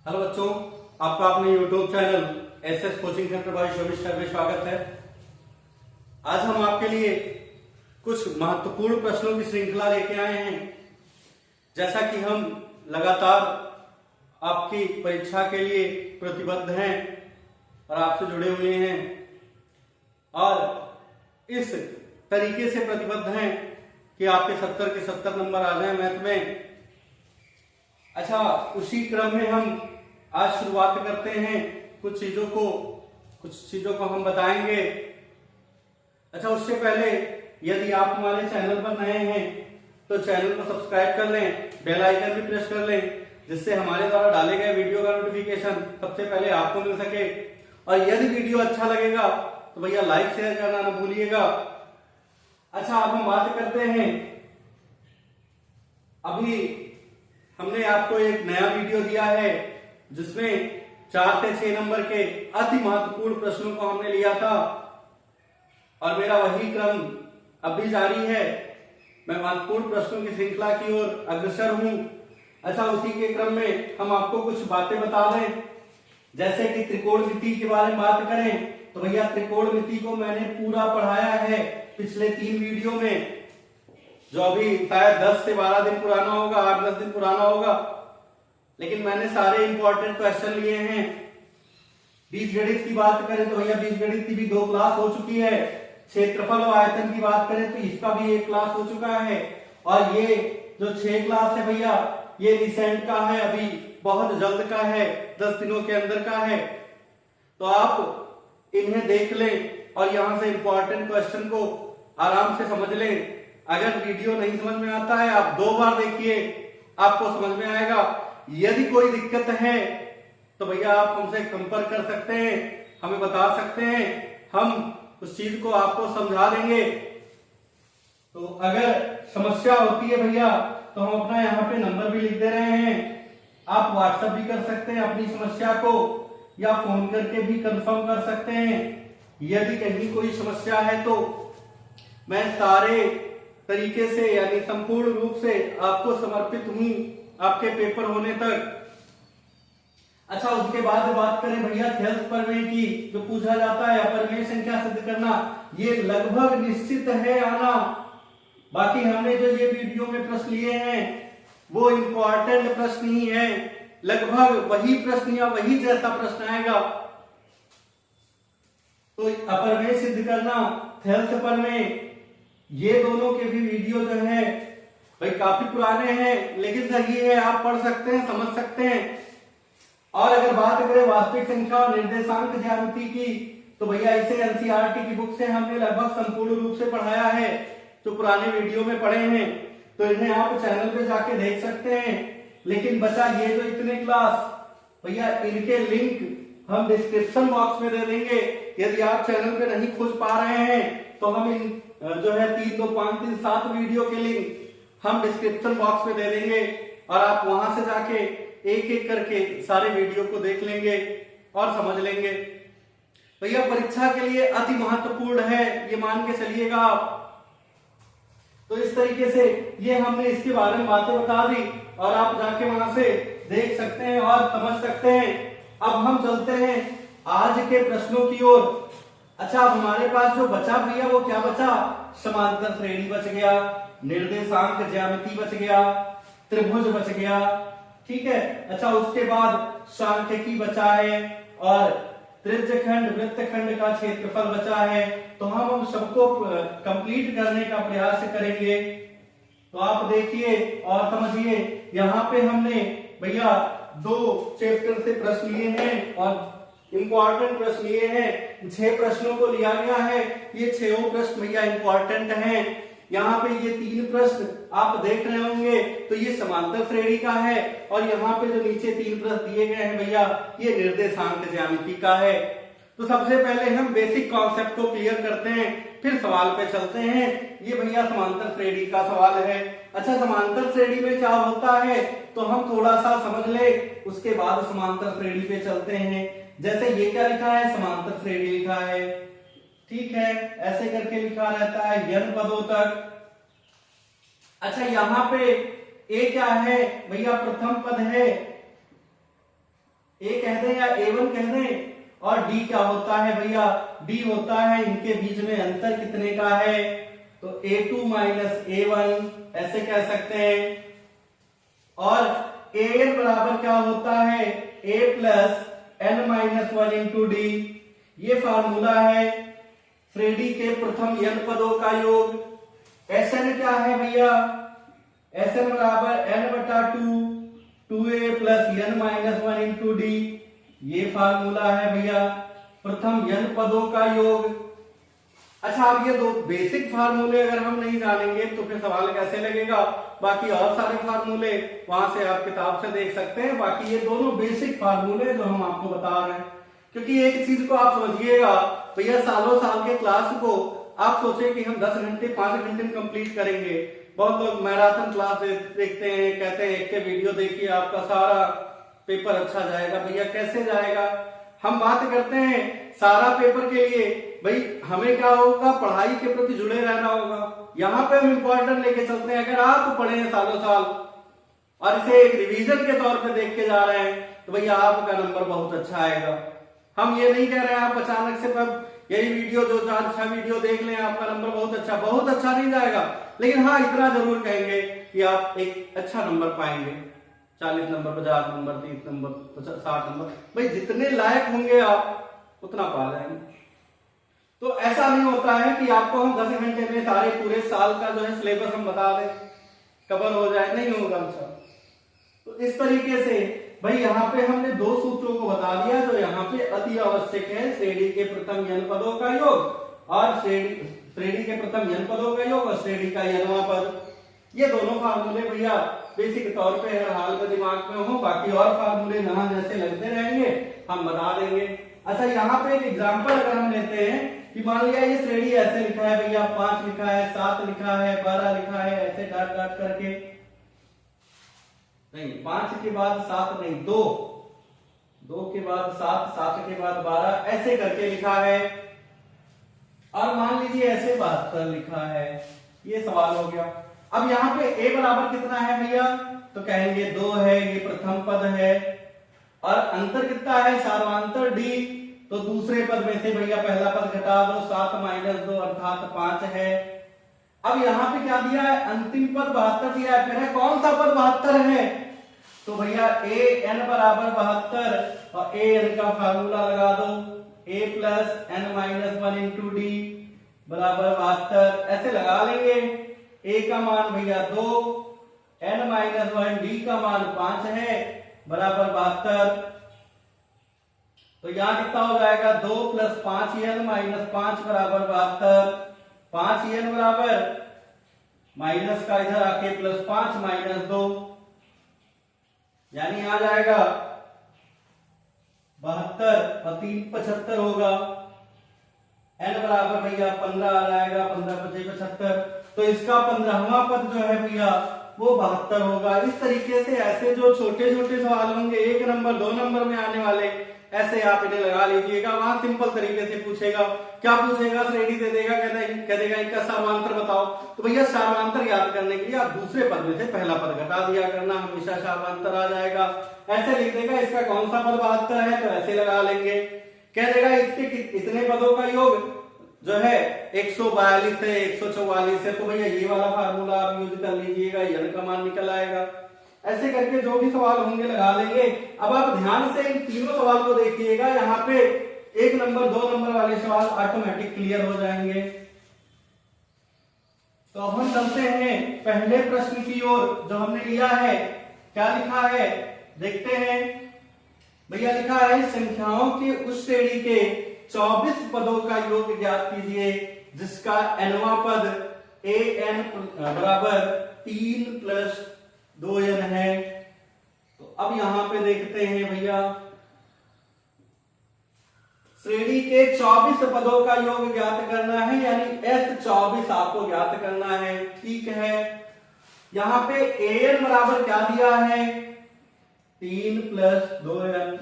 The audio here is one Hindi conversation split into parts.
हेलो बच्चों, आपका अपने YouTube channel S S coaching centre by Shobhit sir में स्वागत है। आज हम आपके लिए कुछ महत्वपूर्ण प्रश्नों की श्रृंखला लेके आए हैं। जैसा कि हम लगातार आपकी परीक्षा के लिए प्रतिबद्ध हैं और आपसे जुड़े हुए हैं और इस तरीके से प्रतिबद्ध हैं कि आपके 70 के 70 नंबर आ जाए मैथ में। अच्छा, उसी क्रम में हम आज शुरुआत करते हैं। कुछ चीजों को हम बताएंगे। अच्छा, उससे पहले यदि आप हमारे चैनल पर नए हैं तो चैनल को सब्सक्राइब कर लें, बेल आइकन भी प्रेस कर लें, जिससे हमारे द्वारा डाले गए वीडियो का नोटिफिकेशन सबसे पहले आपको मिल सके। और यदि वीडियो अच्छा लगेगा तो भैया लाइक शेयर करना ना भूलिएगा। अच्छा, अब हम बात करते हैं। अभी हमने आपको एक नया वीडियो दिया है जिसमें 4 से 6 नंबर के अति महत्वपूर्ण प्रश्नों को हमने लिया था और मेरा वही क्रम अब भी जारी है। मैं महत्वपूर्ण प्रश्नों की श्रृंखला की ओर अग्रसर हूं। अच्छा, उसी के क्रम में हम आपको कुछ बातें बता दें। जैसे कि त्रिकोणमिति के बारे में बात करें तो भैया त्रिकोणमिति को मैंने पूरा पढ़ाया है पिछले 3 वीडियो में, जो अभी शायद 10 से 12 दिन पुराना होगा, 8-10 दिन पुराना होगा, लेकिन मैंने सारे इंपॉर्टेंट क्वेश्चन लिए हैं। बीजगणित की बात करें तो भैया बीजगणित की भी 2 क्लास हो चुकी है। क्षेत्रफल और आयतन की बात करें तो इसका भी 1 क्लास हो चुका है। और ये जो 6 क्लास है भैया, ये रिसेंट का है, अभी बहुत जल्द का है, 10 दिनों के अंदर का है। तो आप इन्हें देख लें और यहां से इंपॉर्टेंट क्वेश्चन को आराम से समझ लें। अगर वीडियो नहीं समझ में आता है, आप 2 बार देखिए, आपको समझ में आएगा। यदि कोई दिक्कत है तो भैया आप हमसे संपर्क कर सकते हैं, हमें बता सकते हैं, हम उस चीज को आपको समझा देंगे। तो अगर समस्या होती है भैया तो हम अपना यहाँ पे नंबर भी लिख दे रहे हैं। आप व्हाट्सएप भी कर सकते हैं अपनी समस्या को, या फोन करके भी कंफर्म कर सकते हैं। यदि कहीं कोई समस्या है तो मैं सारे तरीके से यानी संपूर्ण रूप से आपको समर्पित हूं आपके पेपर होने तक। अच्छा, उसके बाद बात करें भैया थेल्स प्रमेय की, जो पूछा जाता है अपरमेय संख्या सिद्ध करना, ये लगभग निश्चित है आना। बाकी हमने जो ये वीडियो में प्रश्न लिए हैं वो इंपॉर्टेंट प्रश्न ही है, लगभग वही प्रश्न या वही जैसा प्रश्न आएगा। तो अपरमेय सिद्ध करना, थेल्स प्रमेय, ये दोनों के भी वीडियो जो है भाई काफी पुराने हैं, लेकिन सही है, आप पढ़ सकते हैं, समझ सकते हैं। और अगर बात करें वास्तविक संख्या और निर्देशांक ज्यामिति की तो भैया इसे एनसीईआरटी की बुक से हमने लगभग संपूर्ण रूप से पढ़ाया है, जो पुराने वीडियो में पढ़े हैं। तो इन्हें आप चैनल पे जाके देख सकते हैं। लेकिन बचा ये जो इतने क्लास, भैया इनके लिंक हम डिस्क्रिप्शन बॉक्स में दे देंगे। यदि आप चैनल पे नहीं खोज पा रहे हैं तो हम इन जो है 3, 2, 5, 3, 7 वीडियो के लिंक हम डिस्क्रिप्शन बॉक्स में दे देंगे और आप वहां से जाके एक एक करके सारे वीडियो को देख लेंगे और समझ लेंगे। भैया परीक्षा के लिए अति महत्वपूर्ण है, ये मान के चलिएगा आप। तो इस तरीके से ये हमने इसके बारे में बातें बता दी और आप जाके वहां से देख सकते हैं और समझ सकते हैं। अब हम चलते हैं आज के प्रश्नों की ओर। अच्छा, अब हमारे पास जो बचा भैया वो क्या बचा? समांतर श्रेणी बच गया, निर्देशांक ज्यामिति बच गया, त्रिभुज बच गया, ठीक है। अच्छा, उसके बाद सांख्यिकी बचा है और त्रिज्यखंड वृत्तखंड का क्षेत्रफल बचा है। तो हम सबको कंप्लीट करने का प्रयास करेंगे। तो आप देखिए और समझिए, यहाँ पे हमने भैया 2 चैप्टर से प्रश्न लिए हैं और इंपॉर्टेंट प्रश्न लिए हैं। 6 प्रश्नों को लिया गया है। ये 6 प्रश्न भैया इंपॉर्टेंट हैं। यहाँ पे ये 3 प्रश्न आप देख रहे होंगे तो ये समांतर श्रेणी का है और यहाँ पे जो नीचे 3 प्रश्न दिए गए हैं भैया, ये निर्देशांक ज्यामिति का है। तो सबसे पहले हम बेसिक कॉन्सेप्ट को क्लियर करते हैं, फिर सवाल पे चलते हैं। ये भैया समांतर श्रेणी का सवाल है। अच्छा, समांतर श्रेणी में क्या होता है तो हम थोड़ा सा समझ ले, उसके बाद समांतर श्रेणी पे चलते हैं। जैसे ये क्या लिखा है, समांतर श्रेणी लिखा है, ठीक है, ऐसे करके लिखा रहता है n पदों तक। अच्छा, यहाँ पे ए क्या है भैया, प्रथम पद है ए कह दें या A1 कह दें, और डी क्या होता है भैया, डी होता है इनके बीच में अंतर कितने का है, तो A2 माइनस A1 ऐसे कह सकते हैं। और AN बराबर क्या होता है, A plus N minus 1 into D, ये फार्मूला है श्रेणी के प्रथम n पदों का योग। Sn क्या है भैया, Sn बराबर n बटा 2a plus n minus 1 into D, ये फार्मूला है भैया प्रथम n पदों का योग। अच्छा, अब ये दो बेसिक फार्मूले अगर हम नहीं जानेंगे तो फिर सवाल कैसे लगेगा। बाकी और सारे फार्मूले वहां से आप किताब से देख सकते हैं। बाकी ये दोनों बेसिक फार्मूले जो हम आपको बता रहे हैं, क्योंकि एक चीज को आप समझिएगा भैया, सालों साल के क्लास को आप सोचे कि हम 10 घंटे 5 घंटे में कंप्लीट करेंगे। बहुत लोग मैराथन क्लास देखते हैं, कहते हैं एक के वीडियो देखिए आपका सारा पेपर अच्छा जाएगा। भैया कैसे जाएगा, हम बात करते हैं सारा पेपर के लिए, भाई हमें क्या होगा, पढ़ाई के प्रति जुड़े रहना होगा। यहाँ पे हम इंपॉर्टेंट लेके चलते हैं। अगर आप पढ़े हैं सालों साल और इसे एक रिवीजन के तौर पे देख के जा रहे हैं तो भैया आपका नंबर बहुत अच्छा आएगा। हम ये नहीं कह रहे हैं आप अचानक से यही वीडियो जो 4-6 वीडियो देख लें आपका नंबर बहुत अच्छा नहीं जाएगा, लेकिन हाँ इतना जरूर कहेंगे कि आप एक अच्छा नंबर पाएंगे। 40 नंबर, 50 नंबर, 30 नंबर, 60 नंबर, भाई जितने लायक होंगे आप उतना पा जाएंगे। तो ऐसा नहीं होता है कि आपको हम 10 घंटे में सारे पूरे साल का जो है सिलेबस हम बता दें, कवर हो जाए, नहीं होगा अच्छा। तो इस तरीके से भाई यहाँ पे हमने दो सूत्रों को बता दिया जो यहाँ पे अति आवश्यक है, श्रेणी के प्रथम n पदों का योग और श्रेणी के प्रथम n पदों का योग और श्रेणी का nवां पद। ये दोनों फार्मूले भैया बेसिक तौर पे हर हाल में दिमाग में हो, बाकी और फार्मूले यहाँ जैसे लगते रहेंगे हम बता देंगे। अच्छा, यहाँ पे एक एग्जाम्पल अगर हम लेते हैं कि मान लिया ये श्रेणी ऐसे लिखा है भैया, 5 लिखा है, 7 लिखा है, 12 लिखा है, ऐसे डाट डाट करके, नहीं 5 के बाद 7 नहीं, 2 के बाद 7, 7 के बाद 12 ऐसे करके लिखा है। और मान लीजिए ऐसे 72 लिखा है, ये सवाल हो गया। अब यहाँ पे a बराबर कितना है भैया, तो कहेंगे 2 है, ये प्रथम पद है, और अंतर कितना है, सार्वांतर d, तो दूसरे पद में से भैया पहला पद घटा दो, 7 माइनस 2 अर्थात 5 है। अब यहाँ पे क्या दिया है, अंतिम पद 72 दिया है, फिर कौन सा पद 72 है, तो भैया an बराबर 72 और an का फार्मूला लगा दो, a plus n minus 1 into D बराबर 72, ऐसे लगा लेंगे। a का मान भैया 2, n माइनस 1, d का मान 5 है, बराबर 72। तो यहां कितना हो जाएगा, 2 प्लस 5n माइनस 5 बराबर 72, 5n बराबर माइनस का इधर आके प्लस 5 माइनस 2, यानी आ जाएगा 72 और 3 75 होगा। n बराबर भैया 15 आ जाएगा, 15 पचे 75, तो इसका 15वां पद जो है भैया वो 72 होगा। इस तरीके से ऐसे जो छोटे छोटे सवाल होंगे 1 नंबर 2 नंबर में आने वाले, ऐसे आप इन्हें लगा लीजिएगा। वहां सिंपल तरीके से पूछेगा, क्या पूछेगा, श्रेणी दे देगा, कह देगा इनका सामांतर बताओ, तो भैया सामांतर याद करने के लिए आप दूसरे पद में से पहला पद घटा दिया करना, हमेशा सामांतर आ जाएगा। ऐसे लिख देगा इसका कौन सा पद 72 है, तो ऐसे लगा लेंगे। कह देगा इसके इतने पदों का योग जो है 142 है, 144 है, तो भैया ये वाला फार्मूला आप यूज कर लीजिएगा, n का मान निकल आएगा। ऐसे करके जो भी सवाल होंगे लगा लेंगे। अब आप ध्यान से इन तीनों सवाल को देखिएगा, यहाँ पे 1 नंबर 2 नंबर वाले सवाल ऑटोमेटिक क्लियर हो जाएंगे। तो अब हम चलते हैं पहले प्रश्न की ओर जो हमने लिया है। क्या लिखा है देखते हैं भैया। लिखा है संख्याओं के उस श्रेणी के 24 पदों का योग ज्ञात कीजिए जिसका nवां पद an बराबर 3 प्लस 2n है। तो अब यहां पे देखते हैं भैया, श्रेणी के 24 पदों का योग ज्ञात करना है, यानी S24 आपको ज्ञात करना है। ठीक है, यहां पे an बराबर क्या दिया है, 3 प्लस 2n,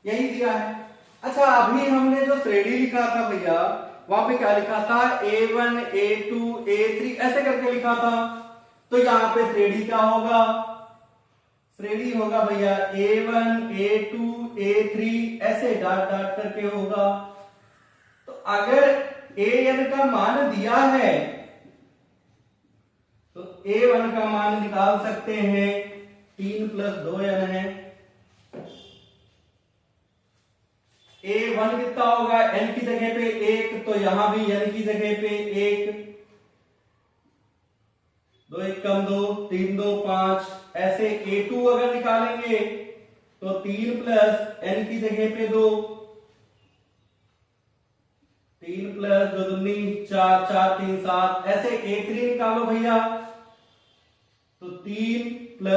यही दिया है। अच्छा, अभी हमने जो श्रेणी लिखा था भैया, वहां पे क्या लिखा था, A1 A2 A3 ऐसे करके लिखा था। तो यहां पे श्रेणी क्या होगा, श्रेणी होगा भैया A1 A2 A3 ऐसे डॉट डॉट करके होगा। तो अगर an का मान दिया है तो A1 का मान निकाल सकते हैं 3 + 2n है। A1 कितना होगा, n की जगह पे 1, तो यहां भी n की जगह पे 1, 2 1 कम 2, 3 2 5। ऐसे A2 अगर निकालेंगे तो 3 + n की जगह पे 2, 3 + 2 दूनी 4, 4 3 7। ऐसे A3 निकालो भैया तो 3 +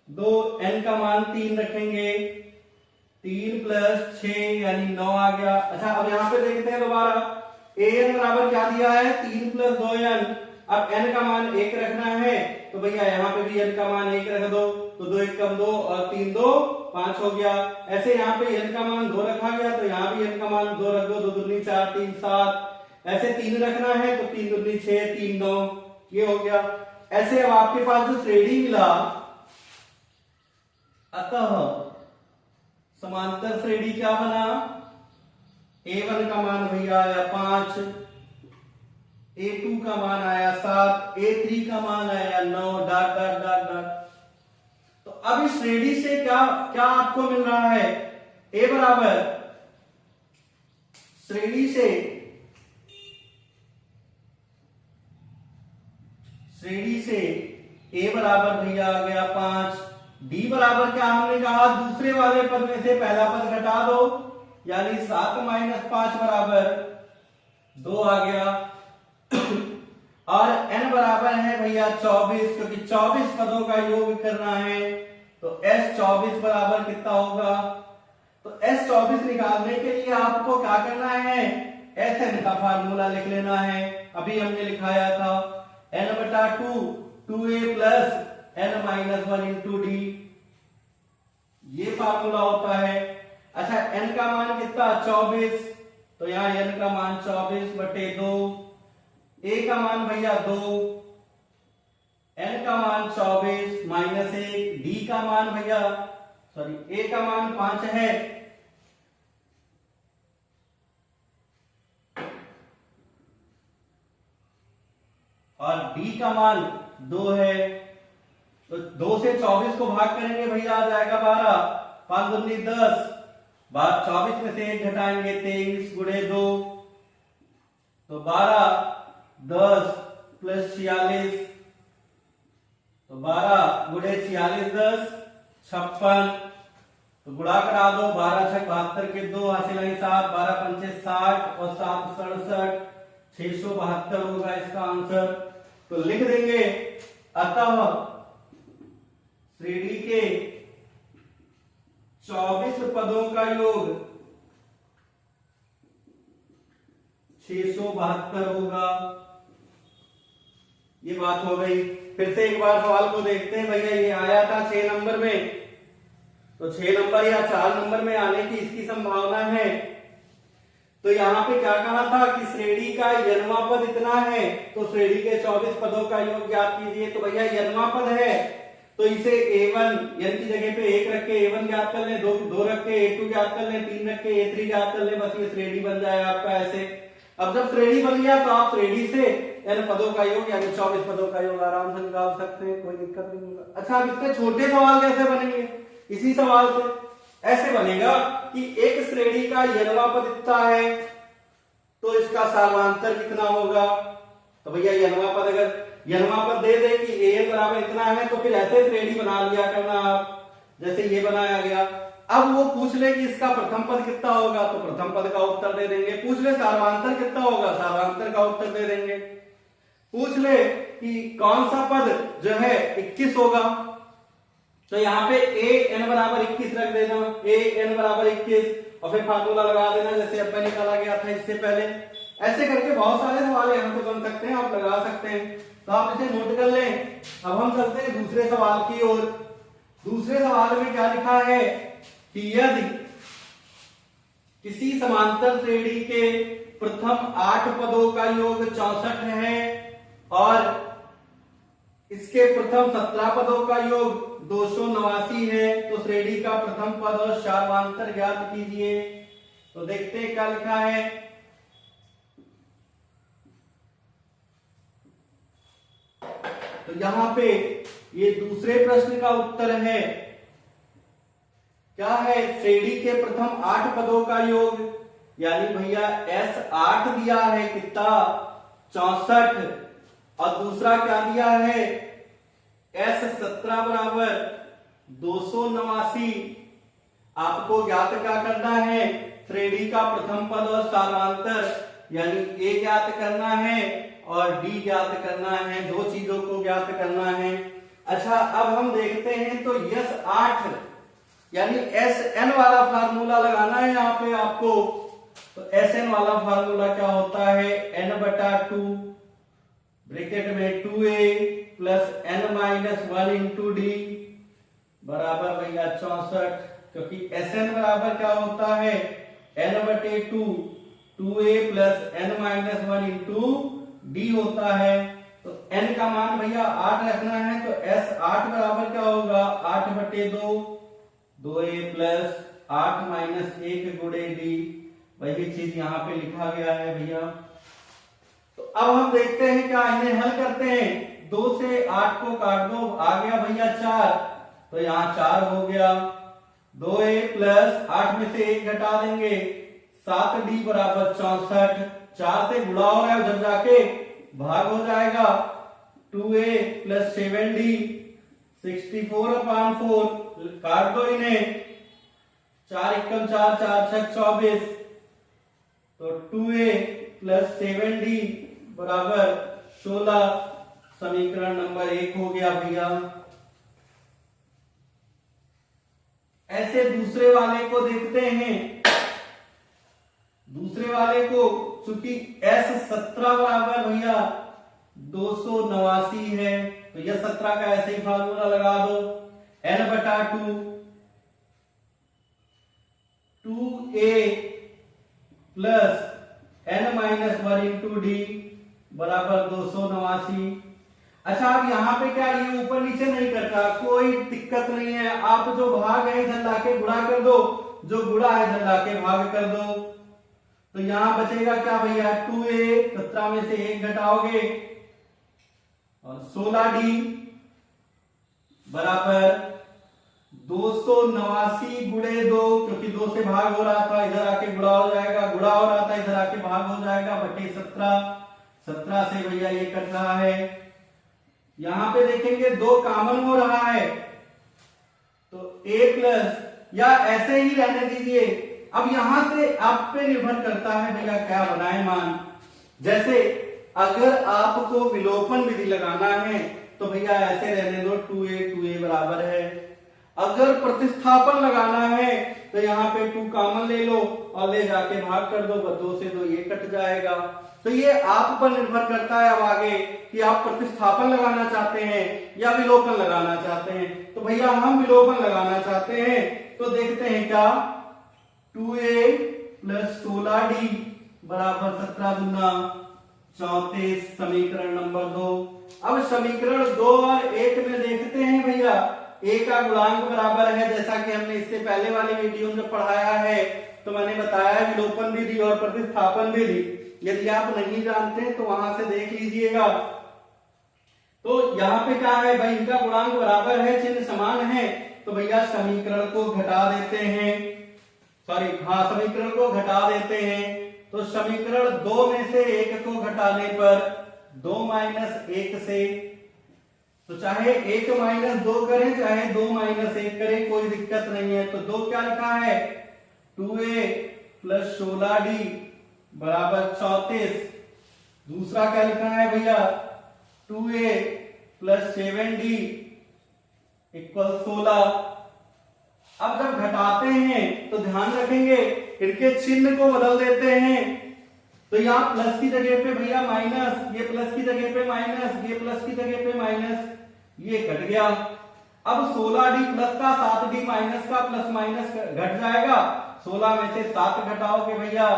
2, n का मान 3 रखेंगे, 3 + 6 यानी 9 आ गया। अच्छा अब यहां पे देखते हैं दोबारा, an बराबर क्या दिया है 3 + 2n। अब n का मान 1 रखना है तो भैया यहाँ पे भी n का मान 1 रख दो, तो 2 1 कम 2 और 3 2 5 हो गया। ऐसे यहाँ पे n का मान 2 रखा गया तो यहाँ भी n का मान 2 रख दो, 2 दूनी 4 3 7। ऐसे 3 रखना है तो 3 दूनी 6 3 9, ये हो गया। ऐसे अब आपके पास जो श्रेणी मिला, अतः समांतर श्रेणी क्या बना, A1 का मान भैया आया 5, A2 का मान आया 7, A3 का मान आया 9, डॉट डॉट डॉट डॉट। तो अब इस श्रेणी से क्या क्या आपको मिल रहा है, A बराबर श्रेणी से A बराबर भैया आ गया 5, D बराबर क्या हमने कहा, दूसरे वाले पद में से पहला पद घटा दो, यानी 7 - 5 बराबर 2 आ गया। और n बराबर है भैया 24, क्योंकि 24 पदों का योग करना है, तो S24 बराबर कितना होगा। तो S24 निकालने के लिए आपको क्या करना है, Sn का फार्मूला लिख लेना है, अभी हमने लिखाया था n/2 2a + n - 1 × d, ये फार्मूला होता है। अच्छा n का मान कितना 24, तो यहां n का मान 24/2, a का मान भैया 2, n का मान 24 - 1, d का मान भैया a का मान 5 है, और d का मान 2 है। तो 2 से 24 को भाग करेंगे भैया आ जाएगा 12, 5 दूनी 10, बाद 24 में से 1 घटाएंगे 23 × 2, तो 12 10 + 46, तो 12 × 46 10 56, तो गुणा करा दो, 12 × 6 72 के 2 हासिल नहीं 7, 12 × 5 60 और 7 67, 672 होगा इसका आंसर। तो लिख देंगे, अतः श्रेणी के 24 पदों का योग 672 होगा। ये बात हो गई। फिर से एक बार सवाल को देखते हैं भैया, ये आया था 6 नंबर में, तो 6 नंबर या 4 नंबर में आने की इसकी संभावना है। तो यहाँ पे क्या कहा था कि श्रेणी का यनवा पद इतना है, तो श्रेणी के 24 पदों का योग ज्ञात कीजिए। तो भैया यनवा पद है तो इसे A1 n की जगह पे 1 रख के A1 ज्ञात कर लें, 2 रख के A2 ज्ञात कर लें, 3 रख के A3 ज्ञात कर लें, बस ये श्रेणी बन जाए आपका ऐसे। अब जब श्रेणी बन गया तो आप श्रेणी से n पदों का योग यानी 24 पदों का योग आराम से निकाल सकते हैं, कोई दिक्कत नहीं होगा। अच्छा अब इसके छोटे सवाल कैसे बनेंगे, इसी सवाल से ऐसे बनेगा कि एक श्रेणी का यनवा पद इतना है तो इसका सार्वधातुक कितना होगा। तो भैया यनवा पद अगर यनवा पद दे दे कि an बराबर इतना है तो फिर ऐसे श्रेणी बना लिया करना आप, जैसे ये बनाया गया। अब वो पूछ ले कि इसका प्रथम पद कितना होगा तो प्रथम पद का उत्तर दे देंगे, पूछ ले सार्वधातुक कितना होगा सार्वधातुक का उत्तर दे देंगे, पूछ ले कि कौन सा पद जो है 21 होगा तो यहाँ पे an बराबर 21 रख देना, an बराबर 21 और फिर फार्मूला लगा देना जैसे अब निकाला गया था इससे पहले। ऐसे करके बहुत सारे सवाल यहाँ से बन सकते हैं, आप लगा सकते हैं, तो आप इसे नोट कर लें। अब हम चलते हैं दूसरे सवाल की ओर। दूसरे सवाल में क्या लिखा है कि यदि किसी समांतर श्रेणी के प्रथम 8 पदों का योग 64 है और इसके प्रथम 17 पदों का योग 289 है। तो श्रेणी का प्रथम पद और सार्वधातुक ज्ञात कीजिए। तो देखते हैं क्या लिखा है। तो यहां पे ये दूसरे प्रश्न का उत्तर है। क्या है? श्रेणी के प्रथम 8 पदों का योग, यानी भैया S8 दिया है कितना 64, और दूसरा क्या दिया है S17 बराबर 289। आपको ज्ञात क्या करना है? श्रेणी का प्रथम पद और सार्वधातुक, यानी A ज्ञात करना है और D ज्ञात करना है। दो चीजों को ज्ञात करना है। अच्छा, अब हम देखते हैं तो S8 यानी SN वाला फार्मूला लगाना है यहाँ पे आपको। तो SN वाला फार्मूला क्या होता है? N/2 ब्रैकेट में 2A plus N-1 into D बराबर भैया 64। क्योंकि SN बराबर क्या होता है? N/2 2A plus N-1 into D होता है। तो N का मान भैया 8 रखना है। तो S8 बराबर क्या होगा? 8/2 2A प्लस 8 माइनस 1 गुणे D। वही चीज यहाँ पे लिखा गया है भैया। तो अब हम देखते हैं क्या, इन्हें हल करते हैं। 2 से 8 को काट दो, आ गया भैया 4। तो यहाँ 4 हो गया। 2A प्लस 8 में से 1 घटा देंगे, 7D बराबर 64। 4 से गुणा हो रहा है, उधर जाके भाग हो जाएगा। 2A plus 7D 64/4। काट दो इन्हें, 4 एकम 4 4 6 24। तो 2A प्लस 7D बराबर 16। समीकरण नंबर 1 हो गया भैया। ऐसे दूसरे वाले को देखते हैं। दूसरे वाले को चूंकि S17 बराबर भैया 289 है, तो यह 17 का ऐसे ही फार्मूला लगा दो। N/2 2A plus N-1 into D बराबर 289। अच्छा, अब यहाँ पे क्या ये ऊपर नीचे नहीं करता, कोई दिक्कत नहीं है। आप जो भाग है इधर लाके गुणा कर दो, जो गुणा है इधर लाके भाग कर दो। तो यहां बचेगा क्या भैया? 2A 17 में से 1 घटाओगे और 16D बराबर 289 गुणे 2, क्योंकि 2 से भाग हो रहा था, इधर आके गुणा हो जाएगा। गुणा हो रहा था, इधर आके भाग हो जाएगा, बटे 17। 17 से भैया ये कट रहा है। यहां पे देखेंगे 2 कॉमन हो रहा है, तो A प्लस, या ऐसे ही रहने दीजिए। अब यहां से आप पे निर्भर करता है भैया क्या बनाए मान। जैसे अगर आपको विलोपन विधि लगाना है तो भैया ऐसे रहने दो, 2A बराबर है। अगर प्रतिस्थापन लगाना है तो यहाँ पे 2 कॉमन ले लो और ले जाके भाग कर दो, 2 से 2 ये कट जाएगा। तो ये आप पर निर्भर करता है अब आगे कि आप प्रतिस्थापन लगाना चाहते हैं या विलोपन लगाना चाहते हैं। तो भैया हम विलोपन लगाना चाहते हैं, तो देखते हैं क्या। 2A प्लस 16D बराबर 17 दूना 34। समीकरण नंबर 2। अब समीकरण 2 और 1 में देखते हैं भैया A का गुणांक बराबर है, जैसा कि हमने इससे पहले वाले वीडियो में पढ़ाया है। तो मैंने बताया विलोपन विधि और प्रतिस्थापन विधि। यदि आप नहीं जानते तो वहां से देख लीजिएगा। तो यहाँ पे क्या है भाई, इनका गुणांक बराबर है, चिन्ह समान है। तो भैया समीकरण को घटा देते हैं, समीकरण को घटा देते हैं। तो समीकरण 2 में से 1 को घटाने पर 2 माइनस 1 से, तो चाहे 1 माइनस 2 करें चाहे 2 माइनस 1 करें, कोई दिक्कत नहीं है। तो 2 क्या लिखा है? 2A प्लस 16D बराबर 34। दूसरा क्या लिखा है भैया? 2A plus 7D equal 16। अब जब घटाते हैं तो ध्यान रखेंगे इनके चिन्ह को बदल देते हैं। तो यहाँ प्लस की जगह पे भैया माइनस, ये प्लस की जगह पे माइनस, ये प्लस की जगह पे माइनस, ये कट गया। अब 16D प्लस का 7D माइनस का प्लस माइनस घट जाएगा। 16 में से 7 घटाओगे भैया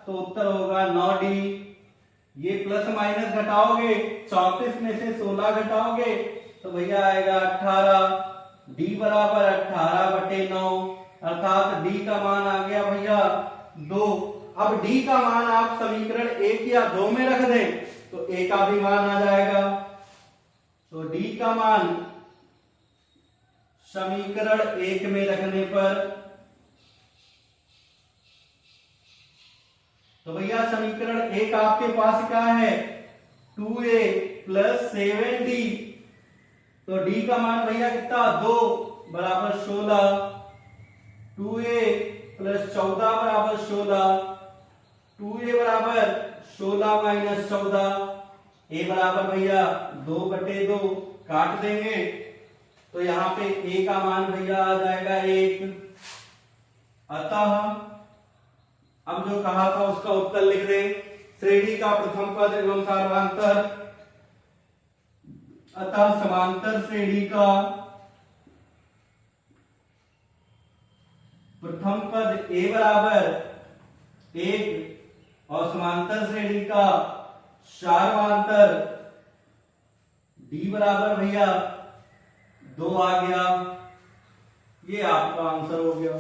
तो उत्तर होगा 9D। ये प्लस माइनस घटाओगे, 34 में से 16 घटाओगे तो भैया आएगा 18, डी बराबर 18/9, अर्थात डी का मान आ गया भैया 2। अब डी का मान आप समीकरण 1 या 2 में रख दें तो ए का भी मान आ जाएगा। तो डी का मान समीकरण 1 में रखने पर, तो भैया समीकरण 1 आपके पास क्या है 2a + 7d, तो डी का मान भैया कितना 2 बराबर 16, 2a + 14 बराबर 16, 2a बराबर 16 - 14, a बराबर भैया 2/2 काट देंगे तो यहां पे a का मान भैया आ जाएगा 1। अतः अब जो कहा था उसका उत्तर लिख दें, श्रेणी का प्रथम पद एवं समांतर, अतः समांतर श्रेणी का प्रथम पद a बराबर 1 और समांतर श्रेणी का सार्वमांतर d बराबर भैया 2 आ गया। ये आपका आंसर हो गया।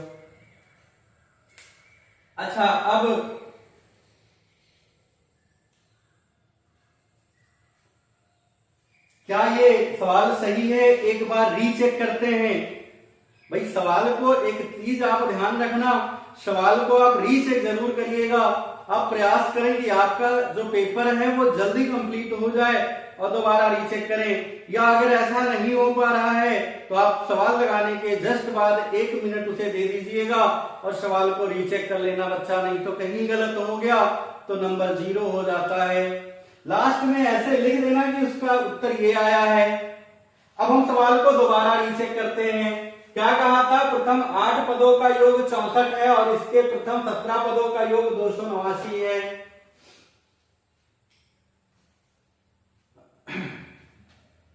अच्छा, अब क्या ये सवाल सही है, एक बार रीचेक करते हैं। भाई सवाल को एक चीज आप ध्यान रखना, सवाल को आप रीचेक जरूर करिएगा। आप प्रयास करें कि आपका जो पेपर है वो जल्दी कंप्लीट हो जाए और दोबारा रीचेक करें। या अगर ऐसा नहीं हो पा रहा है तो आप सवाल लगाने के जस्ट बाद 1 मिनट उसे दे दीजिएगा और सवाल को रीचेक कर लेना बच्चा, नहीं तो कहीं गलत हो गया तो नंबर 0 हो जाता है। लास्ट में ऐसे लिख देना कि उसका उत्तर ये आया है। अब हम सवाल को दोबारा रीचेक करते हैं। क्या कहा था, प्रथम 8 पदों का योग 64 है और इसके प्रथम 17 पदों का योग 289 है।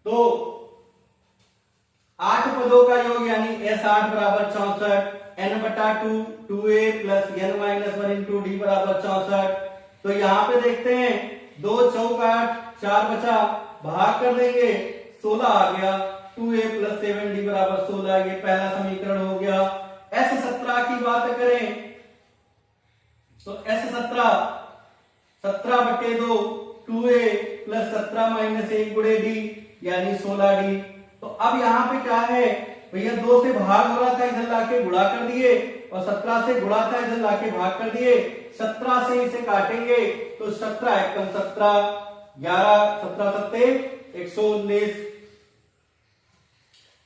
तो 8 पदों का योग यानी S8 बराबर 64, n/2 2a + n-1 × d बराबर 64। तो यहां पे देखते हैं 2 चौक 8, 4 बचा, भाग कर देंगे 16 आ गया, 2a + 7d बराबर 16, ये पहला समीकरण हो गया। S17 की बात करें तो S17 17/2 2a + 17 - 1 × d यानी 16d। तो अब यहाँ पे क्या है भैया, 2 से भाग हो रहा था, इधर लाके गुणा कर दिए, और 17 से गुणा था, इधर लाके भाग कर दिए। 17 से इसे काटेंगे तो 17 × 1 17, 11 17 7 119।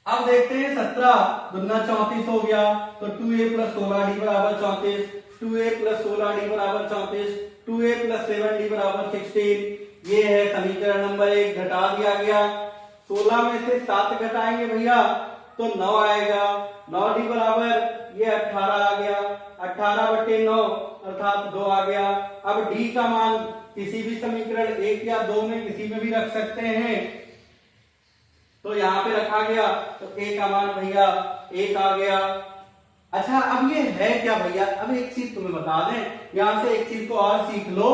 अब देखते हैं 17 दूना 34 हो गया, तो 2a + 16d बराबर 34, 2a + 16d बराबर 34, 2a + 7d बराबर 16। ये है समीकरण नंबर 1, घटा दिया गया। 16 में से 7 घटाएंगे भैया तो 9 आएगा, 9d बराबर ये 18 आ गया, 18/9 अर्थात 2 आ गया। अब d का मान किसी भी समीकरण 1 या 2 में किसी में भी रख सकते हैं, तो यहां पे रखा गया तो a का मान भैया 1 आ गया। अच्छा, अब ये है क्या भैया, अब एक चीज तुम्हें बता दें, यहां से एक चीज को और सीख लो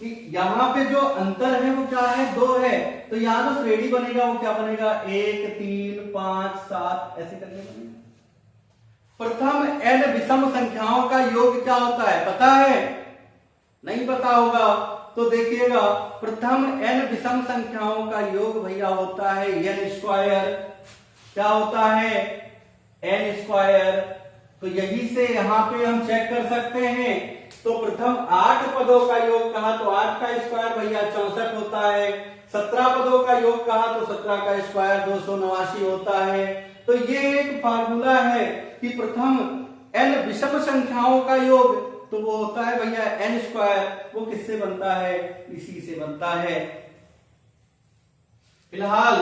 कि यहाँ पे जो अंतर है वो क्या है, 2 है। तो यहाँ जो श्रेणी बनेगा वो क्या बनेगा, 1 3 5 7 ऐसे करके बनेगा। प्रथम n विषम संख्याओं का योग क्या होता है पता है, नहीं पता होगा तो देखिएगा, प्रथम n विषम संख्याओं का योग भैया होता है n²। क्या होता है, n²। तो यही से यहाँ पे हम चेक कर सकते हैं। तो प्रथम 8 पदों का योग कहा तो 8 का स्क्वायर भैया 64 होता है, 17 पदों का योग कहा तो 17 का स्क्वायर 289 होता है। तो ये एक फार्मूला है कि प्रथम n विषम संख्याओं का योग तो वो होता है भैया n²। वो किससे बनता है, इसी से बनता है। फिलहाल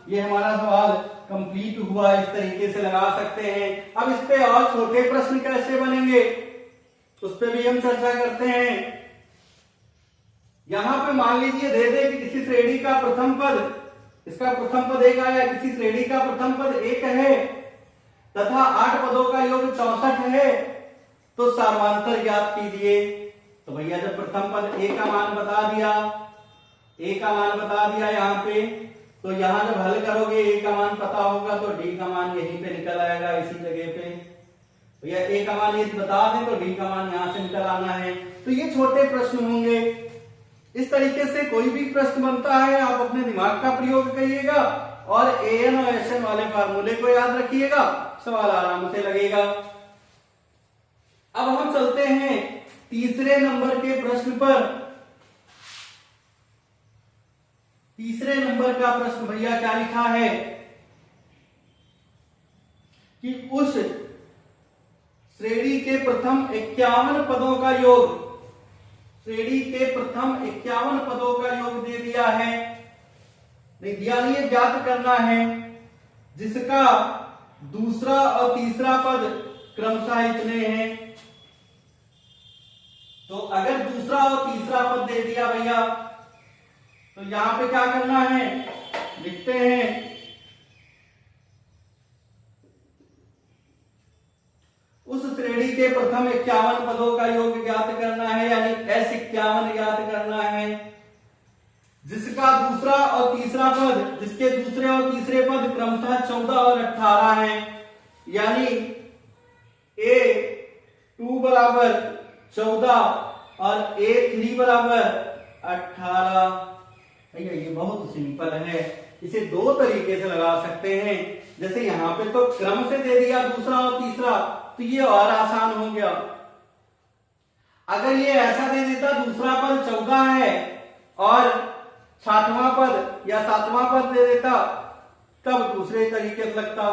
ये हमारा सवाल कंप्लीट हुआ, इस तरीके से लगा सकते हैं। अब इस पे और छोटे प्रश्न कैसे बनेंगे उस पे भी हम चर्चा करते हैं। यहां पे मान लीजिए दे दे कि किसी श्रेणी का प्रथम पद, इसका प्रथम पद 1 आया, किसी श्रेणी का प्रथम पद 1 है तथा 8 पदों का योग 64 है, तो सार्वमांतर ज्ञात कीजिए। तो भैया जब प्रथम पद a का मान बता दिया, a का मान बता दिया यहाँ पे, तो यहाँ जब हल करोगे ए का मान पता होगा तो डी का मान यहीं पे निकल आएगा, इसी जगह पे। भैया ए का मान यदि बता दें तो डी का मान यहाँ से निकल आना है। तो ये छोटे प्रश्न होंगे। इस तरीके से कोई भी प्रश्न बनता है आप अपने दिमाग का प्रयोग करिएगा और एएन और एसएन वाले फार्मूले को याद रखिएगा, सवाल आराम से लगेगा। अब हम चलते हैं तीसरे नंबर के प्रश्न पर। तीसरे नंबर का प्रश्न भैया क्या लिखा है कि उस श्रेणी के प्रथम 51 पदों का योग, श्रेणी के प्रथम 51 पदों का योग दे दिया है, नहीं दिया नहीं है, ज्ञात करना है, जिसका दूसरा और तीसरा पद क्रमशः इतने हैं। तो अगर दूसरा और तीसरा पद दे दिया भैया तो यहां पे क्या करना है, लिखते हैं उस श्रेणी के प्रथम 51 पदों का योग ज्ञात करना है, यानी S51 ज्ञात करना है, जिसका दूसरा और तीसरा पद, जिसके दूसरे और तीसरे पद क्रमशः 14 और 18 हैं, यानी A2 बराबर 14 और A3 बराबर 18। ये बहुत सिंपल है, इसे दो तरीके से लगा सकते हैं। जैसे यहाँ पे तो क्रम से दे दिया दूसरा और तीसरा, तो ये और आसान हो गया। अगर ये ऐसा दे देता दूसरा पद 14 है और 60वां पद या 7वां पद दे देता, तब दूसरे तरीके से लगता,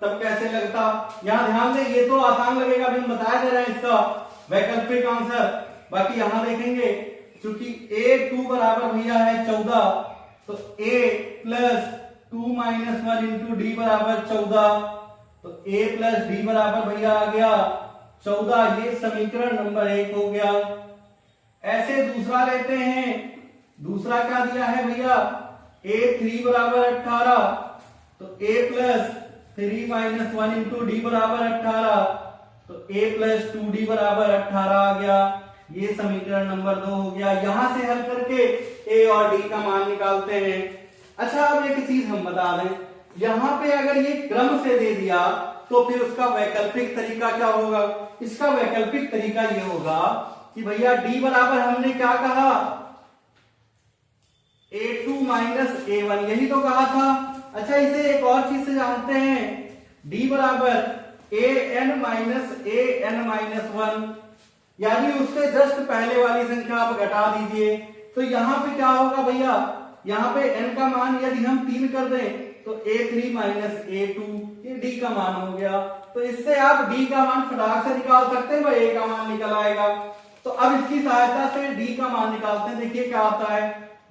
तब कैसे लगता। यहां ध्यान दें, ये तो आसान लगेगा, अभी हम बता दे रहे हैं इसका वैकल्पिक आंसर। बाकी यहां देखेंगे क्योंकि A2 बराबर भैया है 14, तो A plus 2 minus 1 into D बराबर 14, तो A प्लस डी बराबर भैया आ गया 14। ये समीकरण नंबर 1 हो गया। ऐसे दूसरा लेते हैं, दूसरा क्या दिया है भैया, A3 बराबर 18, तो A plus 3 minus 1 into D बराबर 18, तो A प्लस 2D बराबर 18 आ गया। ये समीकरण नंबर 2 हो गया। यहां से हल करके A और D का मान निकालते हैं। अच्छा, अब एक चीज हम बता दें, यहां पे अगर ये क्रम से दे दिया तो फिर उसका वैकल्पिक तरीका क्या होगा। इसका वैकल्पिक तरीका ये होगा कि भैया D बराबर हमने क्या कहा, A2 माइनस A1, यही तो कहा था। अच्छा, इसे एक और चीज से जानते हैं, D बराबर AN माइनस AN माइनस 1, यानी उससे जस्ट पहले वाली संख्या आप घटा दीजिए। तो यहां पे क्या होगा भैया, यहां पे n का मान यदि हम 3 कर दें तो A3 माइनस A2, ये D का मान हो गया। तो इससे आप D का मान फटाक से निकाल सकते हैं, भाई A का मान निकल आएगा। तो अब इसकी सहायता से D का मान निकालते हैं। देखिए क्या आता है,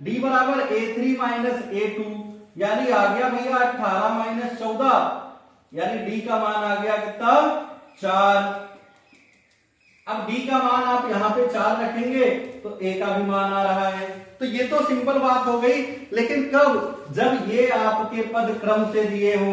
D बराबर A3 माइनस A2, यानी आ गया भैया 18 माइनस 14, यानी D का मान आ गया कितना, 4। अब D का मान आप यहाँ पे 4 रखेंगे तो A का भी मान आ रहा है। तो ये तो सिंपल बात हो गई, लेकिन कब, जब ये आपके पद क्रम से दिए हो,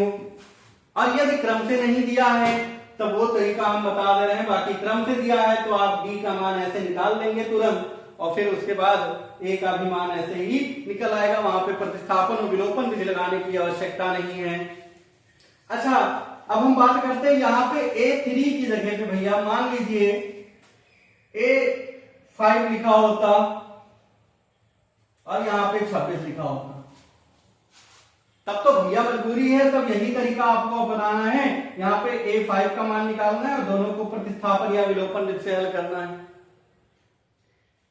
और यदि क्रम से नहीं दिया है तब वो तरीका हम बता दे रहे हैं। बाकी क्रम से दिया है तो आप D का मान ऐसे निकाल देंगे तुरंत, और फिर उसके बाद A का भी मान ऐसे ही निकल आएगा। वहां पे प्रतिस्थापन और विलोपन विधि लगाने की आवश्यकता नहीं है। अच्छा, अब हम बात करते हैं यहाँ पे A3 की जगह पे भैया मान लीजिए A5 लिखा होता और यहाँ पे 26 लिखा होता, तब तो भैया मजबूरी है, तब यही तरीका आपको बनाना है। यहाँ पे A5 का मान निकालना है और दोनों को प्रतिस्थापन या विलोपन से हल करना है।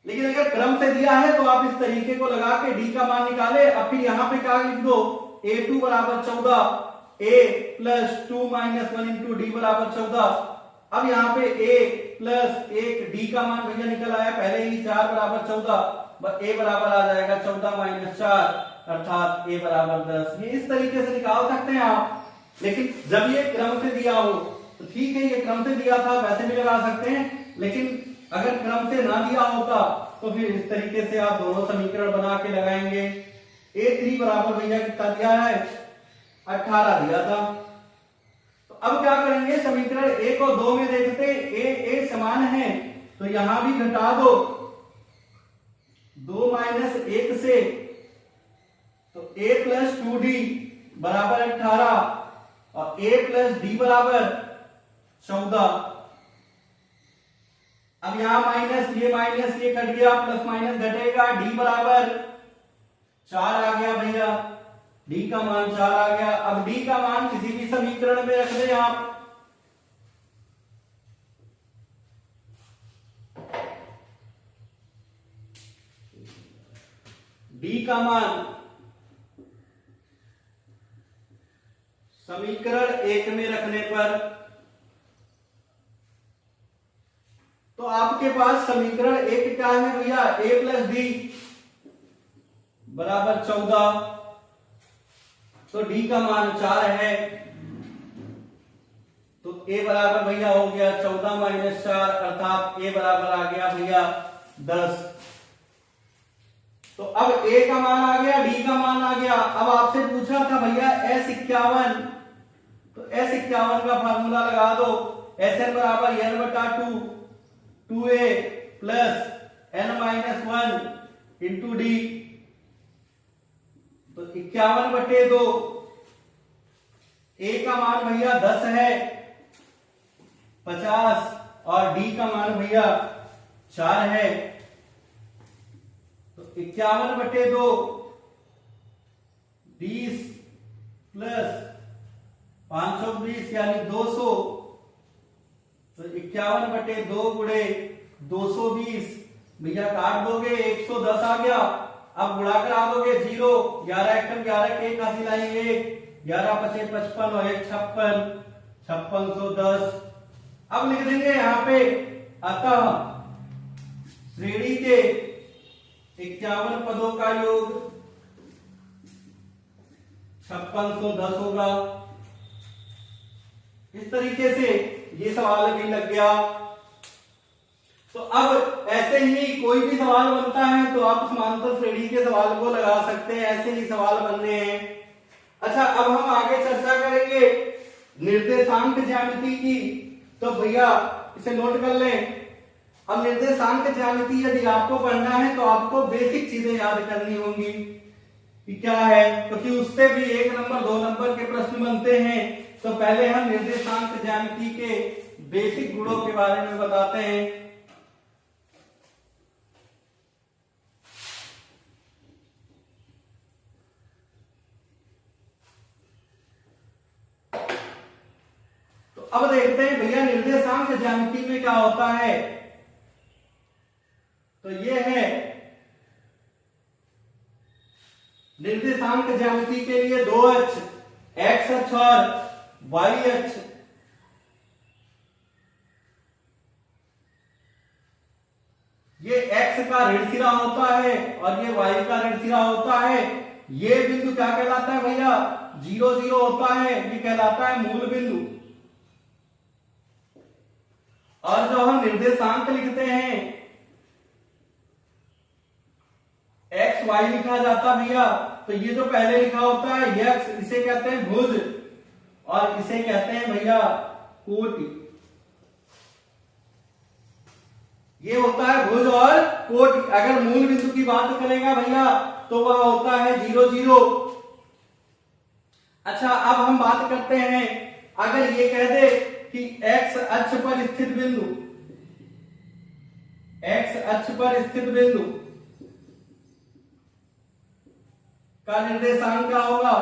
लेकिन अगर क्रम से दिया है तो आप इस तरीके को लगा के D का मान निकाले। अब फिर यहाँ पे क्या लिख दो, A2 बराबर 14, A plus 2 minus 1 into D बराबर 14। अब यहाँ पे A प्लस 1 D का मान भैया निकल आया पहले ही, 4 बराबर 14, A बराबर आ जाएगा 14 माइनस 4, अर्थात A बराबर 10। ये इस तरीके से निकाल सकते हैं आप। लेकिन जब ये क्रम से दिया हो तो ठीक है, ये क्रम से दिया था वैसे भी लगा सकते हैं, लेकिन अगर क्रम से ना दिया होता तो फिर इस तरीके से आप दोनों समीकरण बना के लगाएंगे। A3 बराबर भैया कितना दिया है, 18 दिया था। तो अब क्या करेंगे, समीकरण 1 और 2 में देखते A समान है तो यहां भी घटा दो, 2 माइनस 1 से तो a प्लस 2d बराबर 18 और a प्लस d बराबर 14। अब यहां माइनस ये कट गया, प्लस माइनस घटेगा, d बराबर 4 आ गया भैया, d का मान 4 आ गया। अब d का मान किसी भी समीकरण में रख दें आप, d का मान समीकरण 1 में रखने पर तो आपके पास समीकरण 1 क्या है भैया, a प्लस डी बराबर 14, तो d का मान 4 है, तो a बराबर भैया हो गया 14 माइनस 4 अर्थात a बराबर आ गया भैया 10। तो अब a का मान आ गया, d का मान आ गया। अब आपसे पूछा था भैया S51, तो S51 का फार्मूला लगा दो, Sn बराबर n बटा 2a plus n minus 1 into D, तो 51/2। a का मान भैया 10 है 50 और d का मान भैया 4 है, तो 51/2 20 प्लस 520 यानी 200, तो 51/2 गुणे 220 भैया काट दोगे 110 आ गया। अब गुणा करा दोगे 0, 11 एकम 11 के 81 लाएंगे, 11 पचे 55 और 1 56, 5610। अब लिख देंगे यहां पे, अतः श्रेणी के 51 पदों का योग 5610 होगा। इस तरीके से ये सवाल भी लग गया। तो अब ऐसे ही कोई भी सवाल बनता है तो आप समांतर श्रेणी के सवाल को लगा सकते हैं, ऐसे ही सवाल बनने हैं। अच्छा, अब हम आगे चर्चा करेंगे निर्देशांक ज्यामिति की। तो भैया इसे नोट कर लें। अब निर्देशांक ज्यामिति यदि आपको पढ़ना है तो आपको बेसिक चीजें याद करनी होंगी कि क्या है, क्योंकि उससे भी 1 नंबर 2 नंबर के प्रश्न बनते हैं। तो पहले हम निर्देशांक ज्यामिति के बेसिक गुणों के बारे में बताते हैं। तो अब देखते हैं भैया निर्देशांक ज्यामिति में क्या होता है। तो ये है निर्देशांक ज्यामिति के लिए 2 अक्ष, x अक्ष और y अक्ष। ये x का ऋण सिरा होता है और ये y का ऋण सिरा होता है। ये बिंदु क्या कहलाता है भैया, 0 0 होता है, ये कहलाता है मूल बिंदु। और जो हम निर्देशांक लिखते हैं x y लिखा जाता भैया, तो ये जो पहले लिखा होता है x, इसे कहते हैं भुज और इसे कहते हैं भैया कोटि। ये होता है भुज और कोटि। अगर मूल बिंदु की बात करेगा भैया तो वह होता है 0 0। अच्छा, अब हम बात करते हैं, अगर ये कह दे कि x अक्ष पर स्थित बिंदु, x अक्ष पर स्थित बिंदु का निर्देशांक क्या होगा।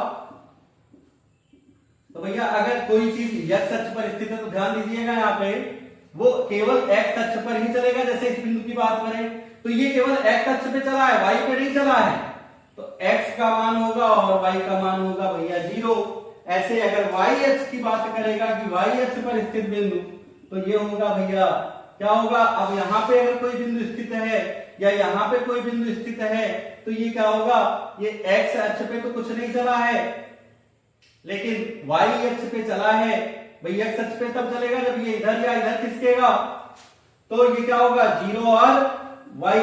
तो भैया अगर कोई चीज x अक्ष पर स्थित है तो ध्यान दीजिएगा यहाँ पे वो केवल x अक्ष पर ही चलेगा। जैसे इस बिंदु की बात करें तो ये केवल x अक्ष पे चला है, y पे नहीं चला है, तो x का मान होगा और y का मान होगा भैया 0। ऐसे अगर y अक्ष की बात करेगा कि y अक्ष पर स्थित बिंदु, तो ये होगा भैया क्या होगा। अब यहाँ पे अगर कोई बिंदु स्थित है या यहाँ पे कोई बिंदु स्थित है तो ये क्या होगा, ये x अक्ष पे तो कुछ नहीं चला है लेकिन y अक्ष पे चला है। भाई x अक्ष पे तब चलेगा जब ये इधर या इधर खिसकेगा, तो ये क्या होगा 0 और y।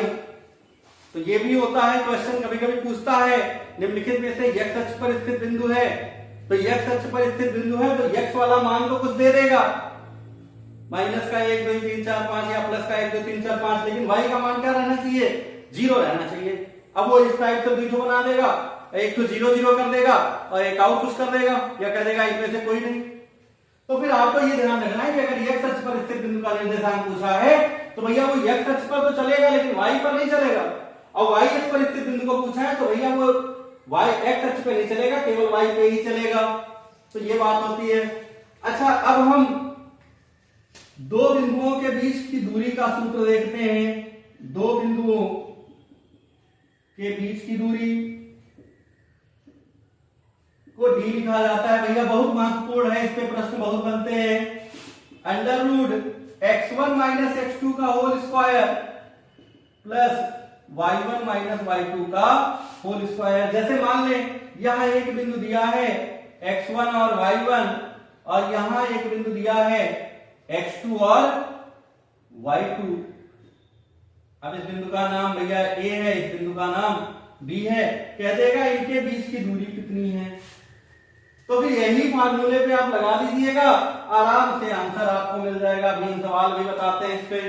तो ये भी होता है, क्वेश्चन कभी कभी पूछता है निम्नलिखित में से x अक्ष पर स्थित बिंदु है, तो x अक्ष पर स्थित बिंदु है तो x वाला मान तो कुछ दे देगा, माइनस का 1 2 3 4 5 या प्लस का 1 2 3 4 5, लेकिन y का मान क्या रहना चाहिए, 0 रहना चाहिए। अब वो इस टाइप से बीजो बना देगा एक तो 0 0 कर देगा और एक और कुछ कर देगा, या कह देगा इनमें से कोई नहीं। तो फिर आपको ये ध्यान रखना है कि अगर x अक्ष पर स्थित बिंदु का निर्देशांक पूछा है तो भैया वो x अक्ष पर तो चलेगा लेकिन y पर नहीं चलेगा, और y अक्ष पर स्थित बिंदु को पूछा है तो भैया वो y x अक्ष पे नहीं चलेगा, केवल y पे ही चलेगा। तो ये बात होती है। अच्छा, अब हम दो बिंदुओं के बीच की दूरी का सूत्र देखते हैं। दो बिंदुओं के बीच की दूरी को d लिखा जाता है। भैया बहुत महत्वपूर्ण है, इस पे प्रश्न बहुत बनते हैं। Under root x1 minus x2 का whole square plus y1 minus y2 का होल स्क्वायर। जैसे मान लें यहां एक बिंदु दिया है x1 और y1, और यहां एक बिंदु दिया है x2 और y2। अब इस बिंदु का नाम भैया a है, इस बिंदु का नाम b है। कह देगा इनके बीच की दूरी कितनी है, तो फिर यही फार्मूले पे आप लगा दीजिएगा, आराम से आंसर आपको मिल जाएगा। अभी हम सवाल भी बताते हैं इस पे।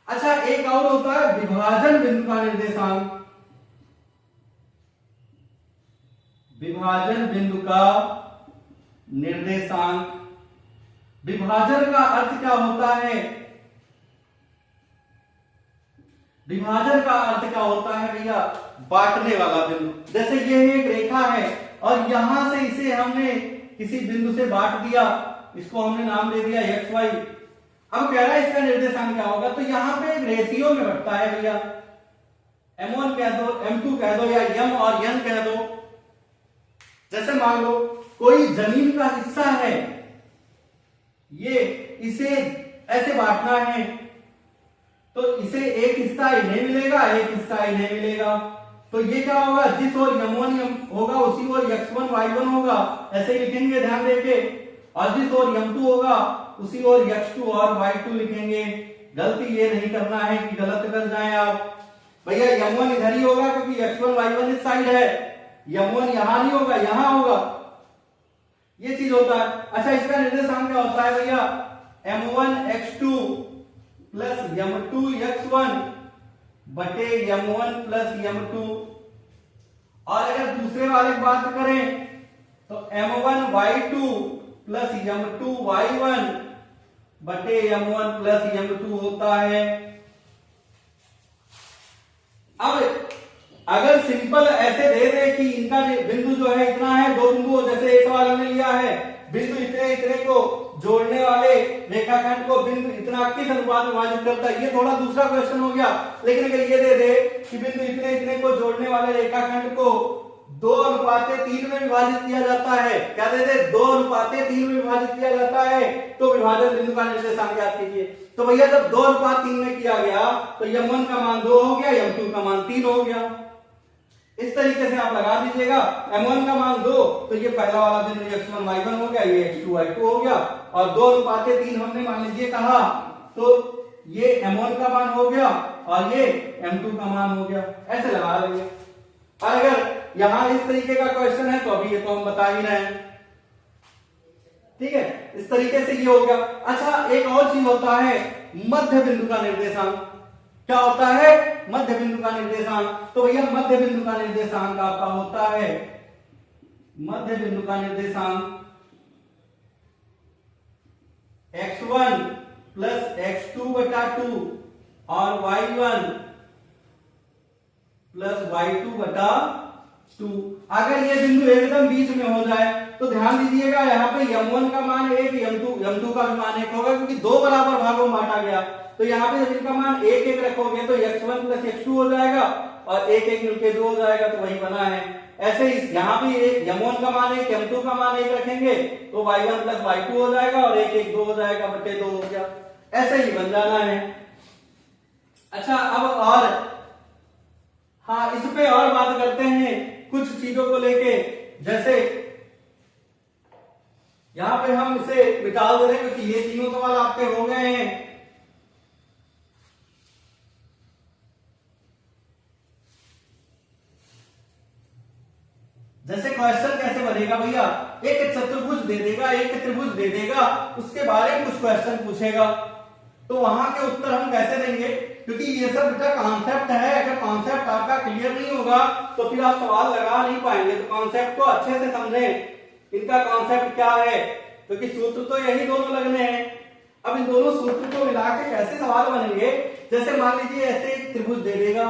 अच्छा, एक और होता है विभाजन बिंदु का निर्देशांक। विभाजन बिंदु का निर्देशांक, विभाजन का अर्थ क्या होता है? विभाजन का अर्थ क्या होता है भैया? बांटने वाला बिंदु। जैसे ये एक रेखा है और यहां से इसे हमने किसी बिंदु से बांट दिया, इसको हमने नाम दे दिया x y। अब कह रहा है इसका निर्देशांक क्या होगा, तो यहां पे एक रेशियो में बढ़ता है भैया, m1 कह दो, m2 कह दो, या m और n कह दो। जैसे मान लो कोई जमीन का हिस्सा है, ये इसे ऐसे बांटना है, तो इसे एक हिस्सा इन्हें मिलेगा, एक हिस्सा इन्हें मिलेगा। तो ये क्या होगा, जिस ओर m1 होगा उसी ओर x1 y1 होगा, ऐसे लिखेंगे ध्यान देके। और जिस ओर m2 होगा उसी ओर x2 और y2 लिखेंगे। गलती ये नहीं करना है कि गलत कर जाएं आप। भैया m1 इधर ही होगा क्योंकि x1 y1 इस साइड है, m1 यहां नहीं होगा, यहां होगा, ये चीज होता है। अच्छा, इसका निर्देशांक क्या होता है भैया? m1 x2 plus m2 x1 बटे m1 प्लस m2। और अगर दूसरे वाले की बात करें तो m1 y2 plus m2 y1 बटे m1 प्लस m2 होता है। अब अगर सिंपल ऐसे दे दे कि इनका बिंदु जो है इतना है, दो बिंदु, जैसे एक सवाल हमने लिया है बिंदु इतने इतने को जोड़ने वाले रेखाखंड को बिंदु इतना किस अनुपात में विभाजित करता है, ये थोड़ा दूसरा क्वेश्चन हो गया। लेकिन अगर ये दे दे कि बिंदु इतने इतने को जोड़ने वाले रेखाखंड को 2:3 में विभाजित किया जाता है, क्या दे दे, 2:3 में विभाजित किया जाता है, तो विभाजन बिंदु का निर्देशांक ज्ञात कीजिए। तो भैया जब 2:3 में किया गया तो m1 का मान 2 हो गया, m2 का मान 3 हो गया। इस तरीके से आप लगा दीजिएगा, m1 का मान 2, तो ये पहला वाला बिंदु x1 y1 हो गया, ये x2 y2 हो गया, और 2:3 हमने मान लीजिए कहा, तो ये m1 का मान हो गया और ये m2 का मान हो गया। ऐसे लगा लेंगे। और अगर यहां इस तरीके का क्वेश्चन है तो अभी ये तो हम बता ही रहे हैं, ठीक है, इस तरीके से ये हो गया। अच्छा, एक और चीज होता है मध्य बिंदु का निर्देशांक। क्या होता है? मध्य बिंदु का निर्देशांक। तो भैया मध्य बिंदु का निर्देशांक आपका होता है, मध्य बिंदु का निर्देशांक x1 प्लस x2 बटा 2 और y1 प्लस y2 बटा 2। अगर ये बिंदु एकदम बीच में हो जाए तो ध्यान दीजिएगा, यहाँ पे m1 का मान 1, m2 का भी मान 1 होगा, क्योंकि दो बराबर भागों में बांटा गया। तो यहाँ पे जब इनका मान 1 1 रखोगे तो x1 प्लस x2 हो जाएगा और 1 1 मिलके 2 हो जाएगा, तो वही बना है। ऐसे ही यहाँ भी m1 का मान 1, m2 का मान 1 रखेंगे तो y1 प्लस y2 हो जाएगा और 1 1 2 हो जाएगा, बटे 2 हो गया। ऐसे ही बन जाना है। अच्छा, अब और हाँ, इस पे और बात करते हैं कुछ चीजों को लेके। जैसे यहां पे हम इसे मिटा दे रहे हैं क्योंकि ये तीनों सवाल आपके हो गए हैं। जैसे क्वेश्चन कैसे बनेगा भैया, एक चतुर्भुज दे देगा, एक त्रिभुज दे देगा, उसके बारे में कुछ क्वेश्चन पूछेगा। तो वहां के उत्तर हम कैसे देंगे, क्योंकि ये सब बेटा कॉन्सेप्ट है। अगर कॉन्सेप्ट आपका क्लियर नहीं होगा तो फिर आप सवाल लगा नहीं पाएंगे। तो कॉन्सेप्ट को अच्छे से समझें, इनका कॉन्सेप्ट क्या है, क्योंकि सूत्र तो यही दोनों लगने हैं। अब इन दोनों सूत्र को मिला के कैसे सवाल बनेंगे, जैसे मान लीजिए ऐसे एक त्रिभुज दे देगा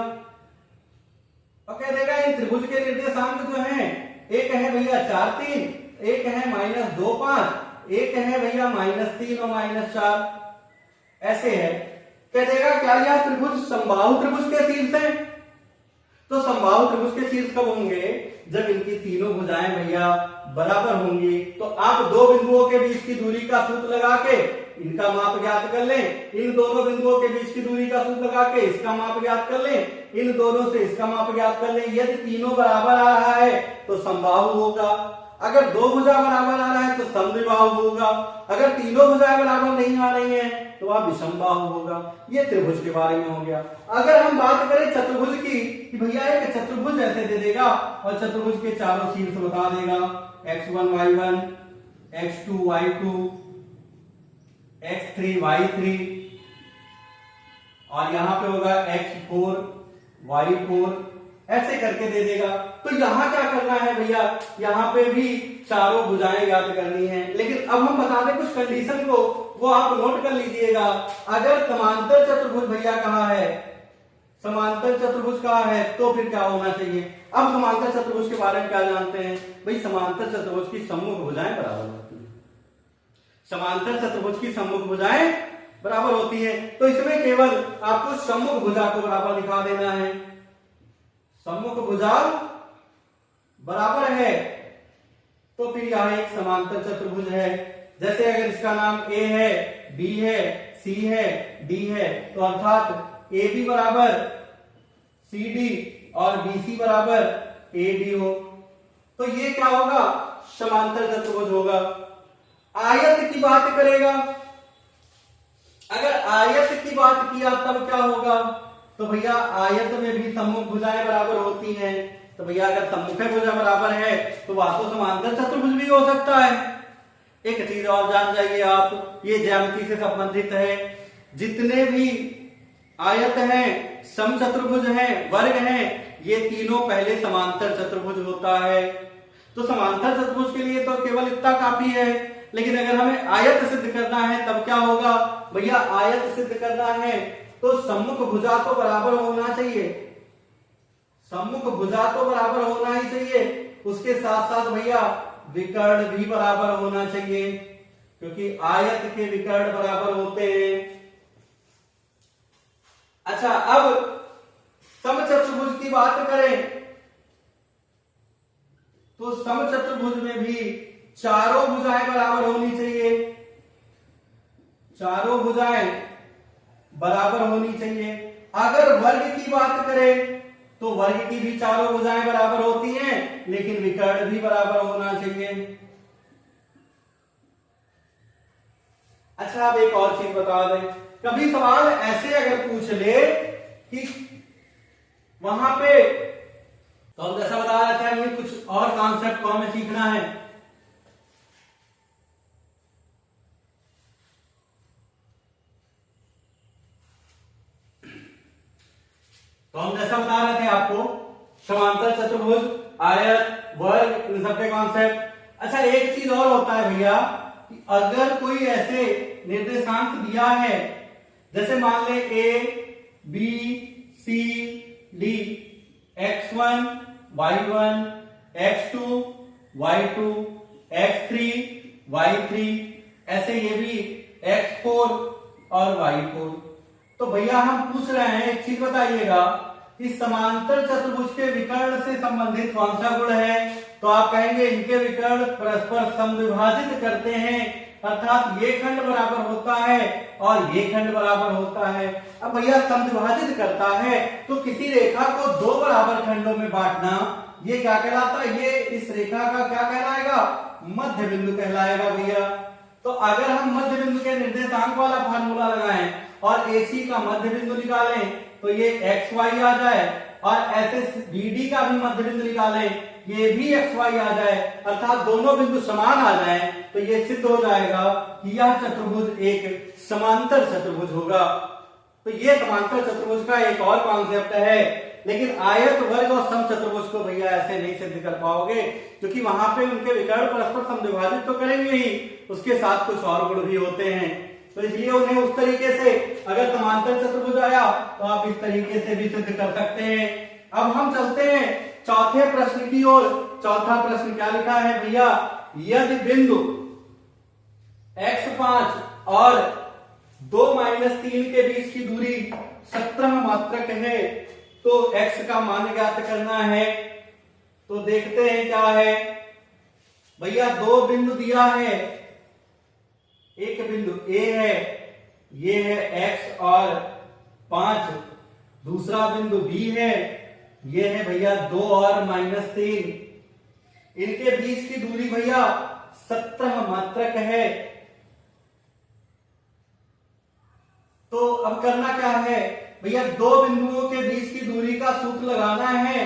और कह देगा इन त्रिभुज के निर्देशांक जो हैं, एक है भैया 4 3, एक है -2 5, एक है भैया -3 और -4, ऐसे है। कह देगा क्या यह त्रिभुज समबाहु त्रिभुज के शीर्ष है। तो समबाहु त्रिभुज के शीर्ष कब होंगे, जब इनकी तीनों भुजाएं भैया बराबर होंगी। तो आप दो बिंदुओं के बीच की दूरी का सूत्र लगा के इनका माप ज्ञात कर लें, इन दोनों बिंदुओं के बीच की दूरी का सूत्र लगा के इसका माप ज्ञात कर लें, इन दोनों से इसका माप ज्ञात कर लें। यदि तीनों बराबर आ रहा है तो समबाहु होगा, अगर दो भुजा बराबर आ रहा है तो समद्विबाहु होगा, अगर तीनों भुजाएं बराबर नहीं आ रही हैं तो वह विषमबाहु होगा। ये त्रिभुज के बारे में हो गया। अगर हम बात करें चतुर्भुज की, कि भैया एक चतुर्भुज ऐसे दे देगा और चतुर्भुज के चारों शीर्ष बता देगा, x1 y1, x2 y2, x3 y3 और यहां पे होगा x4 y4, ऐसे करके दे देगा। तो यहां क्या करना है भैया, यहां पे भी चारों भुजाएं ज्ञात करनी है। लेकिन अब हम बता दें कुछ कंडीशन को, वो आप नोट कर लीजिएगा। अगर समांतर चतुर्भुज भैया कहाँ है, समांतर चतुर्भुज कहाँ है, तो फिर क्या होना चाहिए। अब समांतर चतुर्भुज के बारे में क्या जानते हैं भाई, समांतर चतुर्भुज की सम्मुख भुजाएं बराबर होती है। समांतर चतुर्भुज की सम्मुख भुजाएं बराबर होती है। तो इसमें केवल आपको सम्मुख भुजा को बराबर दिखा देना है। सम्मुख भुजा बराबर है तो फिर यह एक समांतर चतुर्भुज है। जैसे अगर इसका नाम ए है, बी है, सी है, डी है, तो अर्थात ए बी बराबर सी डी और बी सी बराबर ए डी हो, तो ये क्या होगा, समांतर चतुर्भुज होगा। आयत की बात करेगा, अगर आयत की बात किया तब क्या होगा, तो भैया आयत में भी सम्मुख भुजाएं बराबर होती हैं। तो भैया अगर सम्मुख भुजा बराबर है तो वह तो समांतर चतुर्भुज भी हो सकता है। एक चीज और जान जाइए आप, ये ज्यामिति से संबंधित है। जितने भी आयत हैं, समचतुर्भुज हैं, वर्ग हैं, ये तीनों पहले समांतर चतुर्भुज होता है। तो समांतर चतुर्भुज के लिए तो केवल इतना काफी है। लेकिन अगर हमें आयत सिद्ध करना है तब क्या होगा भैया, आयत सिद्ध करना है तो सम्मुख भुजा तो बराबर होना चाहिए, सम्मुख भुजा तो बराबर होना ही चाहिए। उसके साथ साथ भैया विकर्ण भी बराबर होना चाहिए, क्योंकि आयत के विकर्ण बराबर होते हैं। अच्छा, अब समचतुर्भुज की बात करें तो समचतुर्भुज में भी चारों भुजाएं बराबर होनी चाहिए, चारों भुजाएं बराबर होनी चाहिए। अगर वर्ग की बात करें तो वर्ग की भी चारों भुजाएं बराबर होती हैं, लेकिन विकर्ण भी बराबर होना चाहिए। अच्छा, अब एक और चीज बता दें, कभी सवाल ऐसे अगर पूछ ले कि वहां पे, तो हम जैसा बता रहा था, ये कुछ और कॉन्सेप्ट को हमें सीखना है। तो हम जैसा बता रहे थे आपको, समांतर चतुर्भुज, आयत, वर्ग, इन सबके कॉन्सेप्ट। अच्छा, एक चीज और होता है भैया कि अगर कोई ऐसे निर्देशांक दिया है, जैसे मान ले A B C D, x1 y1, x2 y2, x3 y3, ऐसे ये भी x4 और y4। तो भैया हम पूछ रहे हैं, एक चीज बताइएगा कि समांतर चतुर्भुज के विकर्ण से संबंधित कौन सा गुण है। तो आप कहेंगे इनके विकर्ण परस्पर समविभाजित करते हैं, अर्थात ये खंड बराबर होता है और ये खंड बराबर होता है। अब भैया समविभाजित करता है तो किसी रेखा को दो बराबर खंडों में बांटना, ये क्या कहलाता है, ये इस रेखा का क्या कहलाएगा, मध्य बिंदु कहलाएगा भैया। तो अगर हम मध्य बिंदु के निर्देशांक वाला फार्मूला लगाएं और AC का मध्य बिंदु निकालें तो ये XY आ जाए और ऐसे BD का भी मध्य बिंदु निकालें, ये भी XY आ जाए, अर्थात दोनों बिंदु समान आ जाए, तो ये सिद्ध हो जाएगा कि यह चतुर्भुज एक समांतर चतुर्भुज होगा। तो ये समांतर चतुर्भुज का एक और कॉन्सेप्ट है। लेकिन आयत, वर्ग और समचतुर्भुज को भैया ऐसे नहीं सिद्ध कर पाओगे, क्योंकि वहां पे उनके विकर्ण परस्पर समद्विभाजित तो करेंगे ही, उसके साथ कुछ और गुण भी होते हैं। तो इसलिए उन्हें उस तरीके से, अगर समांतर चतुर्भुज आया तो आप इस तरीके से भी सिद्ध कर सकते हैं। अब हम चलते हैं चौथे प्रश्न की ओर। चौथा प्रश्न क्या लिखा है भैया, यदि बिंदु x5 और 2-3 के बीच की दूरी 17 मात्रक है, तो x का मान ज्ञात करना है। तो देखते हैं क्या है भैया। दो बिंदु दिया है, एक बिंदु A है, ये है x और 5, दूसरा बिंदु B है, ये है भैया 2 और -3। इनके बीच की दूरी भैया 17 मात्रक है। तो अब करना क्या है भैया, दो बिंदुओं के बीच की दूरी का सूत्र लगाना है,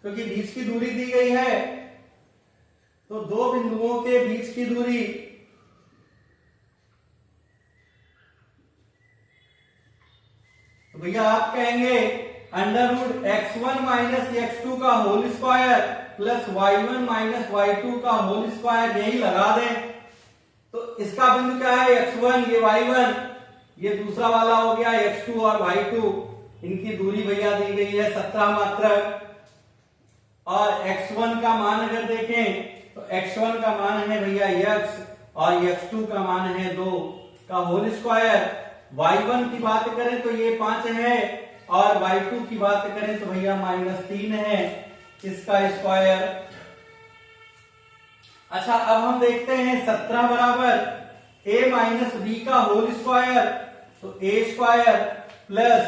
क्योंकि बीच की दूरी दी गई है। तो दो बिंदुओं के बीच की दूरी तो भैया आप कहेंगे √x1 - x2 का whole square plus y1 - y2 का होल स्क्वायर, यही लगा दें। तो इसका बिंदु क्या है, x1, ये y1, ये दूसरा वाला हो गया x2 और y2। इनकी दूरी भैया दी गई है 17 मात्रक। और x1 का मान अगर देखें तो x1 का मान है भैया x, और x2 का मान है 2 का होल स्क्वायर। y1 की बात करें तो ये 5 है, और y2 की बात करें तो भैया -3 है, इसका स्क्वायर। अच्छा, अब हम देखते हैं 17 बराबर a - b का होल स्क्वायर, तो a square plus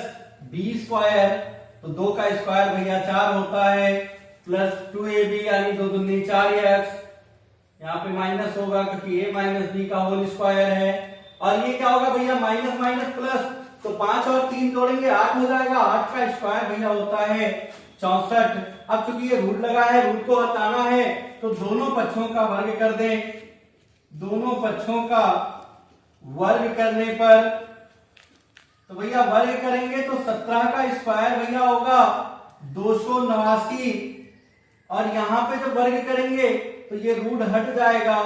b square, तो 2 का स्क्वायर भैया 4 होता है, प्लस 2ab यानी 2 दूनी 4x, यहाँ पे माइनस होगा क्योंकि a - b का होल स्क्वायर है। और ये क्या होगा भैया, माइनस माइनस प्लस, तो 5 और 3 जोड़ेंगे 8 हो जाएगा। 8 का स्क्वायर भैया होता है 64। अब चूंकि ये रूट लगा है, रूट को हटाना है, तो दोनों पक्षों का वर्ग कर दें। दोनों पक्षों का वर्ग करने पर तो भैया वर्ग करेंगे तो 17 का स्क्वायर भैया होगा 289, और यहां पे जब वर्ग करेंगे तो ये रूट हट जाएगा,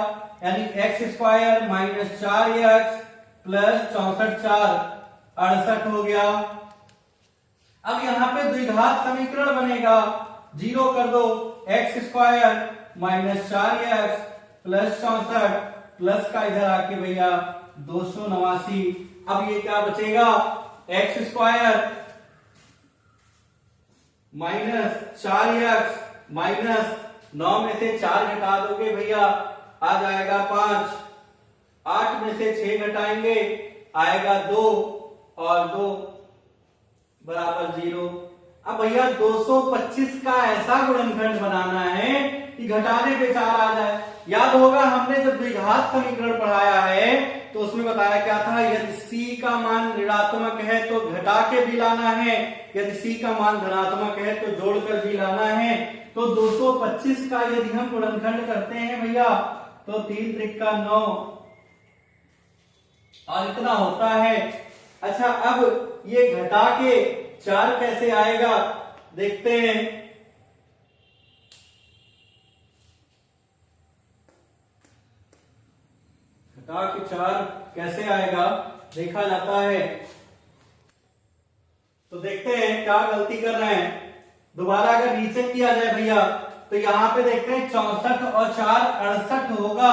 यानी x स्क्वायर - 4x प्लस 64 68 हो गया। अब यहां पे द्विघात समीकरण बनेगा, 0 कर दो, x square - 4x plus 64 plus का इधर आके भैया 289। अब ये क्या बचेगा, x स्क्वायर -4x -9 में से 4 घटा दोगे भैया आ जाएगा 5, 8 में से 6 घटाएंगे आएगा 2, और 2 बराबर 0। अब भैया 225 का ऐसा गुणनखंड बनाना है कि घटाने पे 4 आ जाए। याद होगा हमने जब द्विघात समीकरण पढ़ाया है तो उसमें बताया क्या था, यदि c का मान ऋणात्मक है तो घटा के भी लाना है, यदि c का मान धनात्मक है तो जोड़कर भी लाना है। तो 225 का यदि हम गुणनखंड करते हैं भैया तो 3 त्रिका 9 और इतना होता है। अच्छा, अब ये घटा के 4 कैसे आएगा देखते हैं। घटा के 4 कैसे आएगा देखा जाता है। तो देखते हैं क्या गलती कर रहे हैं। दोबारा अगर नीचे किया जाए भैया तो यहाँ पे देखते हैं 64 और 4 68 होगा,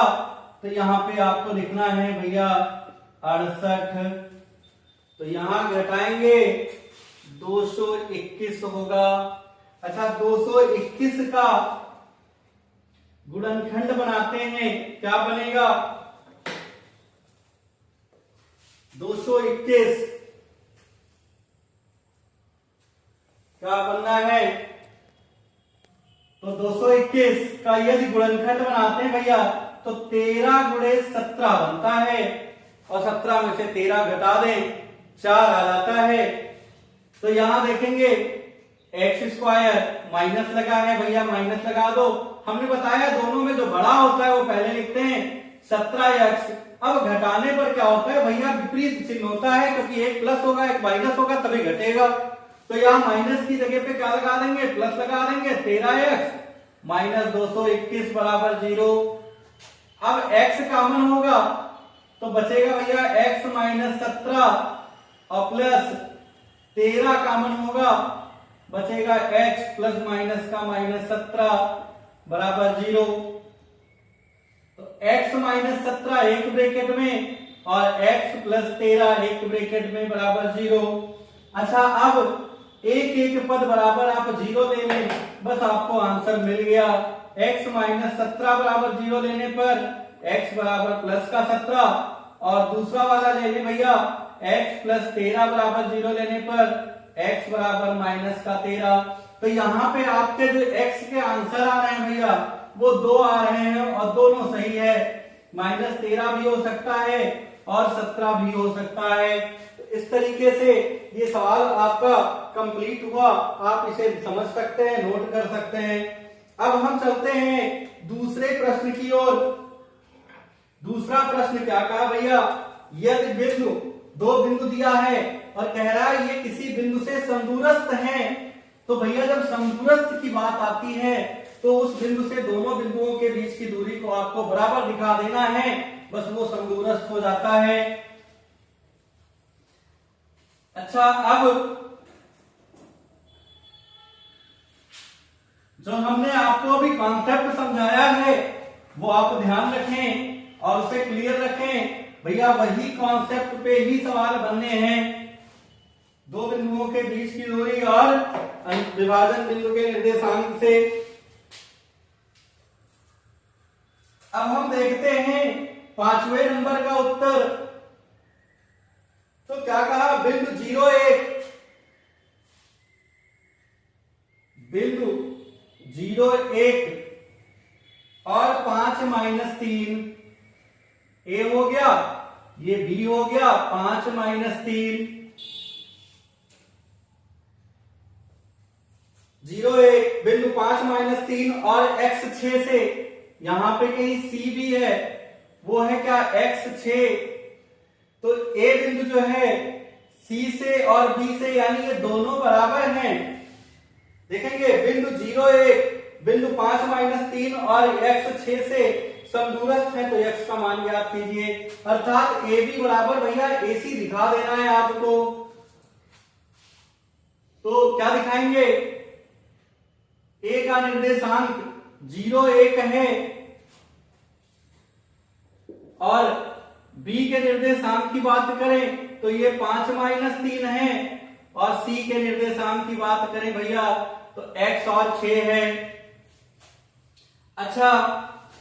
तो यहाँ पे आपको लिखना है भैया 68। तो यहां घटाएंगे 221 होगा। अच्छा, 221 का गुणनखंड बनाते हैं, क्या बनेगा, 221 क्या बनना है, तो 221 का यदि गुणनखंड बनाते हैं भैया तो 13 गुणे 17 बनता है, और 17 में से 13 घटा दें 4 आ जाता है। तो यहां देखेंगे एक्स स्क्वायर माइनस लगा है भैया, माइनस लगा दो। हमने बताया दोनों में जो बड़ा होता है वो पहले लिखते हैं 17x। अब घटाने पर क्या होता है भैया, विपरीत चिन्ह होता है, क्योंकि एक प्लस होगा एक माइनस होगा तभी घटेगा। तो यहाँ माइनस की जगह पे क्या लगा देंगे, प्लस लगा देंगे। 13x माइनस 221 बराबर 0। अब x कॉमन होगा तो बचेगा भैया x माइनस 17 और प्लस 13 कॉमन होगा, बचेगा x प्लस माइनस का माइनस 17 बराबर 0। तो x माइनस 17 एक ब्रैकेट में और x प्लस 13 एक ब्रैकेट में बराबर 0। अच्छा, अब एक एक पद बराबर आप 0 ले लें, बस आपको आंसर मिल गया। x माइनस 17 बराबर 0 लेने पर x बराबर प्लस का 17 और दूसरा वाला ले लें भैया x प्लस 13 बराबर 0 लेने पर x बराबर माइनस का 13। तो यहाँ पे आपके जो x के आंसर आ रहे हैं भैया वो 2 आ रहे हैं और दोनों सही है। माइनस 13 भी हो सकता है और 17 भी हो सकता है। तो इस तरीके से ये सवाल आपका कंप्लीट हुआ, आप इसे समझ सकते हैं, नोट कर सकते हैं। अब हम चलते हैं दूसरे प्रश्न की ओर। दूसरा प्रश्न क्या कहा भैया, यदि बिंदु, 2 बिंदु दिया है और कह रहा है ये किसी बिंदु से समदूरस्थ हैं, तो भैया जब समदूरस्थ की बात आती है तो उस बिंदु से दोनों बिंदुओं के बीच की दूरी को आपको बराबर दिखा देना है, बस वो समदूरस्थ हो जाता है। अच्छा, अब जो हमने आपको अभी कॉन्सेप्ट समझाया है वो आप ध्यान रखें और उसे क्लियर रखें भैया, वही कॉन्सेप्ट पे ही सवाल बनने हैं। 2 बिंदुओं के बीच की दूरी और विभाजन बिंदु के निर्देशांक से। अब हम देखते हैं 5वें नंबर का उत्तर। तो क्या कहा, बिंदु 01, बिंदु 01 और 5 माइनस 3, ए हो गया, ये बी हो गया, 5 माइनस 3, 01 बिंदु 5 माइनस 3 और x 6 से, यहां पे कहीं सी भी है, वो है क्या x 6। तो ए बिंदु जो है सी से और बी से, यानी ये दोनों बराबर हैं। देखेंगे बिंदु 01 बिंदु 5 माइनस 3 और x 6 से समदूरस्थ है, तो x का मान ज्ञात कीजिए। अर्थात ए बी बराबर भैया ए सी दिखा देना है आपको। तो क्या दिखाएंगे, ए का निर्देशांक 01 है और बी के निर्देशांक की बात करें तो ये 5 माइनस 3 है और सी के निर्देशांक की बात करें भैया तो x और 6 है। अच्छा,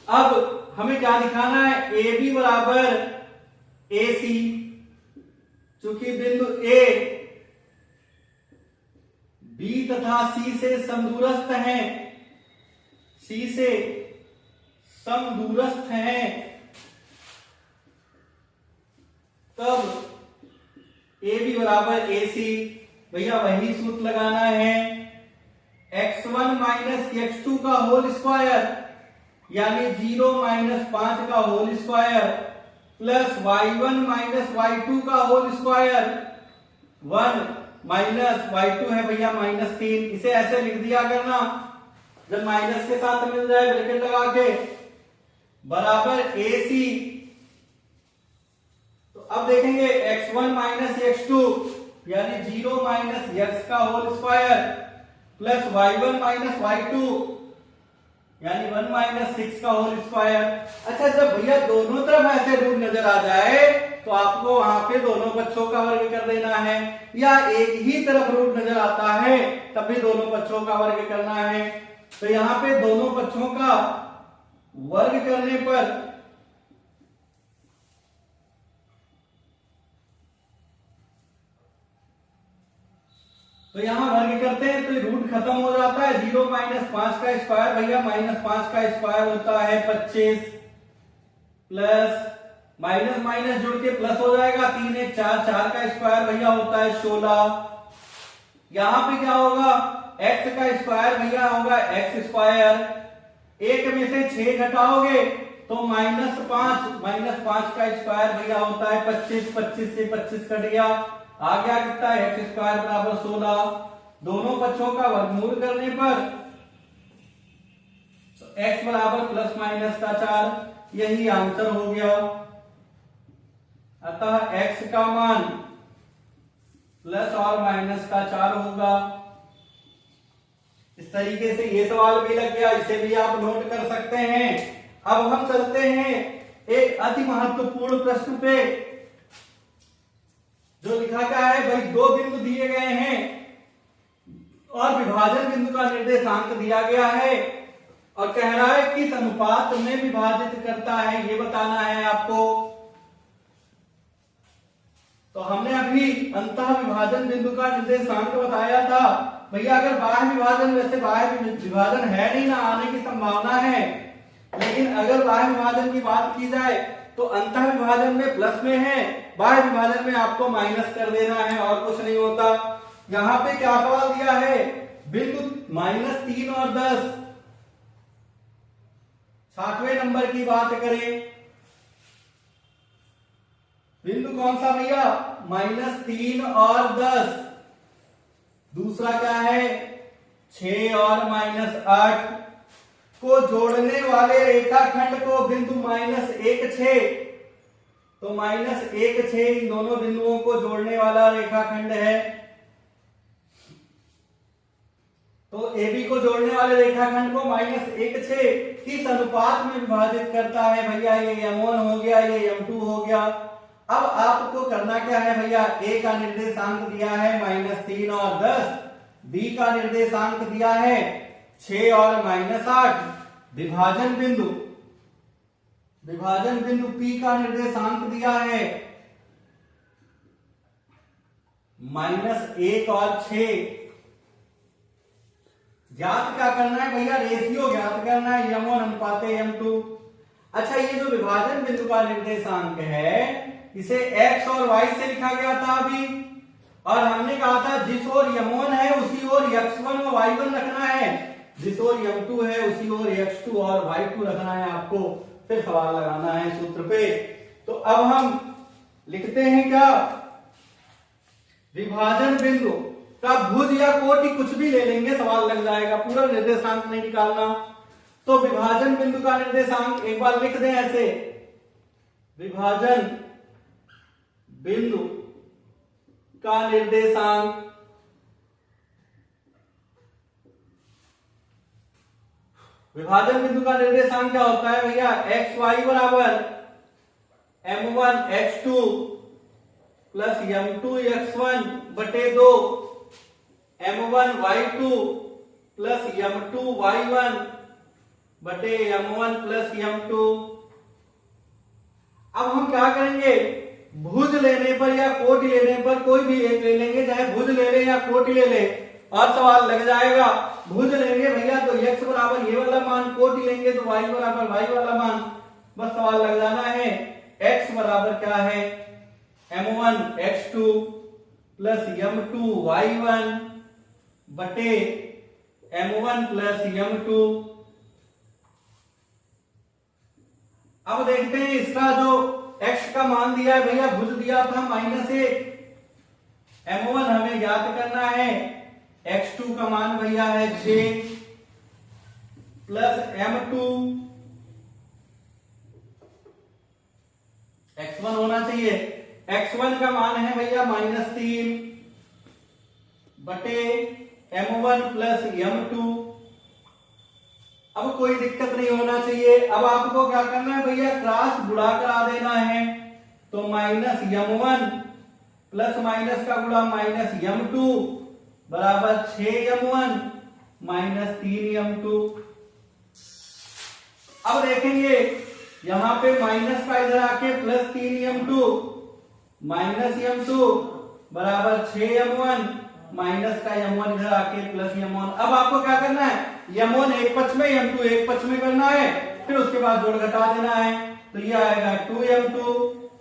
अब हमें क्या दिखाना है, ए बी बराबर ए सी। चूंकि बिंदु ए बी तथा सी से समदूरस्थ हैं, सी से समदूरस्थ हैं, तब ए बी बराबर ए सी। भैया वही सूत्र लगाना है, x1 माइनस x2 का होल स्क्वायर यानी 0 माइनस 5 का whole square plus y1 minus y2 का होल स्क्वायर, 1 माइनस y2 है भैया माइनस 3। इसे ऐसे लिख दिया करना, जब माइनस के साथ मिल जाए ब्रैकेट लगा के, बराबर ए सी। तो अब देखेंगे x1 माइनस x2 यानी 0 माइनस x का whole square plus y1 minus y2 यानी 1 माइनस 6 का होल स्क्वायर। अच्छा, जब भैया दोनों तरफ ऐसे रूट नजर आ जाए तो आपको वहां पे दोनों पक्षों का वर्ग कर देना है, या एक ही तरफ रूट नजर आता है तब भी दोनों पक्षों का वर्ग करना है। तो यहाँ पे दोनों पक्षों का वर्ग करने पर तो यहां वर्ग करते हैं तो रूट खत्म हो जाता है। 0 माइनस 5 का स्क्वायर भैया माइनस 5 का स्क्वायर होता है 25 प्लस माइनस माइनस जुड़ के प्लस हो जाएगा, 3 1 4, 4 का स्क्वायर भैया होता है 16। यहां पे क्या होगा, x का स्क्वायर भैया होगा x स्क्वायर, एक में से 6 घटाओगे तो -5 का स्क्वायर भैया होता है 25, 25 से 25 कट गया, आ गया कितना x स्क्वायर बराबर 16। दोनों पक्षों का वर्गमूल करने पर x बराबर प्लस माइनस का 4, यही आंसर हो गया। अतः x का मान प्लस और माइनस का 4 होगा। इस तरीके से ये सवाल भी लग गया, इसे भी आप नोट कर सकते हैं। अब हम चलते हैं एक अति महत्वपूर्ण प्रश्न पे, जो लिखा क्या है भाई, दो बिंदु दिए गए हैं और विभाजन बिंदु का निर्देशांक दिया गया है और कह रहा है किस अनुपात में विभाजित करता है, ये बताना है आपको। तो हमने अभी अंतः विभाजन बिंदु का निर्देशांक बताया था भैया। अगर बाह्य विभाजन, वैसे बाह्य विभाजन है नहीं ना, आने की संभावना है, लेकिन अगर बाह्य विभाजन की बात की जाए तो अंतः विभाजन में प्लस में है, बाह्य विभाजन में आपको माइनस कर देना है और कुछ नहीं होता। यहां पे क्या सवाल दिया है, बिंदु -3 और 10, 60वें नंबर की बात करें, बिंदु कौन सा भैया, -3 और 10। दूसरा क्या है, 6 और -8 को जोड़ने वाले रेखाखंड को बिंदु -1, 6, तो -1, 6 इन दोनों बिंदुओं को जोड़ने वाला रेखाखंड है। तो AB को जोड़ने वाले रेखाखंड को -1, 6 किस अनुपात में विभाजित करता है भैया, ये M1 हो गया, ये M2 हो गया। अब आपको करना क्या है भैया, A का निर्देशांक दिया है -3 और 10, B का निर्देशांक दिया है 6 और -8, विभाजन बिंदु P का निर्देशांक दिया है -1 और 6। ज्ञात क्या करना है भैया, रेशियो ज्ञात करना है, M1 अनुपात M2। अच्छा, ये जो विभाजन बिंदु का निर्देशांक है इसे x और y से लिखा गया था अभी, और हमने कहा था जिस ओर M1 है उसी ओर x1 और y1 रखना है, जिस ओर M2 है उसी ओर x2 और y2 रखना है आपको, फिर सवाल लगाना है सूत्र पे। तो अब हम लिखते हैं क्या, विभाजन बिंदु का भुज या कोटि कुछ भी ले लेंगे, सवाल लग जाएगा, पूरा निर्देशांक नहीं निकालना। तो विभाजन बिंदु का निर्देशांक एक बार लिख दें ऐसे, विभाजन बिंदु का निर्देशांक क्या होता है भैया, xy बराबर m1 x2 plus m2 x1 बटे 2, m1 y2 plus m2 y1 बटे m1 प्लस m2। अब हम क्या करेंगे, भुज लेने पर या कोटि लेने पर कोई भी एक ले लेंगे, चाहे भुज ले ले या कोटि ले ले, और सवाल लग जाएगा। भुज लेंगे भैया तो x बराबर ये वाला मान, कोटि लेंगे तो y बराबर y वाला मान, बस सवाल लग जाना है। x बराबर क्या है, m1 x2 plus m2 y1 बटे m1 प्लस m2। अब देखते हैं इसका जो x का मान दिया है भैया, भुज दिया था -1, m1 हमें ज्ञात करना है, x2 का मान भैया है 6 प्लस m2, x1 होना चाहिए, x1 का मान है भैया -3 बटे m1 प्लस m2। अब कोई दिक्कत नहीं होना चाहिए। अब आपको क्या करना है भैया, क्रॉस गुणा करा देना है, तो -m1 प्लस माइनस का गुणा -m2 बराबर 6m1 -3m2। अब देखेंगे यहां पे माइनस का इधर आके प्लस 3m2 -m2 बराबर 6m1 माइनस का m1 इधर आके प्लस m1। अब आपको क्या करना है, m1 एक पक्ष में m2 एक पक्ष में करना है, फिर उसके बाद जोड़ घटा देना है, तो ये आएगा 2m2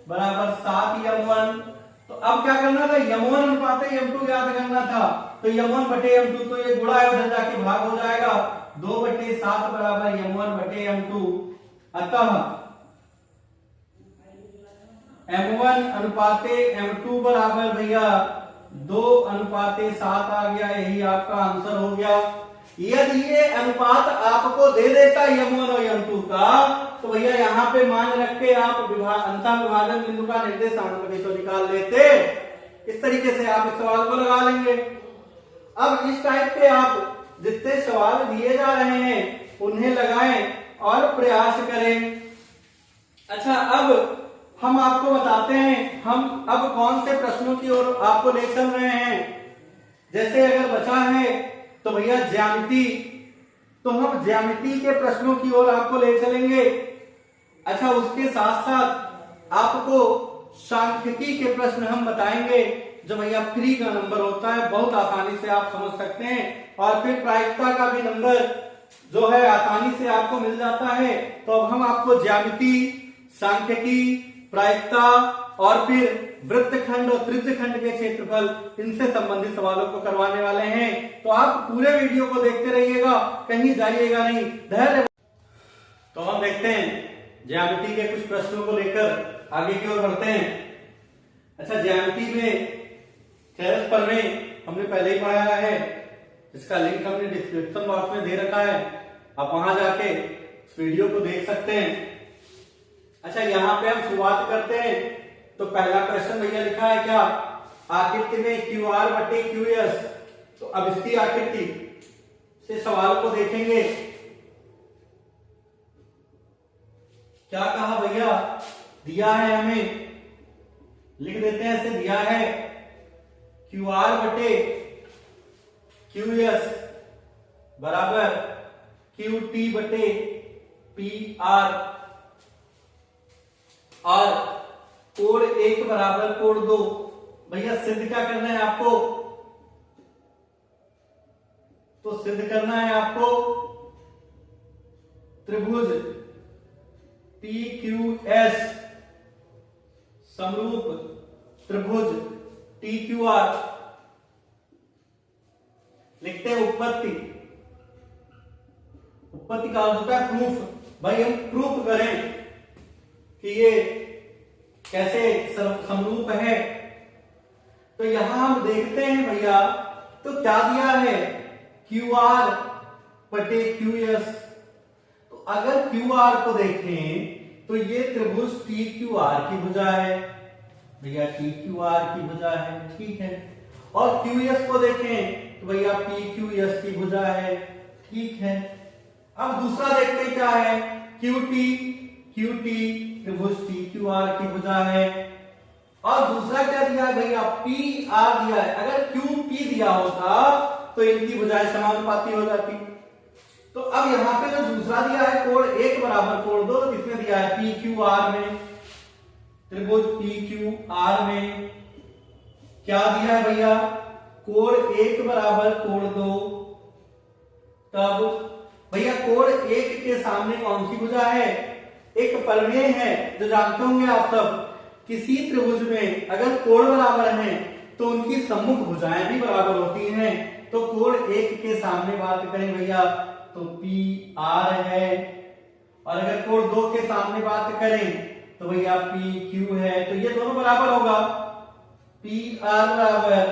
बराबर 7m1 तो अब क्या करना था, m1 अनुपात m2 ज्ञात करना था। तो m1 बटे m2, तो ये गुणा है उधर जाके भाग हो जाएगा, 2/7 बराबर m1 बटे m2। अतः m1 अनुपाते m2 बराबर भैया 2:7 आ गया। यही आपका आंसर हो गया। यदि ये अनुपात आपको दे देता m1 और m2 का, तो भैया यहाँ पे मान रख के आप अंतः विभाजन बिंदु का निर्देशांक भी तो निकाल लेते। इस तरीके से आप इस सवाल को लगा लेंगे। अब इस टाइप के आप जितने सवाल दिए जा रहे हैं उन्हें लगाएं और प्रयास करें। अच्छा, अब हम आपको बताते हैं हम अब कौन से प्रश्नों की ओर आपको ले चल रहे हैं। जैसे अगर बचा है तो भैया ज्यामिति, तो हम ज्यामिति के प्रश्नों की ओर आपको ले चलेंगे। अच्छा, उसके साथ साथ आपको सांख्यिकी के प्रश्न हम बताएंगे जो भैया फ्री का नंबर होता है, बहुत आसानी से आप समझ सकते हैं। और फिर प्रायिकता का भी नंबर जो है आसानी से आपको मिल जाता है। तो अब हम आपको ज्यामिति, सांख्यिकी, प्रायिकता और फिर वृत्तखंड और त्रिज्यखंड के क्षेत्रफल, इनसे संबंधित सवालों को करवाने वाले हैं। तो आप पूरे वीडियो को देखते रहिएगा, कहीं जाइएगा नहीं, धैर्य। तो हम देखते हैं ज्यामिति के कुछ प्रश्नों को लेकर आगे की ओर बढ़ते हैं। अच्छा, ज्यामिति में खेल पर में हमने पहले ही पढ़ाया है, इसका लिंक हमने डिस्क्रिप्शन बॉक्स में दे रखा है, आप वहां जाके इस वीडियो को देख सकते हैं। अच्छा, यहाँ पे हम शुरुआत करते हैं। तो पहला क्वेश्चन भैया लिखा है क्या, आकृति में QR बटे QS। तो अब इसकी आकृति से सवाल को देखेंगे। क्या कहा भैया, दिया है हमें, लिख देते हैं ऐसे, दिया है QR बटे QS बराबर QT बटे PR और कोण 1 बराबर कोण 2। भैया सिद्ध क्या करना है आपको, तो सिद्ध करना है आपको त्रिभुज PQS समरूप त्रिभुज TQR। लिखते हैं उत्पत्ति, उत्पत्ति का अर्थ होता है प्रूफ। भाई हम प्रूफ करें कि ये कैसे समरूप है। तो यहां हम देखते हैं भैया, तो क्या दिया है, QR बटे QS। तो अगर QR को देखें तो ये त्रिभुज TQR की भुजा है, भैया TQR की भुजा है, ठीक है। और QS को देखें तो भैया PQS की भुजा है, ठीक है। अब दूसरा देखते क्या है, QT त्रिभुज TQR की भुजा है। और दूसरा क्या दिया है भैया, PR दिया है। अगर QP दिया होता तो इनकी भुजाएं समानुपाती हो जाती। तो अब यहाँ पे जो दूसरा दिया है कोण 1 बराबर कोण 2, तो किसमें दिया है, PQR में, त्रिभुज PQR में क्या दिया है भैया, कोण 1 बराबर कोण 2। तब भैया कोण 1 के सामने कौन सी भुजा है, एक प्रमेय है जो जानते होंगे आप सब, किसी त्रिभुज में अगर कोण बराबर हैं तो उनकी सम्मुख भुजाएं भी बराबर होती हैं। तो कोण 1 के सामने बात करें भैया तो PR है, और अगर कोण 2 के सामने बात करें तो भैया PQ है। तो ये दोनों बराबर होगा, PR बराबर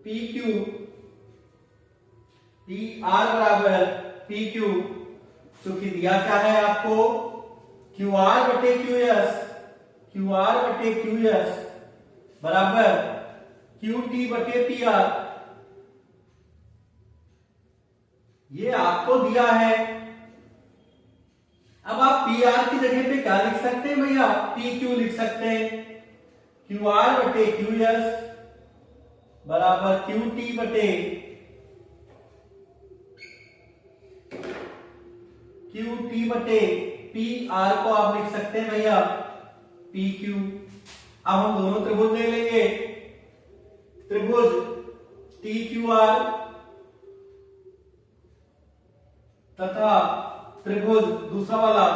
PQ, PR बराबर PQ। क्योंकि दिया क्या है आपको, QR बटे QS बराबर QT बटे PR, ये आपको दिया है। अब आप PR की जगह पे क्या लिख सकते हैं भैया, PQ लिख सकते हैं। QR बटे QS बराबर QT बटे PR को आप लिख सकते हैं भैया PQ। अब हम दोनों त्रिभुज ले लेंगे, त्रिभुज TQR तथा त्रिभुज दूसरा वाला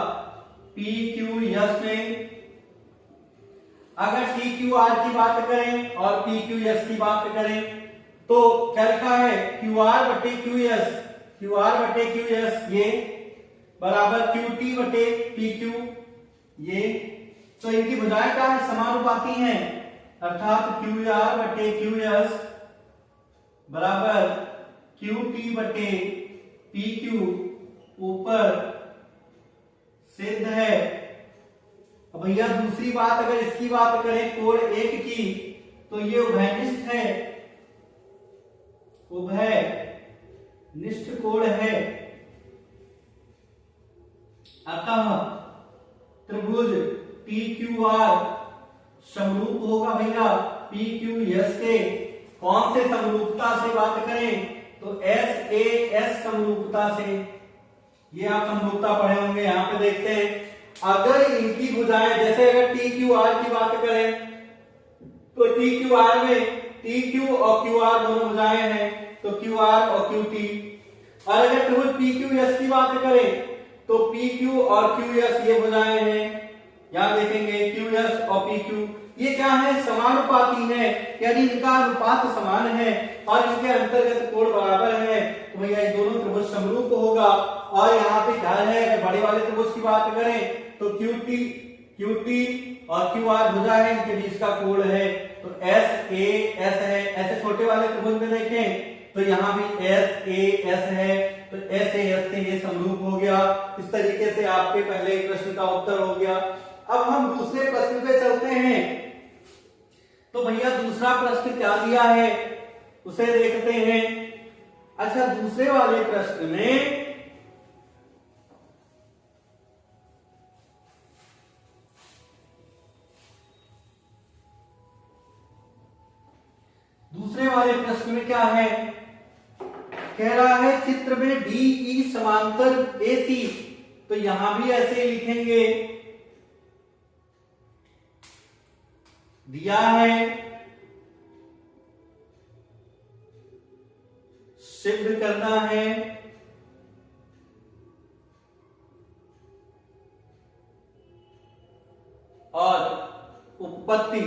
PQS में। अगर टी क्यू आर की बात करें और पी क्यू एस की बात करें तो क्या लिखा है, क्यू आर बटे क्यू एस, क्यू आर बटे क्यू एस ये बराबर क्यू टी बटे पी क्यू ये। तो इनकी भुजाएं क्या है, समानुपाती हैं, अर्थात क्यू आर बटे क्यू एस बराबर क्यू टी बटे पी क्यू ऊपर सिद्ध है। अब भैया दूसरी बात अगर इसकी बात करें कोण 1 की तो ये उभयनिष्ठ है, उभयनिष्ठ कोण है। अतः त्रिभुज टी क्यू आर समरूप होगा भैया पी क्यू एस के। कौन से समरूपता से बात करें तो एस ए एस समरूपता से। ये आप समरूपता पढ़े होंगे, यहां पे देखते हैं अगर इनकी भुजाएं, जैसे अगर टी क्यू आर की बात करें तो टी क्यू आर में टी क्यू और क्यू आर दोनों भुजाएं हैं तो क्यू आर और क्यू टी। और अगर त्रिभुज पी क्यू एस की बात करें तो पी क्यू और क्यू एस ये भुजाएं हैं, यहां देखेंगे क्यू एस और पी क्यू ये क्या है, समानुपाती है, यानी इनका अनुपात समान है और इसके अंतर्गत कोण बराबर है। तो भैया ये दोनों त्रिभुज समरूप होगा। और यहाँ पे क्या है, अगर बड़े वाले त्रिभुज की बात करें तो क्यू टी और क्यू आर भुजा है, इनके बीच का कोण है तो एस ए एस है। ऐसे छोटे वाले त्रिभुज में देखें तो यहाँ भी एस ए एस है तो एस ए एस से ये समरूप हो गया। इस तरीके से आपके पहले प्रश्न का उत्तर हो गया। अब हम दूसरे प्रश्न पे चलते हैं। तो भैया दूसरा प्रश्न क्या दिया है उसे देखते हैं। अच्छा, दूसरे वाले प्रश्न में क्या है, कह रहा है चित्र में डी ई समांतर ए सी। तो यहां भी ऐसे लिखेंगे, दिया है सिद्ध करना है और उत्पत्ति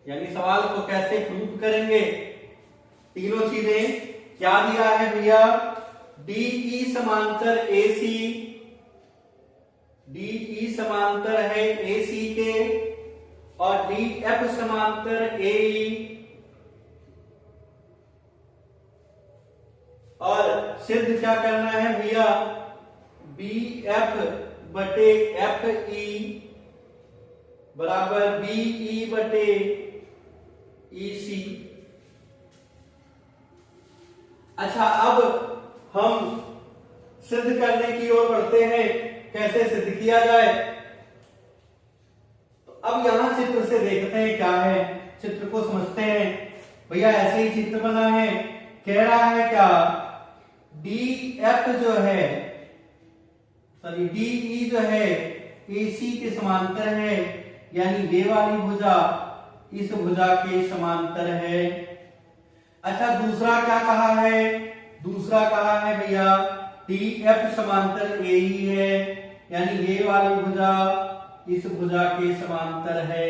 यानी सवाल को कैसे प्रूव करेंगे, तीनों चीजें क्या दिया है भैया, डी ई समांतर ए सी, डी ई समांतर है ए सी के और डी एफ समांतर ए ई और सिद्ध क्या करना है भैया, बी एफ बटे एफ ई बराबर बी ई बटे ई सी। अच्छा, अब हम सिद्ध करने की ओर बढ़ते हैं, कैसे सिद्ध किया जाए। तो अब यहां चित्र से देखते हैं क्या है, चित्र को समझते हैं। भैया ऐसे ही चित्र बना है, कह रहा है क्या, डी एफ जो है सॉरी डी ई जो है ए सी के समांतर है, यानी ये वाली भुजा इस भुजा के समांतर है। अच्छा, दूसरा क्या कहा है, दूसरा कहा है भैया डी एफ समांतर ए ई है, यानी ये वाली भुजा इस भुजा के समांतर है।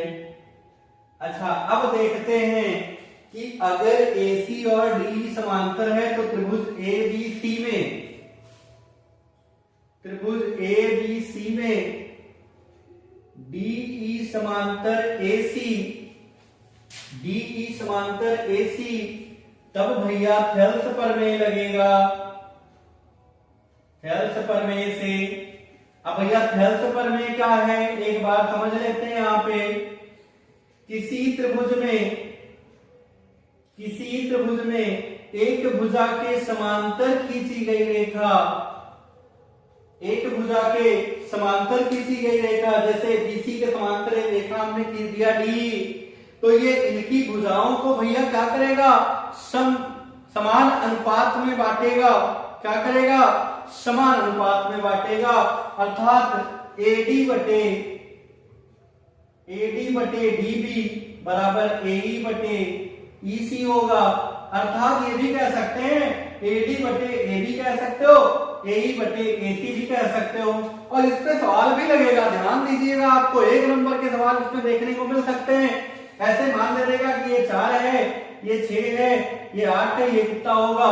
अच्छा, अब देखते हैं कि अगर ए सी और डी समांतर है तो त्रिभुज ए बी सी में, त्रिभुज ए बी सी में डी ई समांतर ए सी, डी ई समांतर ए सी, तब भैया थेल्स प्रमेय लगेगा, थेल्स प्रमेय से। अब भैया थेल्स प्रमेय क्या है एक बार समझ लेते हैं। यहां पे किसी त्रिभुज में एक भुजा के समांतर खींची गई रेखा, एक भुजा के समांतर खींची गई रेखा, जैसे बीसी के समांतर एक रेखा हमने खींच दिया डी, तो ये इनकी भुजाओं को भैया क्या करेगा, समान अनुपात में बांटेगा। क्या करेगा, समान अनुपात में बांटेगा, अर्थात एडी बटे डीबी बराबर एई बटे ईसी होगा। अर्थात ये भी कह सकते हैं एडी बटे एबी कह सकते हो, AE बटे AC भी कह सकते हो। और इस पे सवाल भी लगेगा, ध्यान दीजिएगा, आपको 1 नंबर के सवाल इसमें देखने को मिल सकते हैं। ऐसे मान ले देगा कि ये 4 है, ये 6 है, ये 8 है, ये कितना होगा,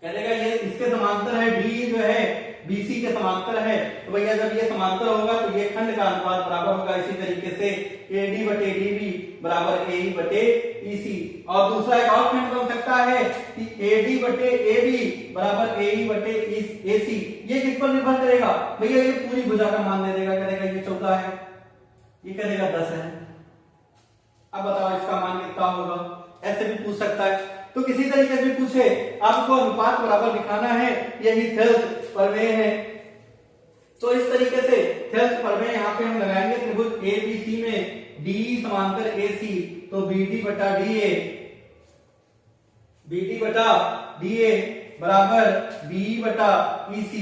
कह देगा ये इसके समांतर है, डी जो है BC के समांतर है। तो भैया जब ये समांतर होगा तो ये खंड का अनुपात बराबर होगा। इसी तरीके से AD बटे DB बराबर AE बटे EC। और दूसरा एक और खंड बन सकता है कि AD बटे AB बराबर AE बटे AC। ये किस पर निर्भर करेगा, भैया ये पूरी भुजा का मान दे देगा, करेगा ये 14 है, ये करेगा 10 है। अब बताओ इसका मान कितना होगा, ऐसे भी पूछ सकता है। तो किसी तरीके से भी पूछे, आपको अनुपात बराबर दिखाना है, यही थेल्स प्रमेय है। तो इस तरीके से थेल्स प्रमेय यहाँ पे हम लगाएंगे त्रिभुज ABC में DE समांतर AC, तो BD बटा DA बराबर BE बटा EC।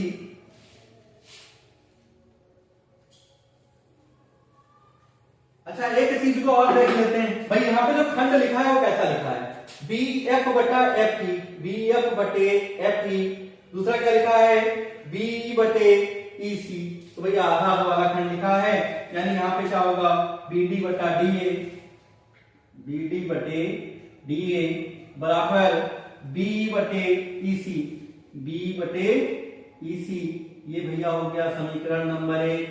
अच्छा एक चीज को और देख लेते हैं भाई, यहाँ पे जो खंड लिखा है वो कैसा लिखा है, BF बटा FE, BF बटे FE। दूसरा क्या लिखा है, BE बटे EC। तो भैया आधा आधा वाला खंड लिखा है, यानी यहाँ पे क्या होगा, BD बटा DA बराबर BE बटे EC, BE बटे EC। ये भैया हो गया समीकरण नंबर 1।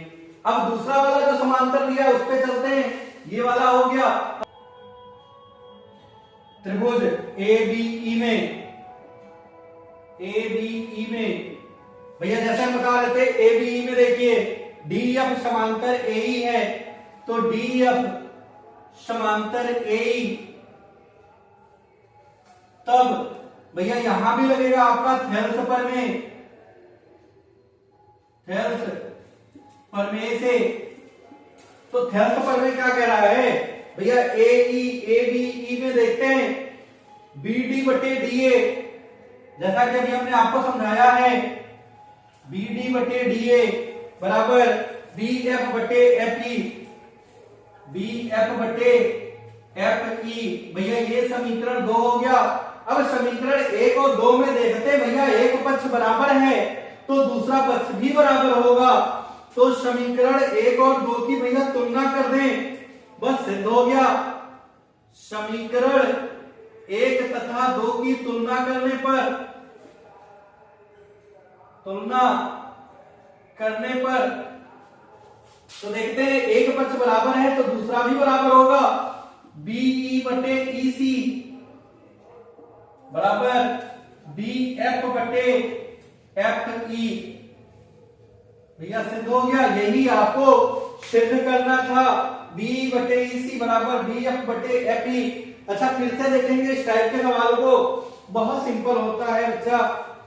अब दूसरा वाला जो समांतर दिया उस पे चलते हैं। ये वाला हो गया त्रिभुज ABE में भैया जैसे हम बता रहे थे, ABE में देखिए DF समांतर AE है, तो DF समांतर AE, तब भैया यहां भी लगेगा आपका थेल्स प्रमेय से। तो थेल्स प्रमेय क्या कह रहा है भैया, ABE में देखते हैं BD बटे DA, जैसा कि अभी हमने आपको समझाया है, BD बटे DA बराबर BF बटे FE, BF बटे FE। भैया ये समीकरण 2 हो गया। अब समीकरण 1 और 2 में देखते हैं भैया, एक पक्ष बराबर है तो दूसरा पक्ष भी बराबर होगा। तो समीकरण 1 और 2 की भैया तुलना कर दें, बस सिद्ध हो गया। समीकरण 1 तथा 2 की तुलना करने पर तो देखते हैं एक पक्ष बराबर है तो दूसरा भी बराबर होगा। BE बटे EC बराबर BF बटे FE। भैया सिद्ध हो गया, यही आपको सिद्ध करना था। BE बटे EC बराबर BF बटे FE। अच्छा फिर से देखेंगे इस टाइप के सवाल को, बहुत सिंपल होता है बच्चा।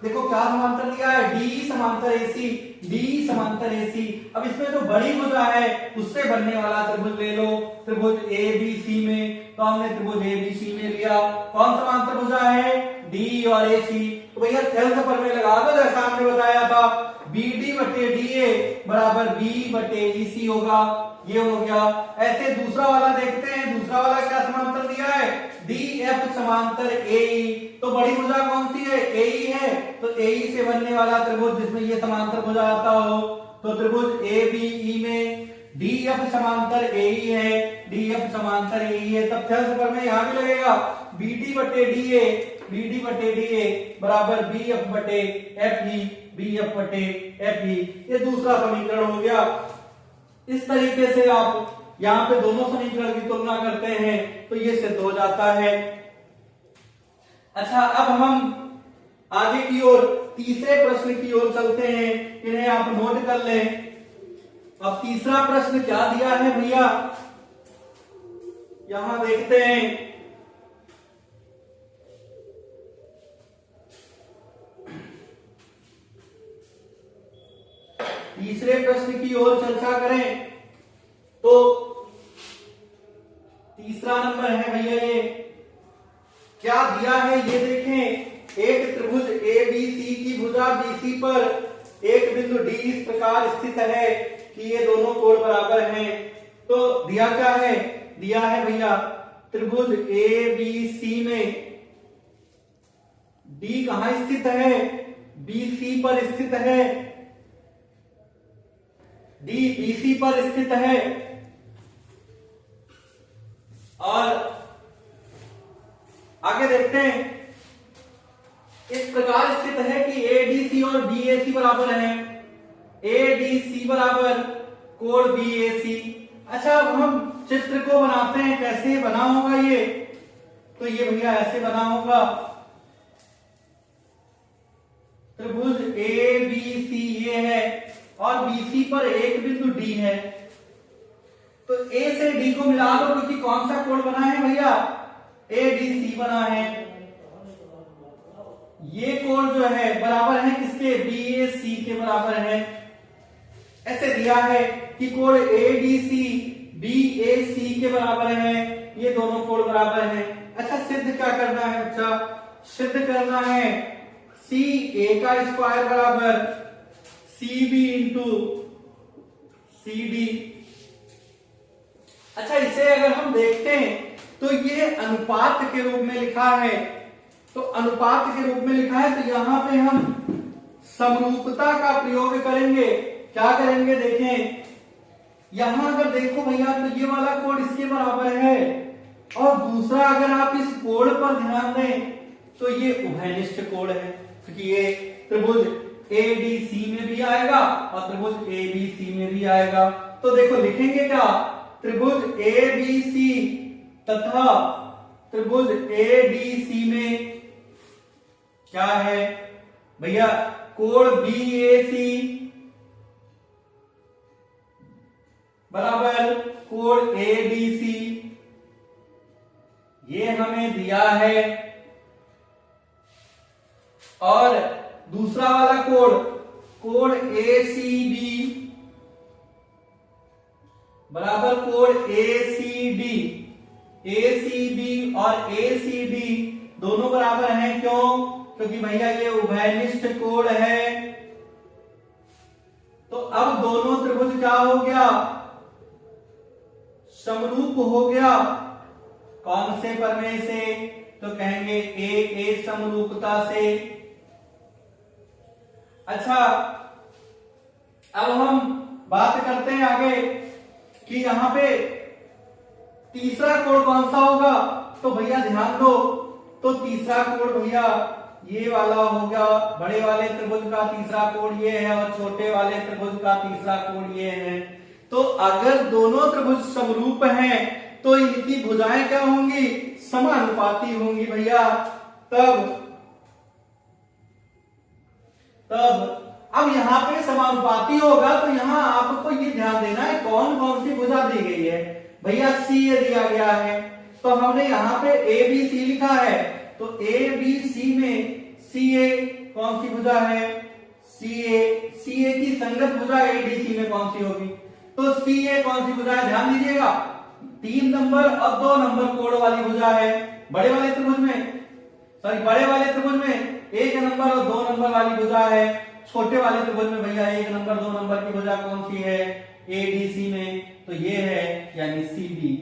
देखो क्या समांतर दिया है, DE समांतर AC, DE समांतर AC। अब इसमें जो बड़ी भुजा है उससे बनने वाला त्रिभुज ले लो, त्रिभुज ABC में। तो हमने त्रिभुज ABC में लिया, कौन समांतर भुजा है, DE और AC। तो भैया थेल्स प्रमेय लगा दो, जैसा हमने बताया था, BD बटे DA बराबर BE बटे EC होगा। ये हो गया। ऐसे दूसरा वाला देखते हैं, दूसरा वाला क्या समांतर दिया है, DF समांतर AE। तो बड़ी भुजा कौन सी है, AE है। तो AE से बनने वाला त्रिभुज जिसमें ये समांतर भुजा आता हो, तो त्रिभुज ABE में DF समांतर AE है, DF समांतर AE है। तब थेल्स प्रमेय यहां भी लगेगा, BD बटे DA बराबर BF बटे FE, BF बटे FE। ये दूसरा समीकरण हो गया। इस तरीके से आप यहां पे दोनों समीकरण की तुलना करते हैं तो ये सिद्ध हो जाता है। अच्छा अब हम आगे की ओर तीसरे प्रश्न की ओर चलते हैं, इन्हें आप नोट कर लें। अब तीसरा प्रश्न क्या दिया है भैया, यहां देखते हैं। तीसरे प्रश्न की ओर चर्चा करें तो तीसरा नंबर है भैया, ये क्या दिया है ये देखें। एक त्रिभुज ABC की भुजा BC पर एक बिंदु D इस प्रकार स्थित है कि ये दोनों कोण बराबर हैं। तो दिया क्या है, दिया है भैया त्रिभुज ABC में D कहां स्थित है, BC पर स्थित है, D BC पर स्थित है और आगे देखते हैं इस प्रकार स्थित है कि ADC और BAC बराबर है, ADC बराबर कोण BAC। अच्छा अब हम चित्र को बनाते हैं, कैसे बना होगा ये, तो ये भैया ऐसे बना होगा, त्रिभुज ABC ये है और BC पर एक बिंदु D है, तो A से D को मिला दो क्योंकि कौन सा कोण बना है भैया, ADC बना है। ये कोण जो है बराबर है किसके, BAC के बराबर है। ऐसे दिया है कि कोण ADC BAC के बराबर है, ये दोनों कोण बराबर हैं। अच्छा सिद्ध क्या करना है बच्चा, सिद्ध करना है CA का स्क्वायर बराबर CB इंटू CD। अच्छा इसे अगर हम देखते हैं तो ये अनुपात के रूप में लिखा है, तो अनुपात के रूप में लिखा है तो यहां पे हम समरूपता का प्रयोग करेंगे। क्या करेंगे देखें, यहां अगर देखो भैया तो ये वाला कोण इसके बराबर है और दूसरा अगर आप इस कोण पर ध्यान दें तो ये उभयनिष्ठ कोण है, क्योंकि ये त्रिभुज ADC में भी आएगा और त्रिभुज ABC में भी आएगा। तो देखो लिखेंगे क्या, त्रिभुज ABC तथा त्रिभुज ADC में क्या है भैया, कोण BAC बराबर कोण ADC, ये हमें दिया है। और दूसरा वाला कोण ACB बराबर कोण ACD, ACB और ACD दोनों बराबर हैं, क्यों, क्योंकि भैया ये उभयनिष्ठ कोण है। तो अब दोनों त्रिभुज क्या हो गया, समरूप हो गया। कौन से प्रमेय से, तो कहेंगे A समरूपता से। अच्छा अब हम बात करते हैं आगे कि यहां पे तीसरा कोण कौन सा होगा, तो भैया ध्यान दो, तो तीसरा कोण भैया ये वाला होगा, बड़े वाले त्रिभुज का तीसरा कोण ये है और छोटे वाले त्रिभुज का तीसरा कोण ये है। तो अगर दोनों त्रिभुज समरूप हैं तो इनकी भुजाएं क्या होंगी, समानुपाती होंगी भैया। तब अब यहां पे समानुपाती होगा तो यहां आपको ये ध्यान देना है कौन कौन सी भुजा दी गई है। भैया CA दिया गया है तो हमने यहां पे ABC लिखा है, तो ABC में CA कौन सी भुजा है, CA की संगत भुजा ADC में कौन सी होगी, तो CA कौन सी भुजा है, ध्यान दीजिएगा 3 नंबर और 2 नंबर कोण वाली भुजा है। बड़े वाले त्रिभुज में, बड़े वाले त्रिभुज में 1 नंबर और 2 नंबर वाली भुजा है। छोटे वाले त्रिभुज में भैया 1 नंबर 2 नंबर की भुजा कौन सी है, ADC में, तो ये है यानी CD।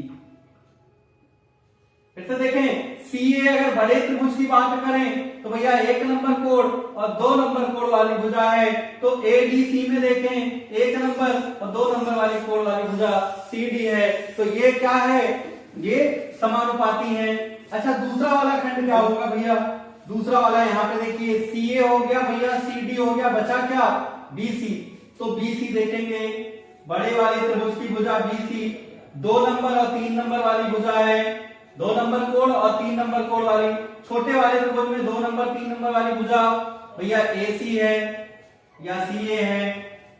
फिर से देखें, CA अगर बड़े त्रिभुज की बात करें तो भैया 1 नंबर कोण और 2 नंबर कोण वाली भुजा है, तो ADC में देखें 1 नंबर और 2 नंबर वाली कोण वाली भुजा CD है, तो ये क्या है, ये समानुपाती है। अच्छा दूसरा वाला खंड क्या होगा भैया, दूसरा वाला यहाँ पे देखिए CA हो गया भैया, CD हो गया, बचा क्या BC, तो BC देखेंगे बड़े वाले त्रिभुज की भुजा BC 2 नंबर और 3 नंबर वाली भुजा है, 2 नंबर कोण और 3 नंबर कोण वाली। छोटे वाले त्रिभुज में 2 नंबर 3 नंबर वाली भुजा भैया AC है या CA है,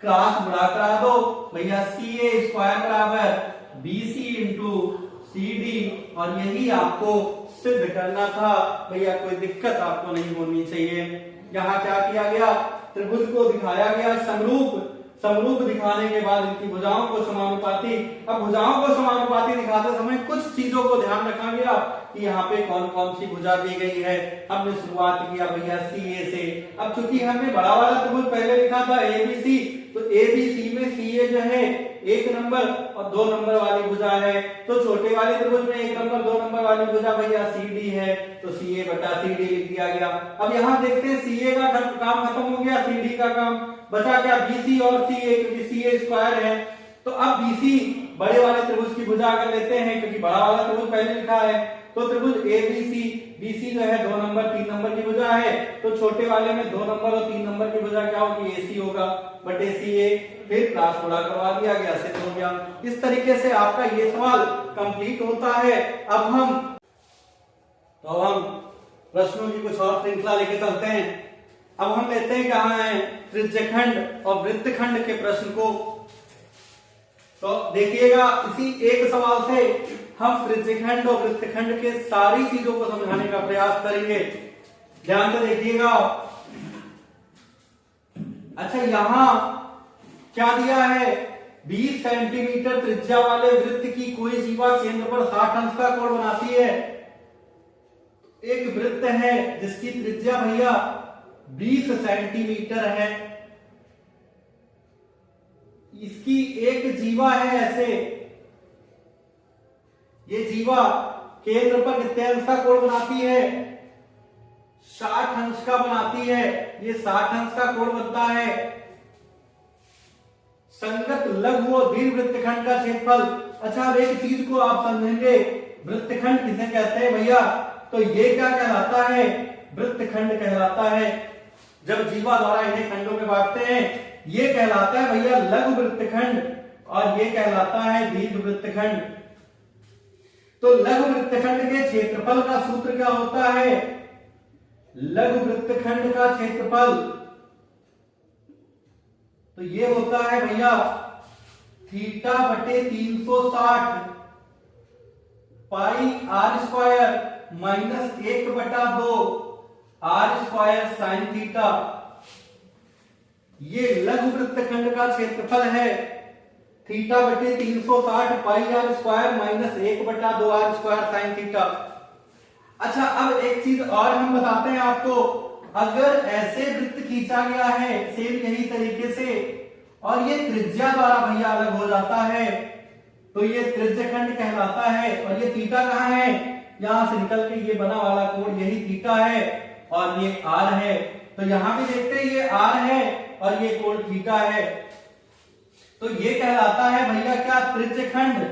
क्रॉस गुणा करा दो भैया, CA स्क्वायर बराबर BC इंटू CD, और यही आपको सिद्ध करना था भैया, कोई दिक्कत आपको नहीं होनी चाहिए। यहाँ क्या किया गया, त्रिभुज को दिखाया गया समरूप, समरूप दिखाने के बाद इनकी भुजाओं को समानुपाती। अब भुजाओं को समानुपाती दिखाते समय कुछ चीजों को ध्यान रखा गया कि यहाँ पे कौन कौन सी भुजा दी गई है। हमने शुरुआत किया भैया CA से। अब चूंकि हमने बड़ा वाला त्रिभुज पहले लिखा था ABC, तो ABC में CA जो है 1 नंबर और 2 नंबर वाली भुजा है, तो छोटे वाले त्रिभुज में 1 नंबर 2 नंबर वाली भुजा भैया CD है, तो CA बटा CD लिख दिया गया। अब यहाँ देखते हैं CA का काम खत्म हो गया, CD का काम बचा क्या, BC और CA, क्योंकि CA स्क्वायर है। तो अब BC बड़े वाले त्रिभुज की भुजा अगर लेते हैं, क्योंकि बड़ा वाला त्रिभुज पहले लिखा है, तो त्रिभुज ABC, BC जो है 2 नंबर 3 नंबर की भुजा है, तो छोटे वाले में 2 नंबर और 3 नंबर की भुजा क्या होगी, AC होगा बटे CA, फिर क्रॉस गुणा करवा दिया गया, सिद्ध हो गया। इस तरीके से आपका ये सवाल कंप्लीट होता है। अब हम प्रश्नों की कुछ और श्रृंखला लेके चलते हैं। अब हम लेते हैं कहाँ है, त्रिज्यखंड और वृत्तखंड के प्रश्न को। तो देखिएगा, इसी एक सवाल से हम त्रिज्यखंड और वृत्तखंड के सारी चीजों को समझाने का प्रयास करेंगे। ध्यान से देखिएगा। अच्छा, यहां क्या दिया है, 20 सेंटीमीटर त्रिज्या वाले वृत्त की कोई जीवा केंद्र पर 60 अंश का कोण बनाती है। एक वृत्त है जिसकी त्रिज्या भैया 20 सेंटीमीटर है, इसकी एक जीवा है ऐसे, ये जीवा केंद्र पर कितने अंश का कोण बनाती है, 60 अंश का बनाती है। ये 60 अंश का कोण बनता है। संगत लघु और दीर्घ वृत्तखंड का क्षेत्रफल। अच्छा, अब एक चीज को आप समझेंगे, वृत्तखंड किसे कहते हैं भैया, तो ये क्या कहलाता है, वृत्तखंड कहलाता है। जब जीवा द्वारा इन्हें खंडों में बांटते हैं, ये कहलाता है भैया लघु वृत्तखंड और ये कहलाता है दीर्घ वृत्तखंड। तो लघु वृत्तखंड के क्षेत्रफल का सूत्र क्या होता है, लघु वृत्तखंड का क्षेत्रफल तो ये होता है भैया थीटा बटे 360 pi R square minus 1/2 R square sine theta. ये लघु वृत्तखंड का क्षेत्रफल है, थीटा बटे 360 pi R square minus 1/2 R square sine theta. अच्छा, अब एक चीज और हम बताते हैं आपको, अगर ऐसे वृत्त खींचा गया है सेम यही तरीके से और ये त्रिज्या द्वारा भैया अलग हो जाता है, तो ये त्रिज्यखंड कहलाता है। और ये थीटा कहाँ है, यहां से निकल के ये बना वाला कोण यही थीटा है और ये आर है। तो यहां भी देखते हैं ये आर है और ये कोण थीटा है। तो ये कहलाता है भैया क्या, त्रिज्यखंड।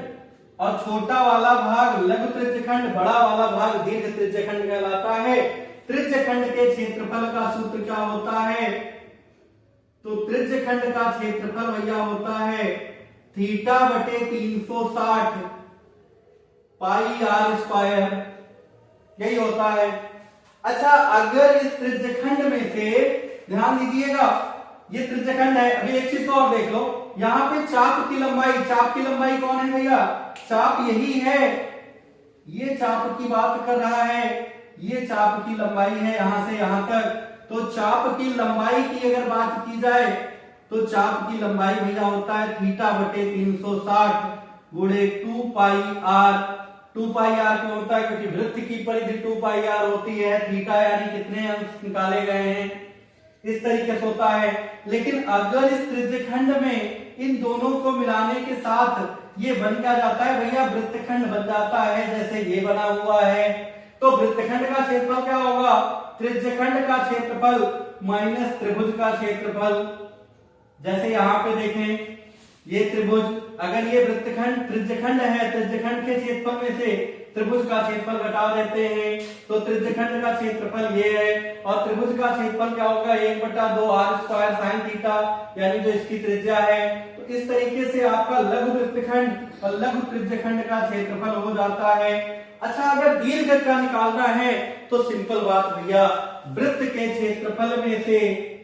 और छोटा वाला भाग लघु त्रिज्यखंड, बड़ा वाला भाग दीर्घ त्रिज्यखंड कहलाता है। त्रिज्यखंड के क्षेत्रफल का सूत्र क्या होता है, तो त्रिज्यखंड का क्षेत्रफल भैया होता है थीटा बटे 360 पाई आर स्क्वायर, यही होता है। अच्छा, अगर इस त्रिज्यखंड में से ध्यान दीजिएगा, ये त्रिज्यखंड है। अभी एक चीज को और देख लो, यहां पे चाप की लंबाई कौन है भैया, चाप यही है, ये चाप की बात कर रहा है, ये चाप की लंबाई है यहां से यहां तक। तो चाप की लंबाई की अगर बात की जाए तो चाप की लंबाई भैया होता है थीटा बटे 360 गुणे 2 पाई आर। 2 पाई आर क्यों होता है, क्योंकि वृत्त की परिधि 2 पाई आर होती है। थीटा यानी कितने अंश निकाले गए हैं, इस तरीके से होता है। लेकिन अगर इस त्रिज्यखंड में इन दोनों को मिलाने के साथ ये बन क्या जाता है भैया, वृत्तखंड बन जाता है, जैसे ये बना हुआ है। तो वृत्तखंड का क्षेत्रफल क्या होगा, त्रिज्यखंड का क्षेत्रफल माइनस त्रिभुज का क्षेत्रफल। जैसे यहाँ पे देखें, ये त्रिभुज, अगर ये वृत्तखंड त्रिज्यखंड है, त्रिज्यखंड के क्षेत्रफल में से त्रिभुज का क्षेत्रफल घटा देते हैं, तो त्रिज्यखंड का क्षेत्रफल ये है और त्रिभुज का क्षेत्रफल क्या होगा, 1/2 आर स्क्वायर साइन थीटा, यानी जो इसकी त्रिज्या है। तो इस तरीके से आपका लघु वृत्तखंड और लघु त्रिज्यखंड का क्षेत्रफल हो जाता है। अच्छा, अगर दीर्घ का निकालना है तो सिंपल बात भैया, वृत्त के क्षेत्रफल में से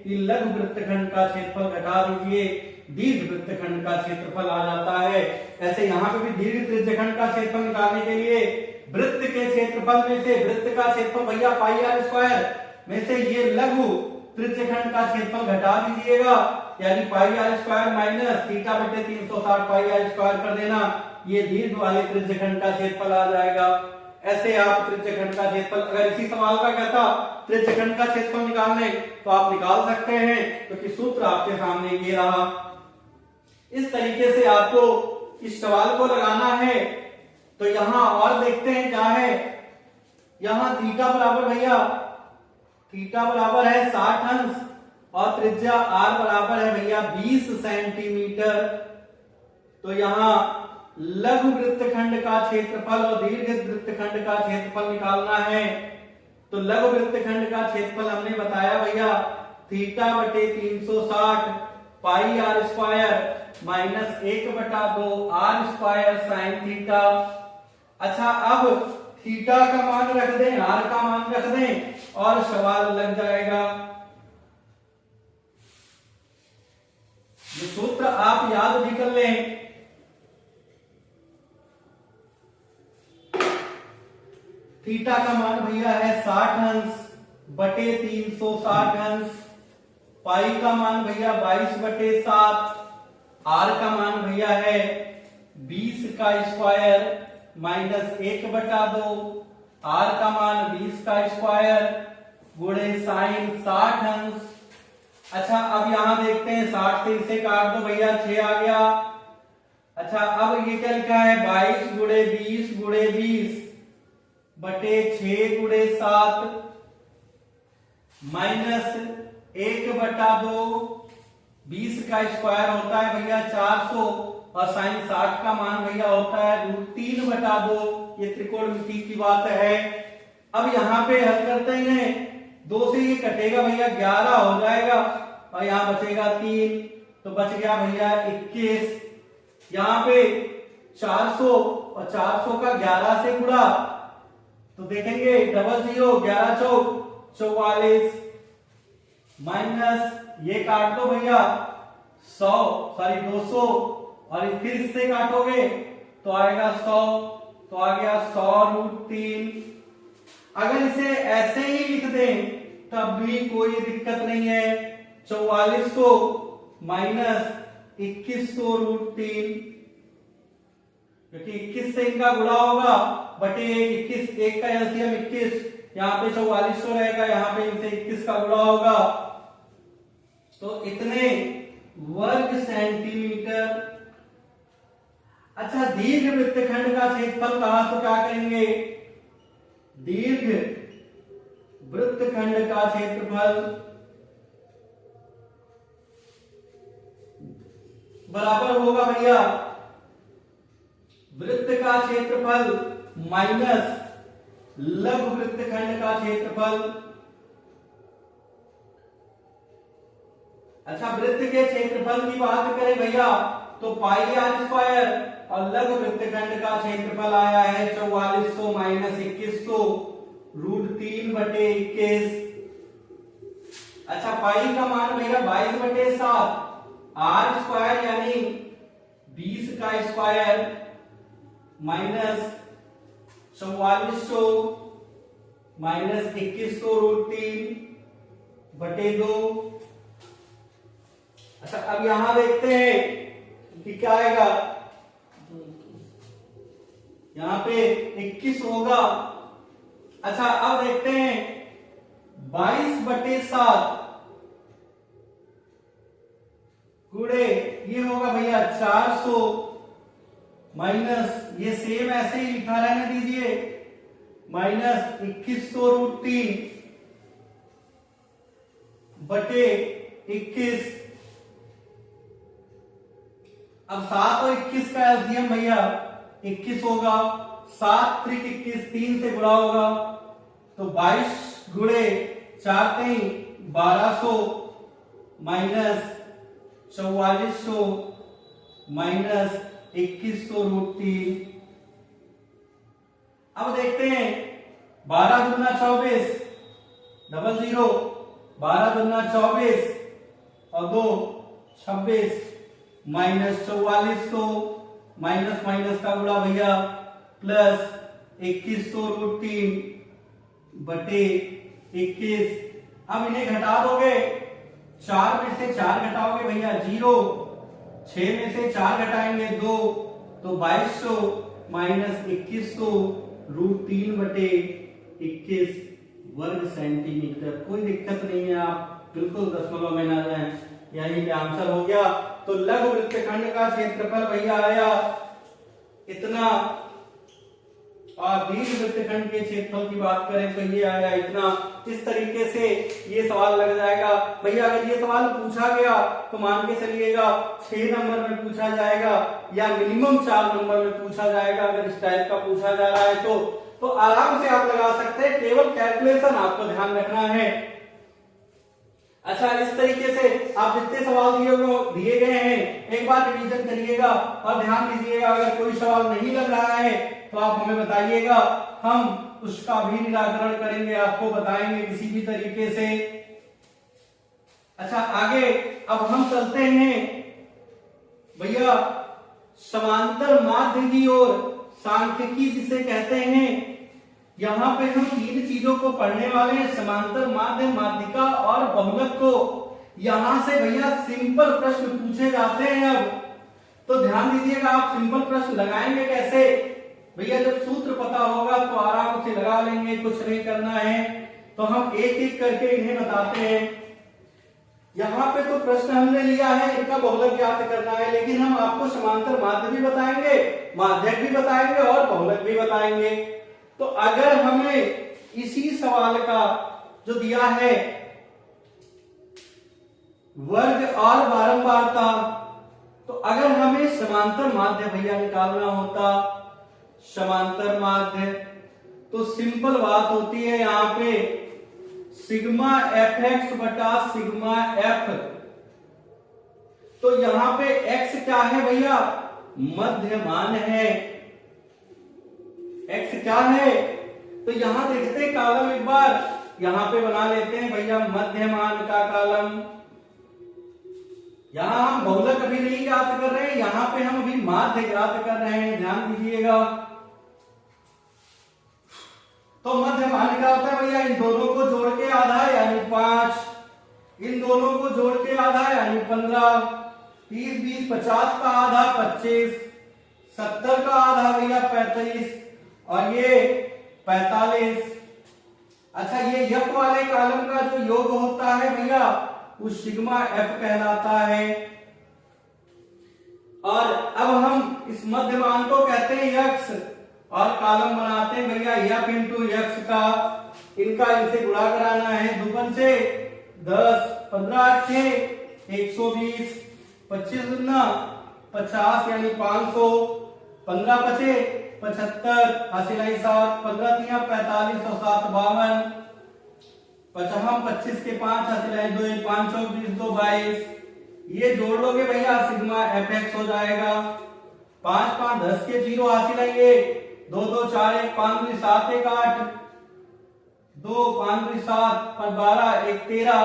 लघु वृत्तखंड का क्षेत्रफल घटा दीजिए, दीर्घ वृत्तखंड का क्षेत्रफल आ जाता है। ऐसे यहाँ पे भी दीर्घ त्रिज्यखंड का क्षेत्रफल निकालने के लिए वृत्त के क्षेत्रफल में से वृत्त का क्षेत्रफल भैया पाई आर स्क्वायर में से ये लघु त्रिज्यखंड का क्षेत्रफल घटा दीजिएगा, यानी पाई आर स्क्वायर माइनस थीटा बटे 360 पाई आर स्क्वायर कर देना, ये दीर्घ वाले त्रिज्यखंड का क्षेत्रफल आ जाएगा। ऐसे आप त्रिज्यखंड का क्षेत्रफल, अगर इसी सवाल का कहता त्रिज्यखंड का क्षेत्रफल निकालने, तो आप निकाल सकते हैं, क्योंकि सूत्र आपके सामने ये रहा। इस तरीके से आपको इस सवाल को लगाना है। तो यहां और देखते हैं क्या है। यहां थीटा बराबर भैया, थीटा बराबर है 60 अंश और त्रिज्या r बराबर है भैया 20 सेंटीमीटर। तो यहां लघु वृत्तखंड का क्षेत्रफल और दीर्घ वृत्तखंड का क्षेत्रफल निकालना है। तो लघु वृत्तखंड का क्षेत्रफल हमने बताया भैया थीटा बटे 360 pi R square minus 1/2 R square sine theta. अच्छा, अब थीटा का मान रख दें, आर का मान रख दें और सवाल लग जाएगा। ये सूत्र आप याद भी कर लें। थीटा का मान भैया है 60 अंश बटे 360 अंश, पाई का मान भैया 22/7, आर का मान भैया है 20 का स्क्वायर माइनस 1/2, आर का मान 20 का स्क्वायर गुणे साइन 60 अंश। अच्छा, अब यहां देखते हैं 60 से इसे काट दो भैया, 6 आ गया। अच्छा, अब ये क्या लिखा है 22 गुणे 20 गुणे 20 बटे 6 गुणे 7 माइनस 1/2, 20 का स्क्वायर होता है भैया 400 और साइन 60 का मान भैया होता है √3/2। ये त्रिकोणमिति की बात है। अब यहाँ पे हल करते हैं, 2 से ये कटेगा भैया 11 हो जाएगा और यहाँ बचेगा 3, तो बच गया भैया 21। यहाँ पे 400 और 400 का 11 से गुणा तो देखेंगे 00 11 चौक 44 माइनस ये काट दो भैया 200 और फिर इससे काटोगे तो आएगा 100, तो आ गया 100√3। अगर इसे ऐसे ही लिख दें तब भी कोई दिक्कत नहीं है। 4400 माइनस 2100√3, क्योंकि 21 से इनका गुणा होगा बटे 21, 1 का एलसीएम 21, यहाँ पे 4400 रहेगा, यहाँ पे इनसे 21 का गुणा होगा तो इतने वर्ग सेंटीमीटर। अच्छा, दीर्घ वृत्तखंड का क्षेत्रफल कहा तो क्या करेंगे, दीर्घ वृत्तखंड का क्षेत्रफल बराबर होगा भैया वृत्त का क्षेत्रफल माइनस लघु वृत्तखंड का क्षेत्रफल। अच्छा, वृत्त के क्षेत्रफल की बात करें भैया तो पाई आर स्क्वायर और लघु वृत्तखंड का क्षेत्रफल आया है 4400 माइनस 2100 √3/21। अच्छा, पाई का मान भैया 22/7, आर स्क्वायर यानी 20 का स्क्वायर माइनस 4400 माइनस 2100√3/2। अच्छा, अब यहां देखते हैं कि क्या आएगा, यहां पे 21 होगा। अच्छा, अब देखते हैं 22/7 गुणे ये होगा भैया 400 माइनस ये सेम ऐसे ही लिखा रहने दीजिए माइनस 2100√3/21। अब 7 और 21 का एलसीएम भैया 21 होगा, 7 3 21, 3 से गुणा होगा तो 22 गुणे 4 3 1200 माइनस 4400 माइनस 2100√3। अब देखते हैं 12 दूना 24 00, 12 दूना 24 और 2 26 माइनस 4400 माइनस माइनस का गुणा भैया प्लस 2100√3/21। अब इन्हें घटा दोगे, 4 में से 4 घटाओगे भैया 0, 6 में से 4 घटाएंगे 2, तो 2200 माइनस 2100√3/21 वर्ग सेंटीमीटर। कोई दिक्कत नहीं है, आप बिल्कुल दशमलव में ना जाएं, यही आंसर हो गया। तो लघु वृत्तखंड का क्षेत्रफल भैया आया इतना, और दीर्घ वृत्तखंड के क्षेत्रफल की बात करें तो ये आया इतना। इस तरीके से ये सवाल लग जाएगा भैया। अगर ये सवाल पूछा गया तो मान के चलिएगा 6 नंबर में पूछा जाएगा या मिनिमम 4 नंबर में पूछा जाएगा, अगर इस टाइप का पूछा जा रहा है तो आराम से आप लगा सकते हैं। केवल कैलकुलेशन आपको ध्यान रखना है। अच्छा, इस तरीके से आप जितने सवाल दिए गए हैं एक बार रिवीजन करिएगा और ध्यान दीजिएगा। अगर कोई सवाल नहीं लग रहा है तो आप हमें बताइएगा, हम उसका भी निराकरण करेंगे, आपको बताएंगे किसी भी तरीके से। अच्छा, आगे अब हम चलते हैं भैया समांतर माध्य की ओर, सांख्यिकी जिसे कहते हैं। यहाँ पे हम 3 चीजों को पढ़ने वाले हैं, समांतर माध्य, माध्यिका और बहुलक को। यहां से भैया सिंपल प्रश्न पूछे जाते हैं। अब तो ध्यान दीजिएगा, आप सिंपल प्रश्न लगाएंगे कैसे भैया, जब सूत्र पता होगा तो आराम से लगा लेंगे, कुछ नहीं करना है। तो हम एक एक करके इन्हें बताते हैं। यहाँ पे तो प्रश्न हमने लिया है, इनका बहुलक ज्ञात करना है, लेकिन हम आपको समांतर माध्य भी बताएंगे, माध्यक भी बताएंगे और बहुलक भी बताएंगे। तो अगर हमें इसी सवाल का जो दिया है वर्ग और बारंबारता, तो अगर हमें समांतर माध्य भैया निकालना होता, समांतर माध्य, तो सिंपल बात होती है यहाँ पे सिग्मा एफ एक्स बटा सिग्मा एफ। तो यहां पे x क्या है भैया, मध्यमान है। x क्या है, तो यहां देखते हैं कॉलम एक बार, यहां पे बना लेते हैं भैया मध्यमान का कॉलम। यहां हम बहुलक अभी नहीं ज्ञात कर रहे हैं, यहां पे हम अभी माध्य ज्ञात कर रहे हैं, ध्यान दीजिएगा। तो मध्यमान क्या होता है भैया, इन दोनों को जोड़ के आधा यानी 5, इन दोनों को जोड़ के आधा यानी 15, 30 20 50 का आधा 25, 70 का आधा भैया 35 और ये 45। अच्छा, ये एफ वाले कॉलम का जो योग होता है भैया वो सिग्मा एफ कहलाता है। और अब हम इस मध्यमान को कहते हैं यक्स, और कॉलम बनाते हैं भैया एफ इंटू यक्स का। इनका इनसे गुणा कराना है, दुगुन से 10, 15 6 120, 25 दूना 50 यानी 500, 15 पचे 75, हासिल 7, 15 तिया 45 और 7 52, 25 के 5 हासिल 2, 5 और 20 2 22। ये जोड़ लोगे भैया सिग्मा एफ एक्स हो जाएगा। 5 5 10 के 0 हासिल आएंगे, 2 2 4 1 5 2 7 1 8, 2 5 2 7 5 12 1 13।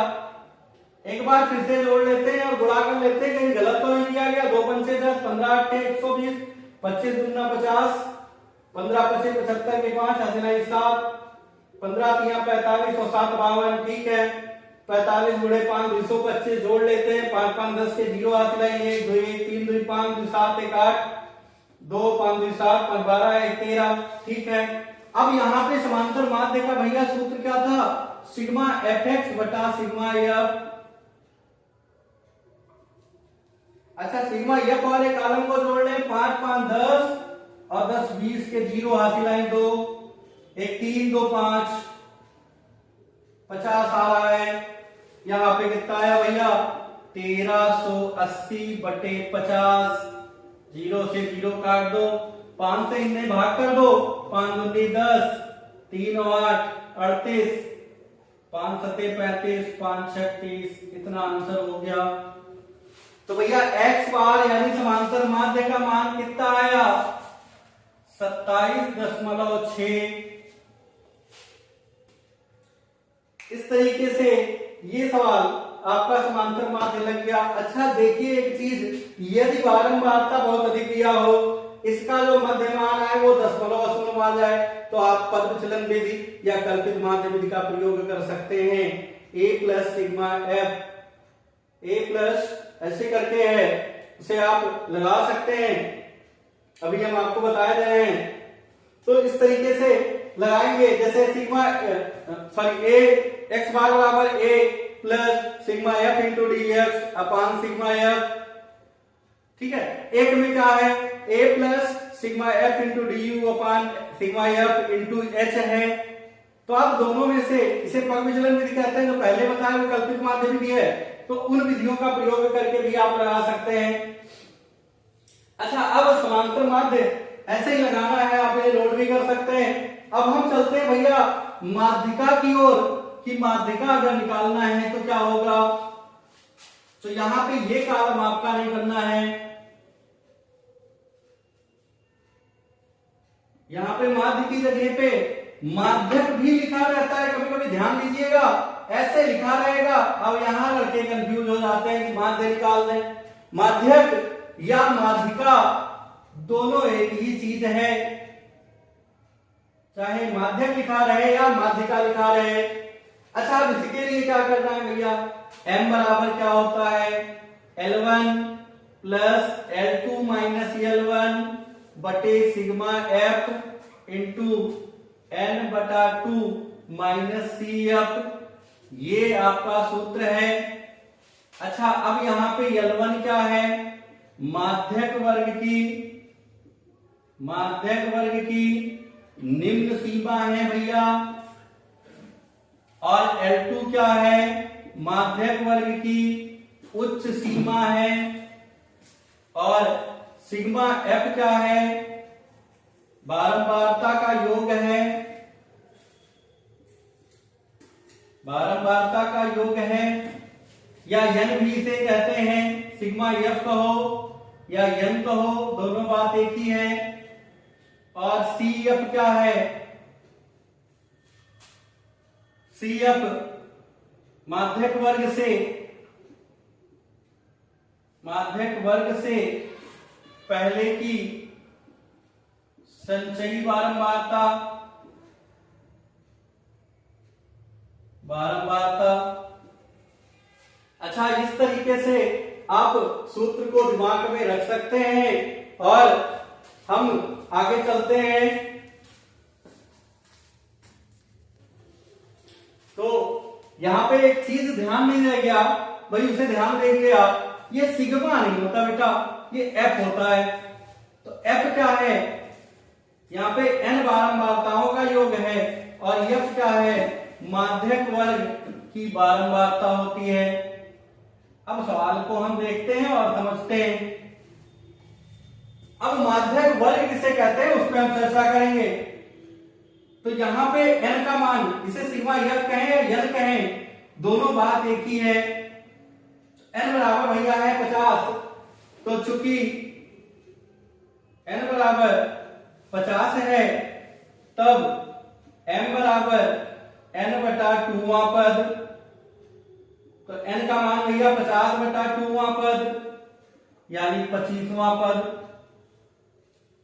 एक बार फिर से जोड़ लेते हैं और गुणा कर लेते हैं, कहीं गलत तो नहीं दिया गया। 2 पंचे 10, 15 8 120, 25 दूना 50, 15 पचे 75 के 5 हासिल 7, 15 तिया 45 और 7 52। ठीक है, 45 गुणे 5 225 जोड़ लेते हैं। 5 5 10 के 0 हासिल 1 2 1 3 2 5 2 7 1 8, 2 5 2 7 5 12 1 13। ठीक है, अब यहाँ पे समांतर माध्य का भैया सूत्र क्या था, सिग्मा एफ एक्स बटा सिग्मा एफ। अच्छा, सिग्मा एफ वाले कॉलम को जोड़ लें, 5 5 10 और 10 20 के 0 हासिल आए 2, 1 3 2 5, 50 आ रहा है। यहाँ पे कितना आया भैया 1380 बटे 50, 0 से 0 काट दो, 5 से इन्हें भाग कर दो, 5 दूनी 10, 3 और 8 38, 5 सते 35, 5 6 30। इतना आंसर हो गया। तो भैया x बार यानी समांतर माध्य का मान कितना आया 27.6। इस तरीके से ये सवाल आपका समांतर माध्य लग गया। अच्छा, देखिए एक चीज, यदि बारंबारता बहुत अधिक दिया हो, इसका जो मध्यमान है वो 10 आ जाए, तो आप पद विचलन विधि या कल्पित माध्य विधि का प्रयोग कर सकते हैं। a plus sigma F, a plus ऐसे करके है, उसे आप लगा सकते हैं, अभी हम आपको बता रहे हैं। तो इस तरीके से लगाएंगे, जैसे sigma sorry A X bar बराबर A plus sigma F into D X upon sigma F. ठीक है। एक में क्या है, a plus sigma F into D U upon sigma F into H है। तो आप दोनों में से इसे पग विचलन विधि कहते हैं, जो पहले बताया वो कल्पित माध्य विधि है, तो उन विधियों का प्रयोग करके भी आप लगा सकते हैं। अच्छा, अब समांतर माध्य ऐसे ही लगाना है, आप ये लोड भी कर सकते हैं। अब हम चलते हैं भैया माध्यिका की ओर, कि माध्यिका अगर निकालना है तो क्या होगा। तो यहां पे ये कॉलम आपका नहीं करना है, यहां पे माध्य की जगह पे माध्यक भी लिखा रहता है, कभी कभी ध्यान दीजिएगा ऐसे लिखा रहेगा। अब यहां लड़के कंफ्यूज हो जाते हैं कि माध्य निकाल दें। माध्यक या माध्यिका दोनों एक ही चीज है, चाहे माध्यक लिखा रहे या माध्यिका लिखा रहे। अच्छा, अब इसके लिए क्या करना है भैया, m बराबर क्या होता है, L1 plus L2 minus L1 बटे सिग्मा f इंटू n बटा 2 माइनस सी एफ, ये आपका सूत्र है। अच्छा, अब यहां पे L1 क्या है, माध्यक वर्ग की निम्न सीमा है भैया, और L2 क्या है, माध्यक वर्ग की उच्च सीमा है, और सिग्मा F क्या है, बारंबारता का योग है, बारंबारता का योग है, या n भी इसे कहते हैं, सिग्मा F कहो या n कहो, दोनों बात एक ही है। और CF क्या है, CF माध्यक वर्ग से पहले की संचयी बारंबारता, अच्छा, इस तरीके से आप सूत्र को दिमाग में रख सकते हैं। और हम आगे चलते हैं। तो यहां पे एक चीज ध्यान नहीं रह गया भाई, उसे ध्यान देंगे आप, ये सिग्मा नहीं होता बेटा, ये एफ होता है। तो एफ क्या है, यहां पे n बारंबारताओं का योग है, और एफ क्या है, माध्यक वर्ग की बारंबारता होती है। अब सवाल को हम देखते हैं और समझते हैं। अब माध्यक वर्ग किसे कहते हैं उस पर हम चर्चा करेंगे। तो यहां पे n का मान, इसे सिग्मा f कहें या n कहें, दोनों बात एक ही है। n बराबर भैया है 50, तो चूंकि n बराबर 50 है, तब m बराबर n बटा 2वां पद, तो n का मान भैया 50 बटा 2वां पद, यानी 25वां पद।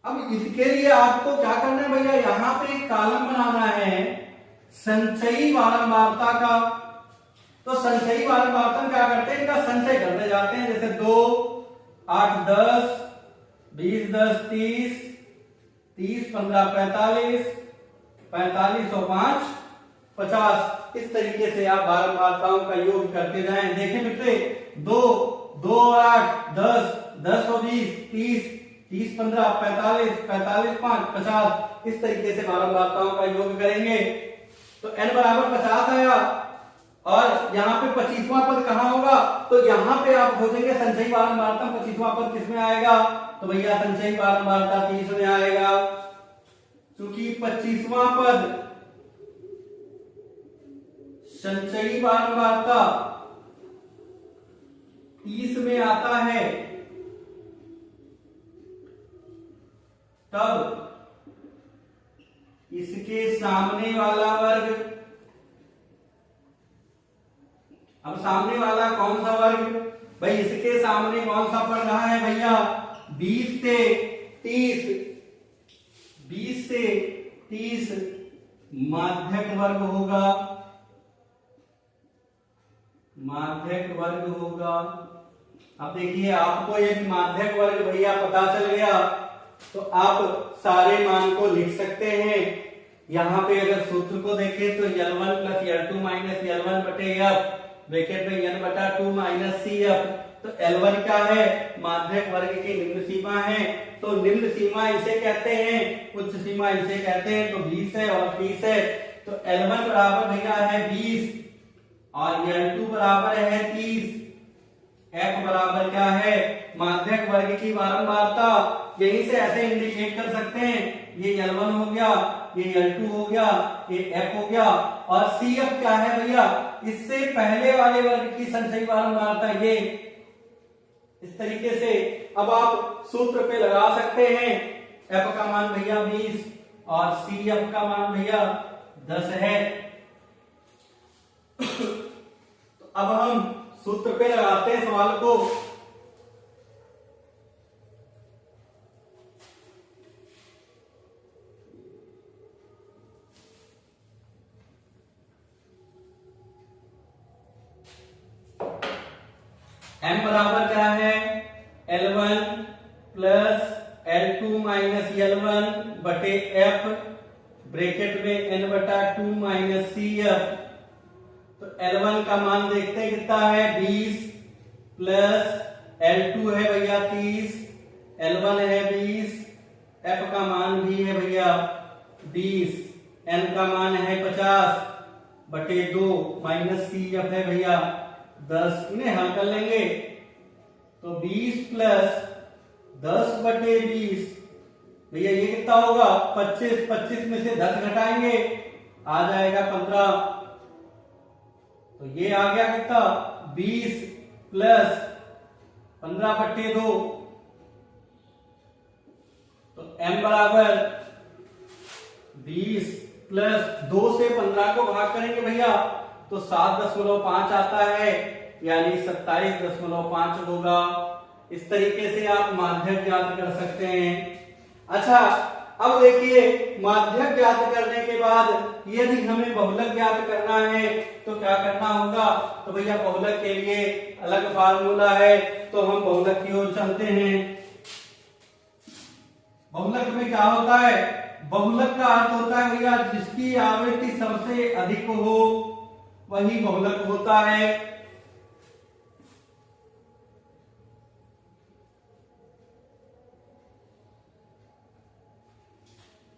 अब इसके लिए आपको क्या करना है भैया, यहां पे एक कॉलम बनाना है संचयी बारंबारता का। तो संचयी बारंबारता क्या करते हैं, इनका संचय करते जाते हैं, जैसे 2, 8, 10, 20, 10, 30, 30, 15, 45, 45 और 5, 50। इस तरीके से आप बारंबारताओं का योग करते जाएं। देखें बेटे, 2, 2 और 8, 10, 10 और 20, 30, 30, 15, 45, 45, 5, 50। इस तरीके से बारंबारताओं का योग करेंगे। तो n बराबर 50 आया, और यहाँ पे 25वां पद कहाँ होगा, तो यहाँ पे आप खोजेंगे संचयी बारंबारता, 25वां पद किसमें आएगा, तो भैया संचयी बारंबारता 30 में आएगा। क्योंकि 25वां पद संचयी बारंबारता 30 में आता है, तब इसके सामने वाला वर्ग, अब सामने वाला कौन सा वर्ग भाई, इसके सामने कौन सा पड़ रहा है भैया, 20 से 30, 20 से 30 माध्यक वर्ग होगा, माध्यक वर्ग होगा। अब देखिए, आपको एक माध्यक वर्ग भैया पता चल गया, तो आप सारे मान को लिख सकते हैं। यहां पे अगर सूत्र को देखें तो L1 plus L2 minus L1 बटे F, ब्रैकेट में n बटा 2 माइनस सी एफ, तो L1 क्या है, माध्यक वर्ग की निम्न सीमा है। तो निम्न सीमा इसे कहते हैं, उच्च सीमा इसे कहते हैं। तो 20 है और 30 है। तो L1 बराबर भैया है 20 और L2 बराबर है 30। F बराबर क्या है, माध्यक वर्ग की बारंबारता। यहीं से ऐसे इंडिकेट कर सकते हैं, ये L1 हो गया, ये L2 हो गया, ये F हो गया। और CF क्या है भैया, इससे पहले वाले वर्ग की संचयी बारंबारता। ये इस तरीके से अब आप सूत्र पे लगा सकते हैं। F का मान भैया 20 और CF का मान भैया 10 है। तो अब हम सूत्र पे लगाते हैं सवाल को। M बराबर क्या है, L1 plus L2 minus L1 बटे F ब्रैकेट में N बटा 2 माइनस CF। तो L1 का मान देखते हैं कितना है, 20 प्लस L2 है भैया 30, L1 है 20, F का मान भी है भैया 20, N का मान है 50 बटे 2 माइनस CF है भैया 10। इन्हें हल कर लेंगे तो 20 प्लस 10 बटे 20 भैया ये कितना होगा, 25। 25 में से 10 घटाएंगे आ जाएगा 15। तो ये आ गया कितना, 20 प्लस 15 बटे 2। तो M बराबर 20 प्लस 2 से 15 को भाग करेंगे भैया तो 7.5 आता है, यानी 27.5 होगा। इस तरीके से आप माध्यक ज्ञात कर सकते हैं। अच्छा, अब देखिए माध्यक ज्ञात करने के बाद यदि हमें बहुलक ज्ञात करना है तो क्या करना होगा। तो भैया बहुलक के लिए अलग फार्मूला है, तो हम बहुलक की ओर चलते हैं। बहुलक में क्या होता है, बहुलक का अर्थ होता है भैया जिसकी आवृत्ति सबसे अधिक हो वही बहुलक होता है।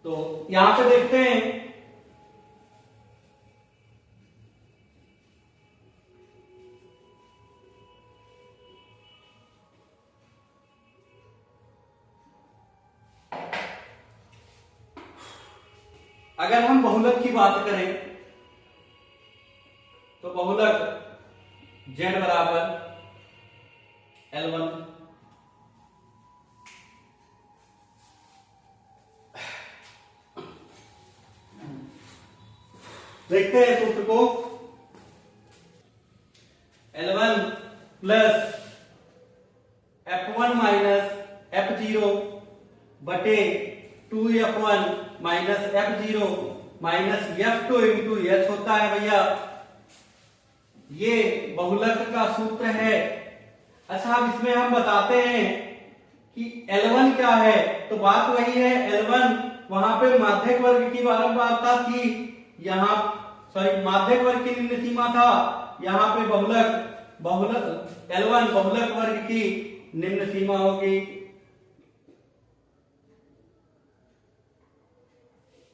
तो यहां पे देखते हैं अगर हम बहुलक की बात करें तो बहुलक Z बराबर L1 देखते हैं सूत्र को। L1 plus F1 minus F0 बटे 2F1 minus F0 minus F2 into H होता है भैया, ये बहुलक का सूत्र है। अच्छा, अब इसमें हम बताते हैं कि L1 क्या है। तो बात वही है, L1 वहां पे माध्यक वर्ग की बारंबारता थी, यहाँ माध्यक वर्ग की निम्न सीमा था, यहाँ पे बहुलक L1 बहुलक वर्ग की निम्न सीमा होगी।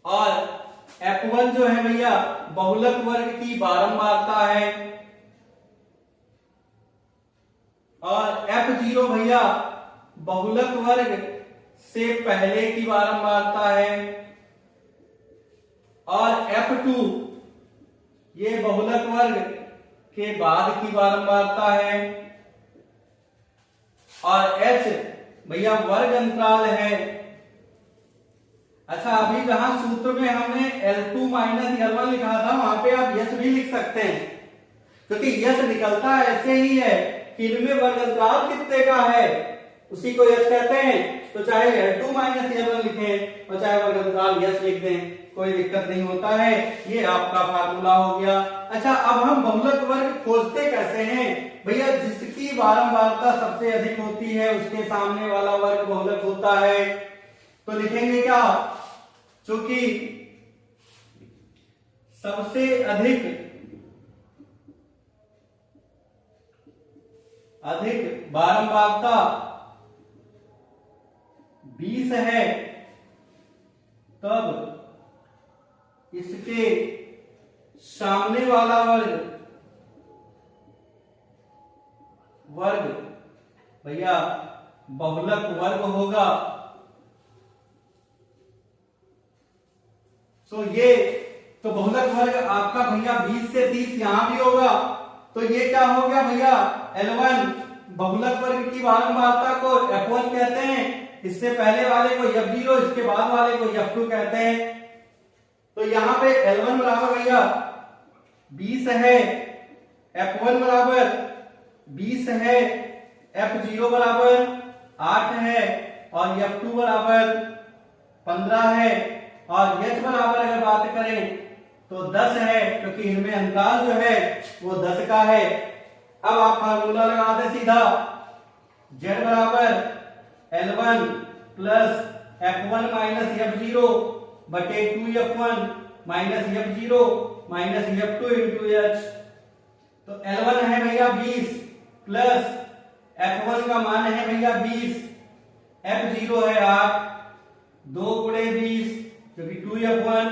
और F1 जो है भैया बहुलक वर्ग की बारंबारता है और F0 भैया बहुलक वर्ग से पहले की बारंबारता है और F2 ये बहुलक वर्ग के बाद की बारंबारता है और H भैया वर्ग अंतराल है। अच्छा, अभी जहां सूत्र में हमने L2 माइनस L1 लिखा था वहां पे आप यश भी लिख सकते हैं, क्योंकि यश निकलता ऐसे ही है कि इनमें वर्ग अंतराल कितने का है उसी को यश कहते हैं। तो चाहे L2 माइनस L1 लिखें और चाहे वर्ग अंतराल यश लिख दें, कोई दिक्कत नहीं होता है। ये आपका फार्मूला हो गया। अच्छा, अब हम बहुलक वर्ग खोजते कैसे हैं भैया, जिसकी बारंबारता सबसे अधिक होती है उसके सामने वाला वर्ग बहुलक होता है। तो लिखेंगे क्या, चूंकि सबसे अधिक अधिक बारंबारता 20 है, तब इसके सामने वाला वर्ग भैया बहुलक वर्ग होगा। तो बहुलक वर्ग आपका भैया 20 से 30 यहां भी होगा। तो ये क्या हो गया भैया, L1 बहुलक वर्ग की बारंबारता को F1 कहते हैं, इससे पहले वाले को F0, इसके बाद वाले को F2 कहते हैं। तो यहां पे L1 बराबर भैया 20 है, F1 बराबर 20 है, F0 बराबर 8 है और F2 बराबर 15 है और H बराबर अगर बात करें तो 10 है, क्योंकि इनमें अंतराल जो है वो 10 का है। अब आप फार्मूला लगा दे सीधा, Z बराबर L1 plus F1 minus F0 बटे 2F1 minus F0 minus F2 into H। तो L1 है भैया 20 प्लस F1 का मान है भैया 20, F0 है 8, 2 गुणे 20 क्योंकि 2F1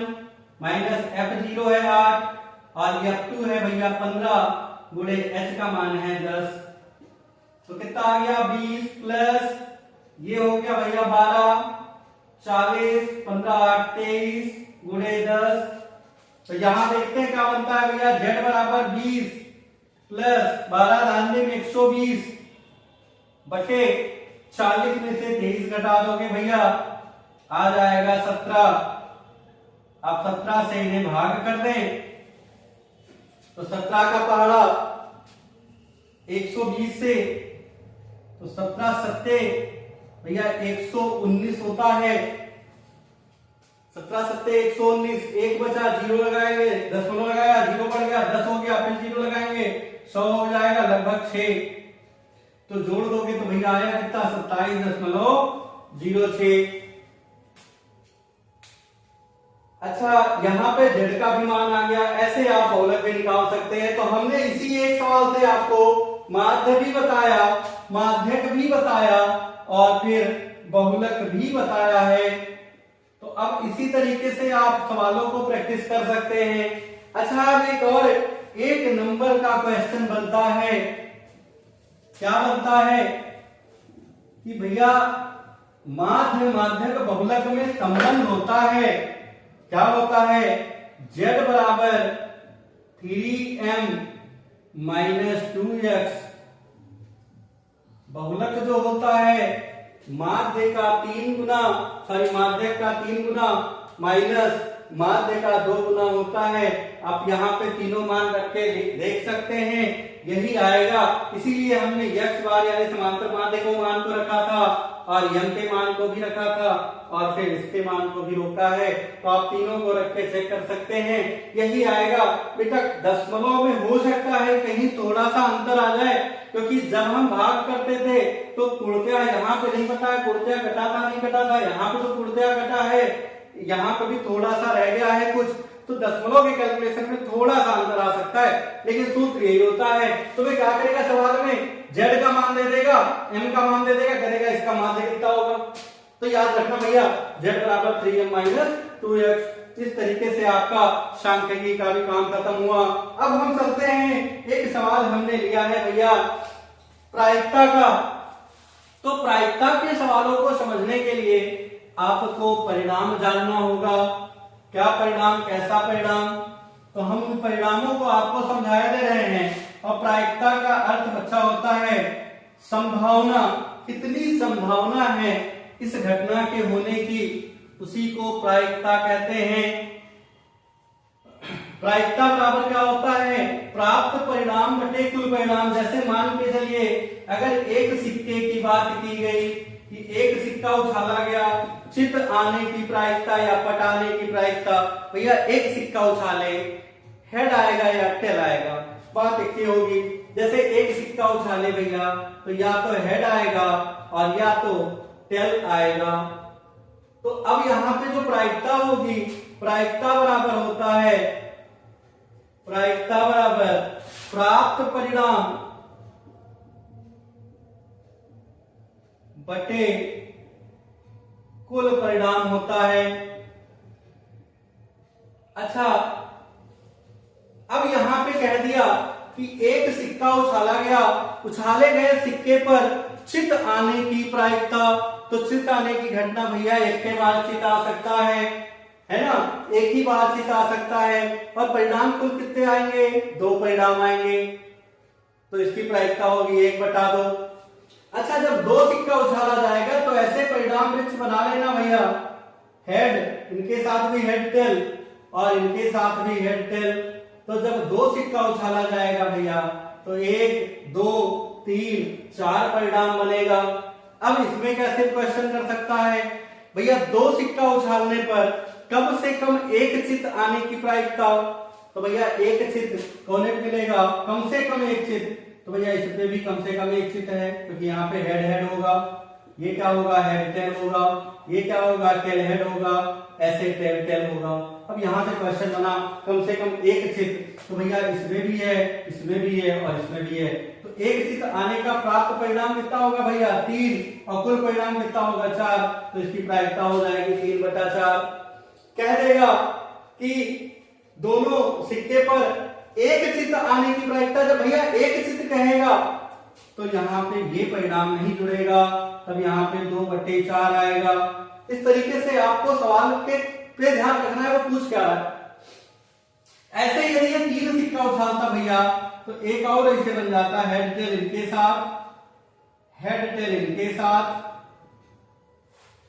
माइनस F0 है 8 और F2 है भैया 15 गुणे H का मान है 10। तो कितना आ गया 20 प्लस ये हो गया भैया 12, 40, 15, 8, 23 गुणे 10। तो यहां देखते हैं क्या बनता है भैया, Z बराबर 20 प्लस 12 धान्य में 120 बटे 40 में से 23 घटा दोगे भैया आ जाएगा 17। आप 17 से इन्हें भाग कर दें तो 17 का पहाड़ा 120 से, तो 17 सत्ते भैया 119 होता है। 17 सत्ते 119, एक बचा, 0 लगाएंगे, दशमलव लगाया, 0 बढ़ गया, 10 हो गया, फिर 0 लगाएंगे, 100 हो जाएगा लगभग 6। तो जोड़ दोगे तो भैया आया कितना, 27.06। अच्छा, यहाँ पे Z का भी मान आ गया। ऐसे आप बहुलक भी निकाल सकते हैं। तो हमने इसी एक सवाल से आपको माध्य भी बताया, माध्यक भी बताया और फिर बहुलक भी बताया है। तो अब इसी तरीके से आप सवालों को प्रैक्टिस कर सकते हैं। अच्छा, अब एक और 1 नंबर का क्वेश्चन बनता है। क्या बनता है कि भैया माध्य माध्यक बहुलक में संबंध होता है। क्या होता है, Z बराबर 3m माइनस 2x। बहुलक जो होता है माध्य का 3 गुना, माध्यक का 3 गुना माइनस माध्य का 2 गुना होता है। आप यहाँ पे तीनों मान रख के देख सकते हैं, यही आएगा। इसीलिए हमने x बार यानी समांतर माध्य को मान को रखा था और m के मान को भी रखा था और फिर इसके मान को भी रोका है। तो आप तीनों को रख के चेक कर सकते हैं, यही आएगा। बेटा दशमलव में हो सकता है कहीं थोड़ा सा अंतर आ जाए, क्योंकि जब हम भाग करते थे तो पूर्णतया यहाँ पे नहीं पता है पूर्णतया घटा था नहीं घटा था, यहाँ पे तो पूर्णतया घटा है, यहाँ पे भी थोड़ा सा रह गया है कुछ। तो दशमलव के कैलकुलेशन में थोड़ा सा अंतर आ सकता है, लेकिन सूत्र यही होता है। तो वे क्या करेगा, सवाल में Z का मान दे देगा, M का मान दे देगा, करेगा इसका माध्य कितना होगा। तो याद रखना भैया Z बराबर 3m माइनस 2x। इस तरीके से आपका सांख्यिकी का भी काम खत्म हुआ। अब हम चलते हैं, एक सवाल हमने लिया है भैया प्रायिकता का। तो प्रायिकता के सवालों को समझने के लिए आपको परिणाम जानना होगा। क्या परिणाम, कैसा परिणाम, तो हम उन परिणामों को आपको समझाया दे रहे हैं। और प्रायिकता का अर्थ बच्चा होता है संभावना, कितनी संभावना है इस घटना के होने की, उसी को प्रायिकता कहते हैं। प्रायिकता बराबर क्या होता है, प्राप्त परिणाम बटे कुल परिणाम। जैसे मान के चलिए अगर एक सिक्के की बात की गई कि एक सिक्का उछाला गया, चित आने की प्रायिकता या पटाने की प्रायिकता, भैया एक सिक्का उछाले हेड आएगा या टेल आएगा, बात एक ही होगी। जैसे एक सिक्का उछाले भैया तो या तो हेड आएगा और या तो टेल आएगा। तो अब यहां पे जो प्रायिकता होगी, प्रायिकता बराबर होता है, प्रायिकता बराबर प्राप्त परिणाम बटे कुल परिणाम होता है। अच्छा, अब यहां पे कह दिया कि एक सिक्का उछाला गया, उछाले गए सिक्के पर चित आने की प्रायिकता। तो चित आने की घटना भैया एक के बाद चित आ सकता है ना, एक ही बार चित आ सकता है। और परिणाम कुल कितने आएंगे? 2 परिणाम आएंगे, तो इसकी प्रायिकता होगी 1/2। अच्छा, जब 2 सिक्का उछाला जाएगा तो ऐसे परिणाम वृक्ष बना लेना भैया, हेड, इनके साथ भी हेड टेल और इनके साथ भी हेड टेल। तो जब 2 सिक्का उछाला जाएगा भैया तो 1, 2, 3, 4 परिणाम बनेगा। अब इसमें कैसे क्वेश्चन कर सकता है भैया, 2 सिक्का उछालने पर कम से कम एक चित आने की प्रायिकता। तो भैया एक चित कौन मिलेगा? कम से कम एक चित। तो भैया इसमें भी कम से कम एक चित है, क्योंकि यहाँ पे हेड हेड होगा, ये क्या होगा? हेड टेल होगा, ये क्या होगा? टेल हेड होगा, ऐसे टेल टेल होगा। अब यहाँ से क्वेश्चन बना कम से कम एक चित, तो भैया इसमें भी है, इसमें भी है और इसमें भी है। तो एक चित आने का प्राप्त परिणाम कितना होगा भैया? 3, और कुल परिणाम कितना होगा? 4। तो इसकी प्रायिकता हो जाएगी 3/4। कह देगा कि दोनों सिक्के पर एक चित आने की प्रायिकता। जब भैया एक चित कहेगा तो यहाँ पे ये परिणाम नहीं जुड़ेगा, तब यहाँ पे 2/4 आएगा। इस तरीके से आपको सवाल के पे ध्यान रखना है, वो पूछ क्या रहा है। ऐसे ही यदि ये 3 सिक्का उछालता भैया तो एक और ऐसे बन जाता है, हेड टेल इनके साथ, हेड टेल इनके साथ,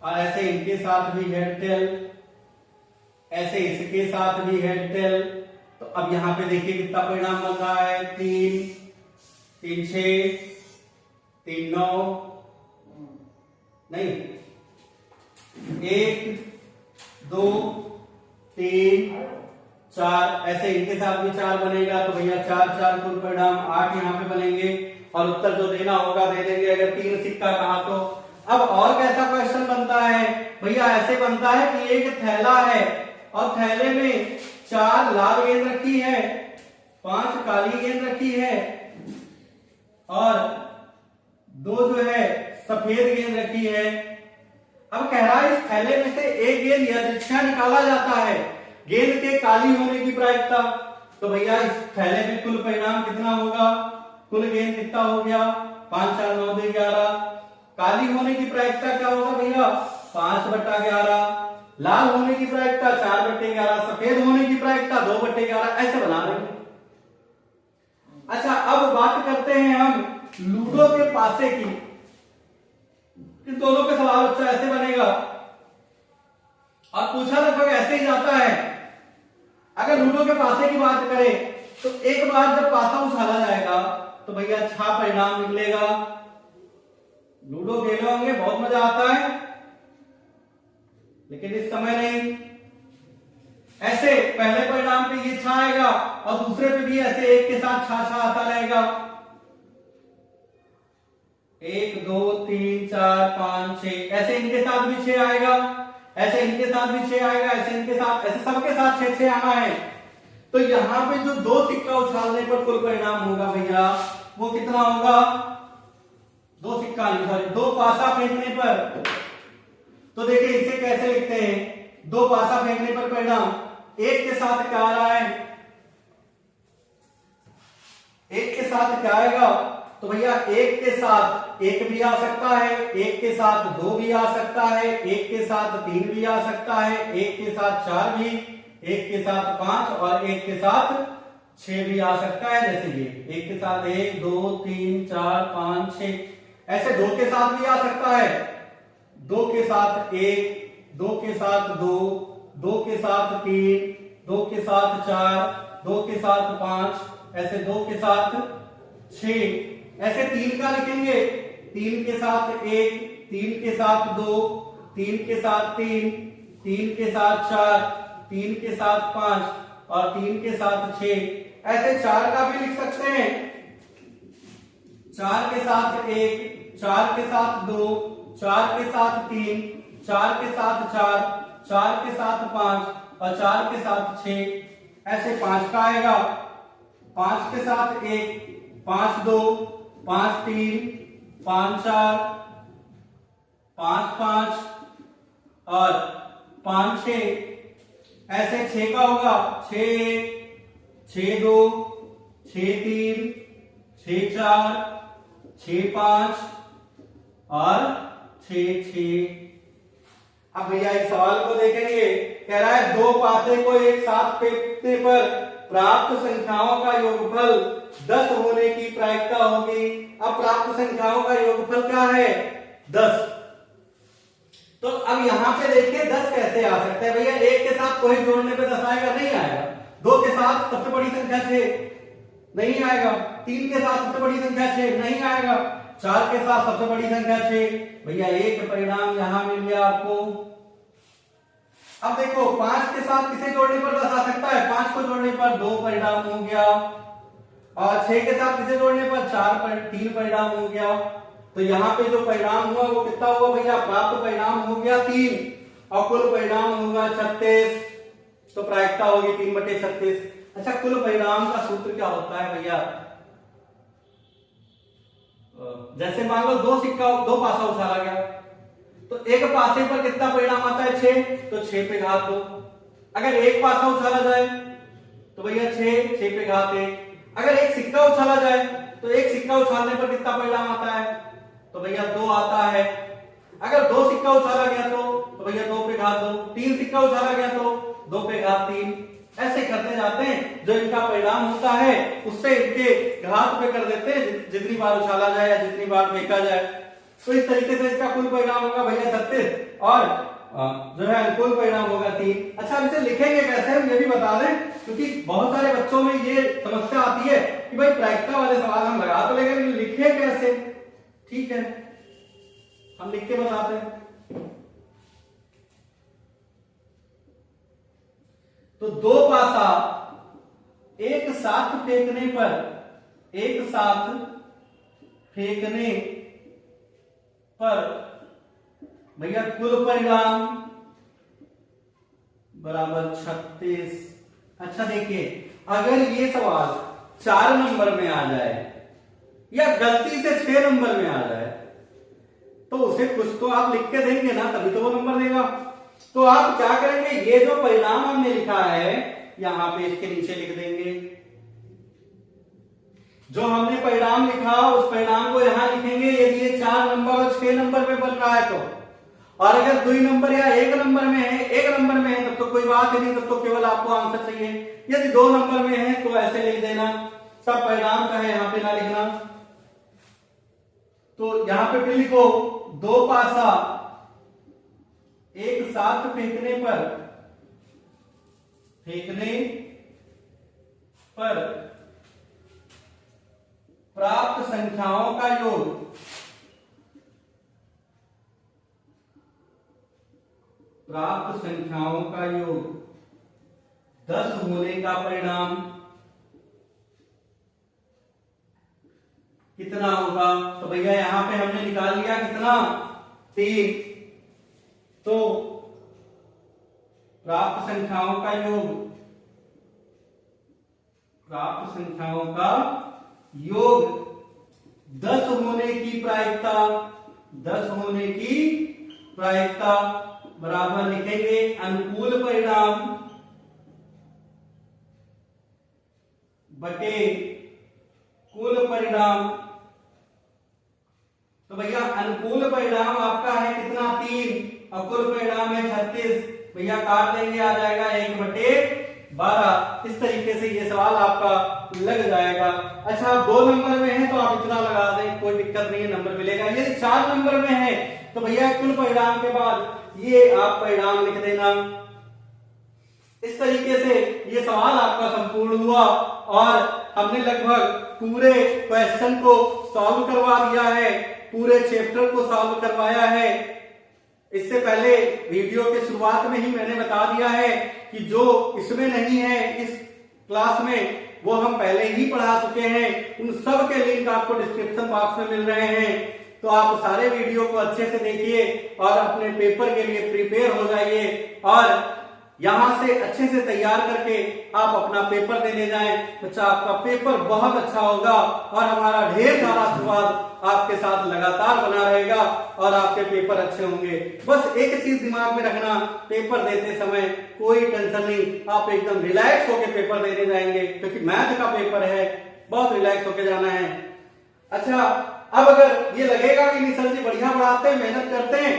और ऐसे इनके साथ भी हेड टेल, ऐसे इसके साथ भी हेड टेल। तो अब यहां पे देखिए कितना परिणाम बन रहा है? 3, 3, 6, 3, 9, नहीं, 1, 2, 3, 4, ऐसे इनके साथ भी 4 बनेगा। तो भैया 4, 4 कुल परिणाम 8 यहाँ पे बनेंगे, और उत्तर जो देना होगा दे देंगे अगर 3 सिक्का कहा तो। अब और कैसा क्वेश्चन बनता है भैया? ऐसे बनता है कि एक थैला है और थैले में 4 लाल गेंद रखी है, 5 काली गेंद रखी है और 2 जो है सफेद गेंद रखी है। अब कह रहा है इस थैले में से एक गेंद यादृच्छिक निकाला जाता है, गेंद के काली होने की प्रायिकता। तो भैया इस थैले में कुल परिणाम कितना होगा? कुल गेंद कितना हो गया? 5, 4, 9, 11। काली होने की प्रायिकता क्या होगा भैया? 5/11। लाल होने की प्रायिकता 4/11, सफेद होने की प्रायिकता 2/11, ऐसे बना रहे हैं। अच्छा, अब बात करते हैं हम लूडो के पासे की। इन दोनों के सवाल अच्छा ऐसे बनेगा और पूछा लगभग ऐसे ही जाता है। अगर लूडो के पासे की बात करें तो एक बार जब पासा उछाला जाएगा तो भैया अच्छा परिणाम निकलेगा। लूडो खेले होंगे, बहुत मजा आता है, लेकिन इस समय नहीं। ऐसे पहले परिणाम पे ये छा आएगा और दूसरे पे भी ऐसे एक के साथ छा छा आता रहेगा। 1, 2, 3, 4, 5, 6, ऐसे इनके साथ भी 6 आएगा, ऐसे इनके साथ भी 6 आएगा, ऐसे इनके साथ, ऐसे सबके साथ 6 आना है। तो यहाँ पे जो 2 सिक्का उछालने पर कुल परिणाम होगा भैया वो कितना होगा? 2 सिक्का नहीं, सॉरी 2 पासा फेंकने पर। तो देखिए इसे कैसे लिखते हैं? 2 पासा फेंकने पर परिणाम, एक के साथ क्या आ रहा है? एक के साथ क्या आएगा? तो भैया एक के साथ 1 भी आ सकता है, एक के साथ 2 भी आ सकता है, एक के साथ 3 भी आ सकता है, एक के साथ 4 भी, एक के साथ 5 और एक के साथ 6 भी आ सकता है। जैसे ये एक के साथ 1, 2, 3, 4, 5, 6, ऐसे 2 के साथ भी आ सकता है, 2 के साथ 1, 2 के साथ 2, 2 के साथ 3, 2 के साथ 4, 2 के साथ 5, ऐसे 2 के साथ 6, ऐसे 3 का लिखेंगे, 3 के साथ 1, 3 के साथ 2, 3 के साथ 3, 3 के साथ 4, 3 के साथ 5 और 3 के साथ 6, ऐसे 4 का भी लिख सकते हैं। 4 के साथ 1, 4 के साथ 2, 4 के साथ 3, 4 के साथ 4, 4 के साथ 5 और 4 के साथ 6, ऐसे 5 का आएगा। 5 के साथ 1, 5, 2, 5, 3, 5, 4, 5 5 और 5 6, ऐसे 6 का होगा 6 6 2 6 3 6 4 6 5 और 6 6। अब भैया इस सवाल को देखेंगे, कह रहा है दो पासे को एक साथ फेंकने पर प्राप्त संख्याओं का योगफल 10 होने की प्रायिकता होगी। अब प्राप्त संख्याओं का योगफल क्या है? 10। तो अब यहां पे देखिए 10 कैसे आ सकता है भैया? एक के साथ कोई जोड़ने पे 10 आएगा? नहीं आएगा। 2 के साथ सबसे बड़ी संख्या 6 नहीं आएगा। 3 के साथ सबसे बड़ी संख्या 6 नहीं आएगा। 4 के साथ सबसे बड़ी संख्या 6। भैया एक परिणाम यहां मिल गया आपको। अब देखो 5 के साथ किसे जोड़ने पर 10 आ सकता है? 5 को जोड़ने पर 2 परिणाम हो गया, और 6 के साथ किसे जोड़ने पर 3 परिणाम हो गया। तो यहाँ पे जो परिणाम हुआ वो कितना हुआ भैया? प्राप्त परिणाम हो गया 3 और कुल परिणाम होगा 36। तो प्रायिकता होगी 3/36। अच्छा, कुल परिणाम का सूत्र क्या होता है भैया? जैसे मान लो 2 पासा उछाला गया, तो एक पासे पर कितना परिणाम आता है? 6, तो 6 पे घात 2। अगर एक पासा उछाला जाए तो भैया 6 पे घात 1। अगर एक सिक्का उछाला जाए तो एक सिक्का उछालने पर कितना परिणाम आता है? तो भैया 2 आता है। अगर 2 सिक्का उछाला गया तो भैया 2 पे घात 2। 3 सिक्का उछाला गया तो 2 पे घात 3। ऐसे करते जाते हैं, जो इनका परिणाम होता है उससे इनके घात पे कर देते हैं, जितनी बार उछाला जाए या जितनी बार फेंका जाए। तो इस तरीके से इसका कुल परिणाम होगा भैया 36 और जो है अनुकूल परिणाम होगा 3। अच्छा, इसे लिखेंगे कैसे हम ये भी बता दें, क्योंकि बहुत सारे बच्चों में ये समस्या आती है कि भाई प्रायिकता वाले सवाल हम लगा तो लेंगे, लिखे कैसे? ठीक है, हम लिख के बताते हैं। तो 2 पासा एक साथ फेंकने पर भैया कुल परिणाम बराबर 36। अच्छा देखिए, अगर ये सवाल 4 नंबर में आ जाए या गलती से 6 नंबर में आ जाए तो उसे कुछ तो आप लिख के देंगे ना, तभी तो वो नंबर देगा। तो आप क्या करेंगे? ये जो परिणाम हमने लिखा है यहां पे इसके नीचे लिख देंगे। जो हमने परिणाम लिखा उस परिणाम को यहां लिखेंगे, यदि ये 4 नंबर और 6 नंबर में बन रहा है तो। और अगर 2 नंबर या 1 नंबर में है तब तो कोई बात ही नहीं, तब तो केवल आपको आंसर चाहिए। यदि 2 नंबर में है तो ऐसे लिख देना, सब परिणाम चाहे यहां पे ना लिखना। तो यहां पे भी लिखो 2 पासा एक साथ फेंकने पर प्राप्त संख्याओं का योग प्राप्त संख्याओं का योग 10 होने का परिणाम कितना होगा? तो भैया यहां पे हमने निकाल लिया कितना? 3। तो प्राप्त संख्याओं का योग 10 होने की प्रायिकता बराबर लिखेंगे अनुकूल परिणाम बटे कुल परिणाम। तो भैया अनुकूल परिणाम आपका है कितना? 3 और कुल परिणाम है 36। भैया काट देंगे, आ जाएगा 1/12। इस तरीके से ये सवाल आपका लग जाएगा। अच्छा, 2 नंबर में है तो आप इतना लगा दें, कोई दिक्कत नहीं है, नंबर मिलेगा। यदि 4 नंबर में है तो भैया कुल परिणाम के बाद ये आप परिणाम लिख देना। इस तरीके से ये सवाल आपका संपूर्ण हुआ और हमने लगभग पूरे क्वेश्चन को सॉल्व करवा दिया है, पूरे चैप्टर को सॉल्व करवाया है। इससे पहले वीडियो के शुरुआत में ही मैंने बता दिया है कि जो इसमें नहीं है इस क्लास में वो हम पहले ही पढ़ा चुके हैं। उन सब के लिंक आपको डिस्क्रिप्शन बॉक्स में मिल रहे हैं, तो आप सारे वीडियो को अच्छे से देखिए और अपने पेपर के लिए प्रिपेयर हो जाइए। और यहाँ से अच्छे से तैयार करके आप अपना पेपर देने जाएं। बच्चा आपका पेपर बहुत अच्छा होगा और हमारा ढेर सारा आशीर्वाद आपके साथ लगातार बना रहेगा और आपके पेपर अच्छे होंगे। बस एक चीज दिमाग में रखना, पेपर देते समय कोई टेंशन नहीं, आप एकदम रिलैक्स होकर पेपर देने जाएंगे, क्योंकि मैथ का पेपर है, बहुत रिलैक्स होकर जाना है। अच्छा, अब अगर ये लगेगा कि नहीं सर जी बढ़िया पढ़ाते हैं, मेहनत करते हैं,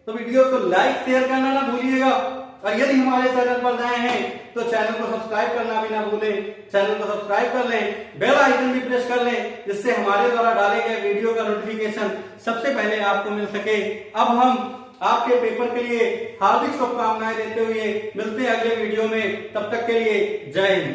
तो वीडियो को लाइक शेयर करना ना भूलिएगा। और यदि हमारे चैनल पर नए हैं तो चैनल को सब्सक्राइब करना भी ना भूलें। चैनल को सब्सक्राइब कर लें, बेल आइकन भी प्रेस कर लें, जिससे हमारे द्वारा डाले गए वीडियो का नोटिफिकेशन सबसे पहले आपको मिल सके। अब हम आपके पेपर के लिए हार्दिक शुभकामनाएं देते हुए मिलते हैं अगले वीडियो में। तब तक के लिए जय हिंद।